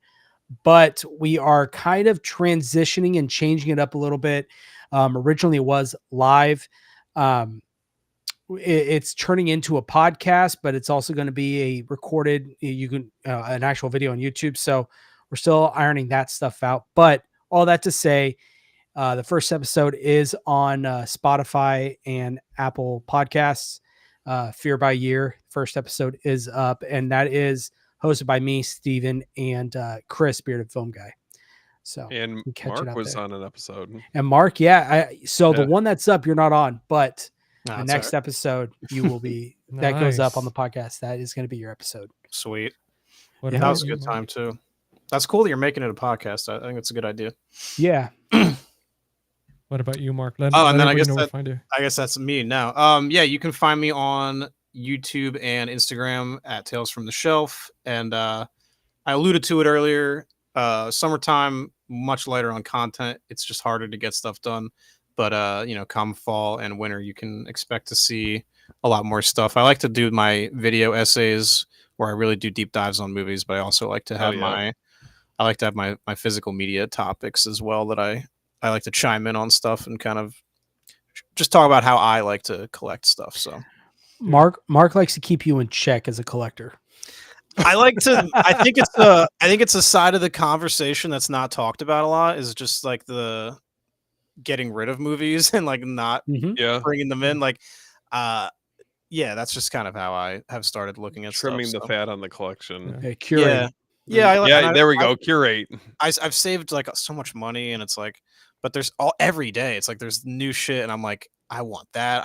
C: But we are kind of transitioning and changing it up a little bit. Originally it was live. It's turning into a podcast, but it's also going to be a recorded, an actual video on YouTube. So we're still ironing that stuff out. But all that to say, the first episode is on Spotify and Apple Podcasts. Fear by Year. First episode is up, and that is hosted by me, Steven, and Chris, Bearded Film Guy. So
B: And
C: you catch it
B: Mark
C: out
B: was
C: there.
B: on an episode.
C: And Mark, yeah. So the
B: Yeah.
C: one that's up, you're not on, but
D: Nah,
C: the
D: it's
C: next
D: all
C: episode you will be. That goes up on the
A: Nice.
C: podcast. That is going to be your episode.
D: sweet.
A: What
C: Yeah.
D: That
A: about
D: was a
A: you,
D: good
A: Mark?
D: time too. That's cool that you're making it a podcast. I think it's a good idea.
C: Yeah.
A: What about you, Mark? Let
D: And then I
A: everybody
D: guess
A: know where to find you.
D: I guess that's me now. Yeah, you can find me on YouTube and Instagram at Tales from the Shelf. And I alluded to it earlier. Summertime, much lighter on content. It's just harder to get stuff done. But come fall and winter, you can expect to see a lot more stuff. I like to do my video essays where I really do deep dives on movies, but I also like to have my physical media topics as well that I like to chime in on stuff and kind of just talk about how I like to collect stuff. So
C: Mark likes to keep you in check as a collector.
D: I like to. I think it's a side of the conversation that's not talked about a lot. Is just like the getting rid of movies and like not bringing them in. Like, that's just kind of how I have started looking at
B: trimming
D: stuff,
B: the fat on the collection.
C: Yeah, curate.
D: Yeah.
B: There we go. Curate.
D: I've saved like so much money, and it's like, but there's every day. It's like there's new shit, and I'm like, I want that,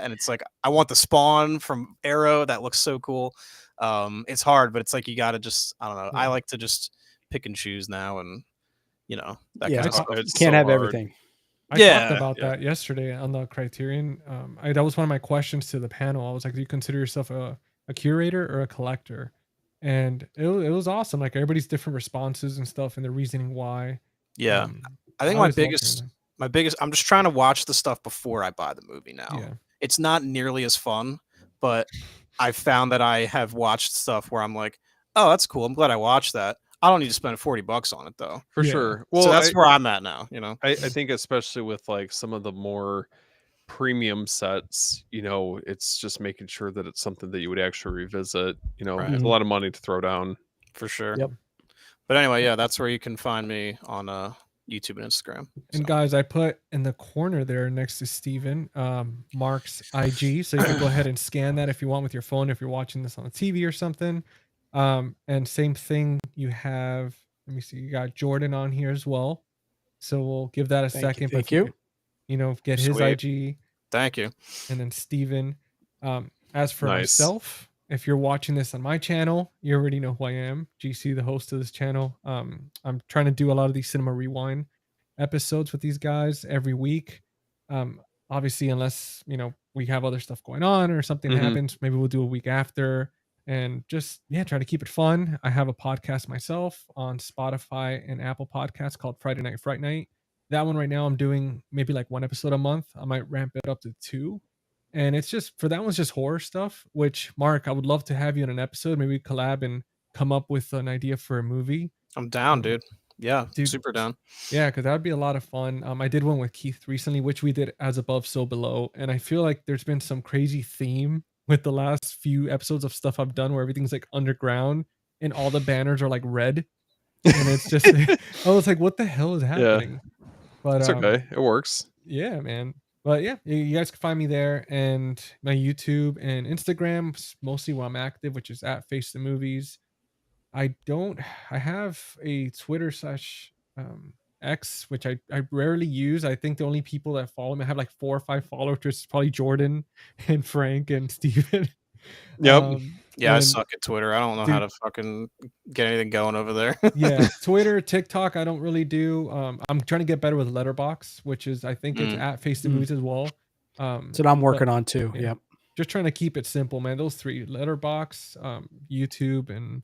D: and it's like I want the Spawn from Arrow that looks so cool. It's hard, but it's like you gotta just I don't know. I like to just pick and choose now, and that kind of stuff.
C: You can't have everything.
A: I talked about that yesterday on the Criterion. That was one of my questions to the panel. I was like, do you consider yourself a curator or a collector? And it was awesome. Like everybody's different responses and stuff and the reasoning why.
D: Yeah. I think my biggest, I'm just trying to watch the stuff before I buy the movie now.
A: Yeah.
D: It's not nearly as fun, but I've found that I have watched stuff where I'm like, oh, that's cool. I'm glad I watched that. I don't need to spend $40 on it though.
B: For sure.
D: Well, so that's where I'm at now.
B: I think especially with like some of the more premium sets, it's just making sure that it's something that you would actually revisit. It's a lot of money to throw down.
D: For sure.
C: Yep.
D: But anyway, that's where you can find me on YouTube and Instagram.
A: And guys, I put in the corner there next to Steven, Mark's IG. So you can go ahead and scan that if you want with your phone, if you're watching this on the TV or something. And same thing, you have, let me see, you got Jordan on here as well. So we'll give that a second.
C: Thank you.
A: Get his IG.
D: Thank you.
A: And then Steven. As for myself, if you're watching this on my channel, you already know who I am. GC, the host of this channel. I'm trying to do a lot of these Cinema Rewind episodes with these guys every week. Obviously, unless, we have other stuff going on or something happens, maybe we'll do a week after. And just, try to keep it fun. I have a podcast myself on Spotify and Apple Podcasts called Friday Night Fright Night. That one right now I'm doing maybe like 1 episode a month. I might ramp it up to 2. And it's just, for that one's just horror stuff, which, Mark, I would love to have you in an episode. Maybe collab and come up with an idea for a movie.
D: I'm down, dude. Yeah, super down.
A: Yeah, because that would be a lot of fun. I did one with Keith recently, which we did As Above, So Below. And I feel like there's been some crazy theme with the last few episodes of stuff I've done where everything's like underground and all the banners are like red. And it's just, I was like, what the hell is happening?
B: Yeah.
A: But
B: it's okay. It works.
A: Yeah, man. But yeah, you guys can find me there, and my YouTube and Instagram, mostly where I'm active, which is at Face the Movies. I have a Twitter / X, which I rarely use. I think the only people that follow me, I have like 4 or 5 followers, which is probably Jordan and Frank and Steven.
B: Yep.
D: I suck at Twitter. I don't know how to fucking get anything going over there.
A: Yeah, Twitter, TikTok, I don't really do. I'm trying to get better with Letterboxd, which is, I think it's at Face the Movies as well.
C: That's what I'm working on too. Yep.
A: Just trying to keep it simple, man. Those 3: Letterboxd, YouTube, and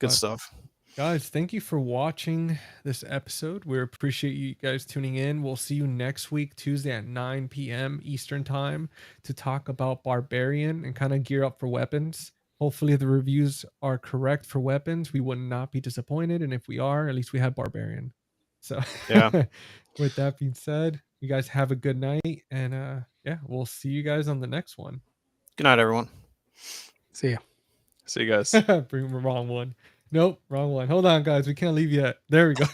D: good stuff.
A: Guys, thank you for watching this episode. We appreciate you guys tuning in. We'll see you next week, Tuesday at 9 p.m. Eastern time, to talk about Barbarian and kind of gear up for weapons. Hopefully the reviews are correct for weapons. We would not be disappointed. And if we are, at least we have Barbarian. So with that being said, you guys have a good night. And we'll see you guys on the next one.
D: Good night, everyone.
C: See ya.
B: See you guys.
A: Bring the wrong one. Nope, wrong one. Hold on, guys. We can't leave yet. There we go.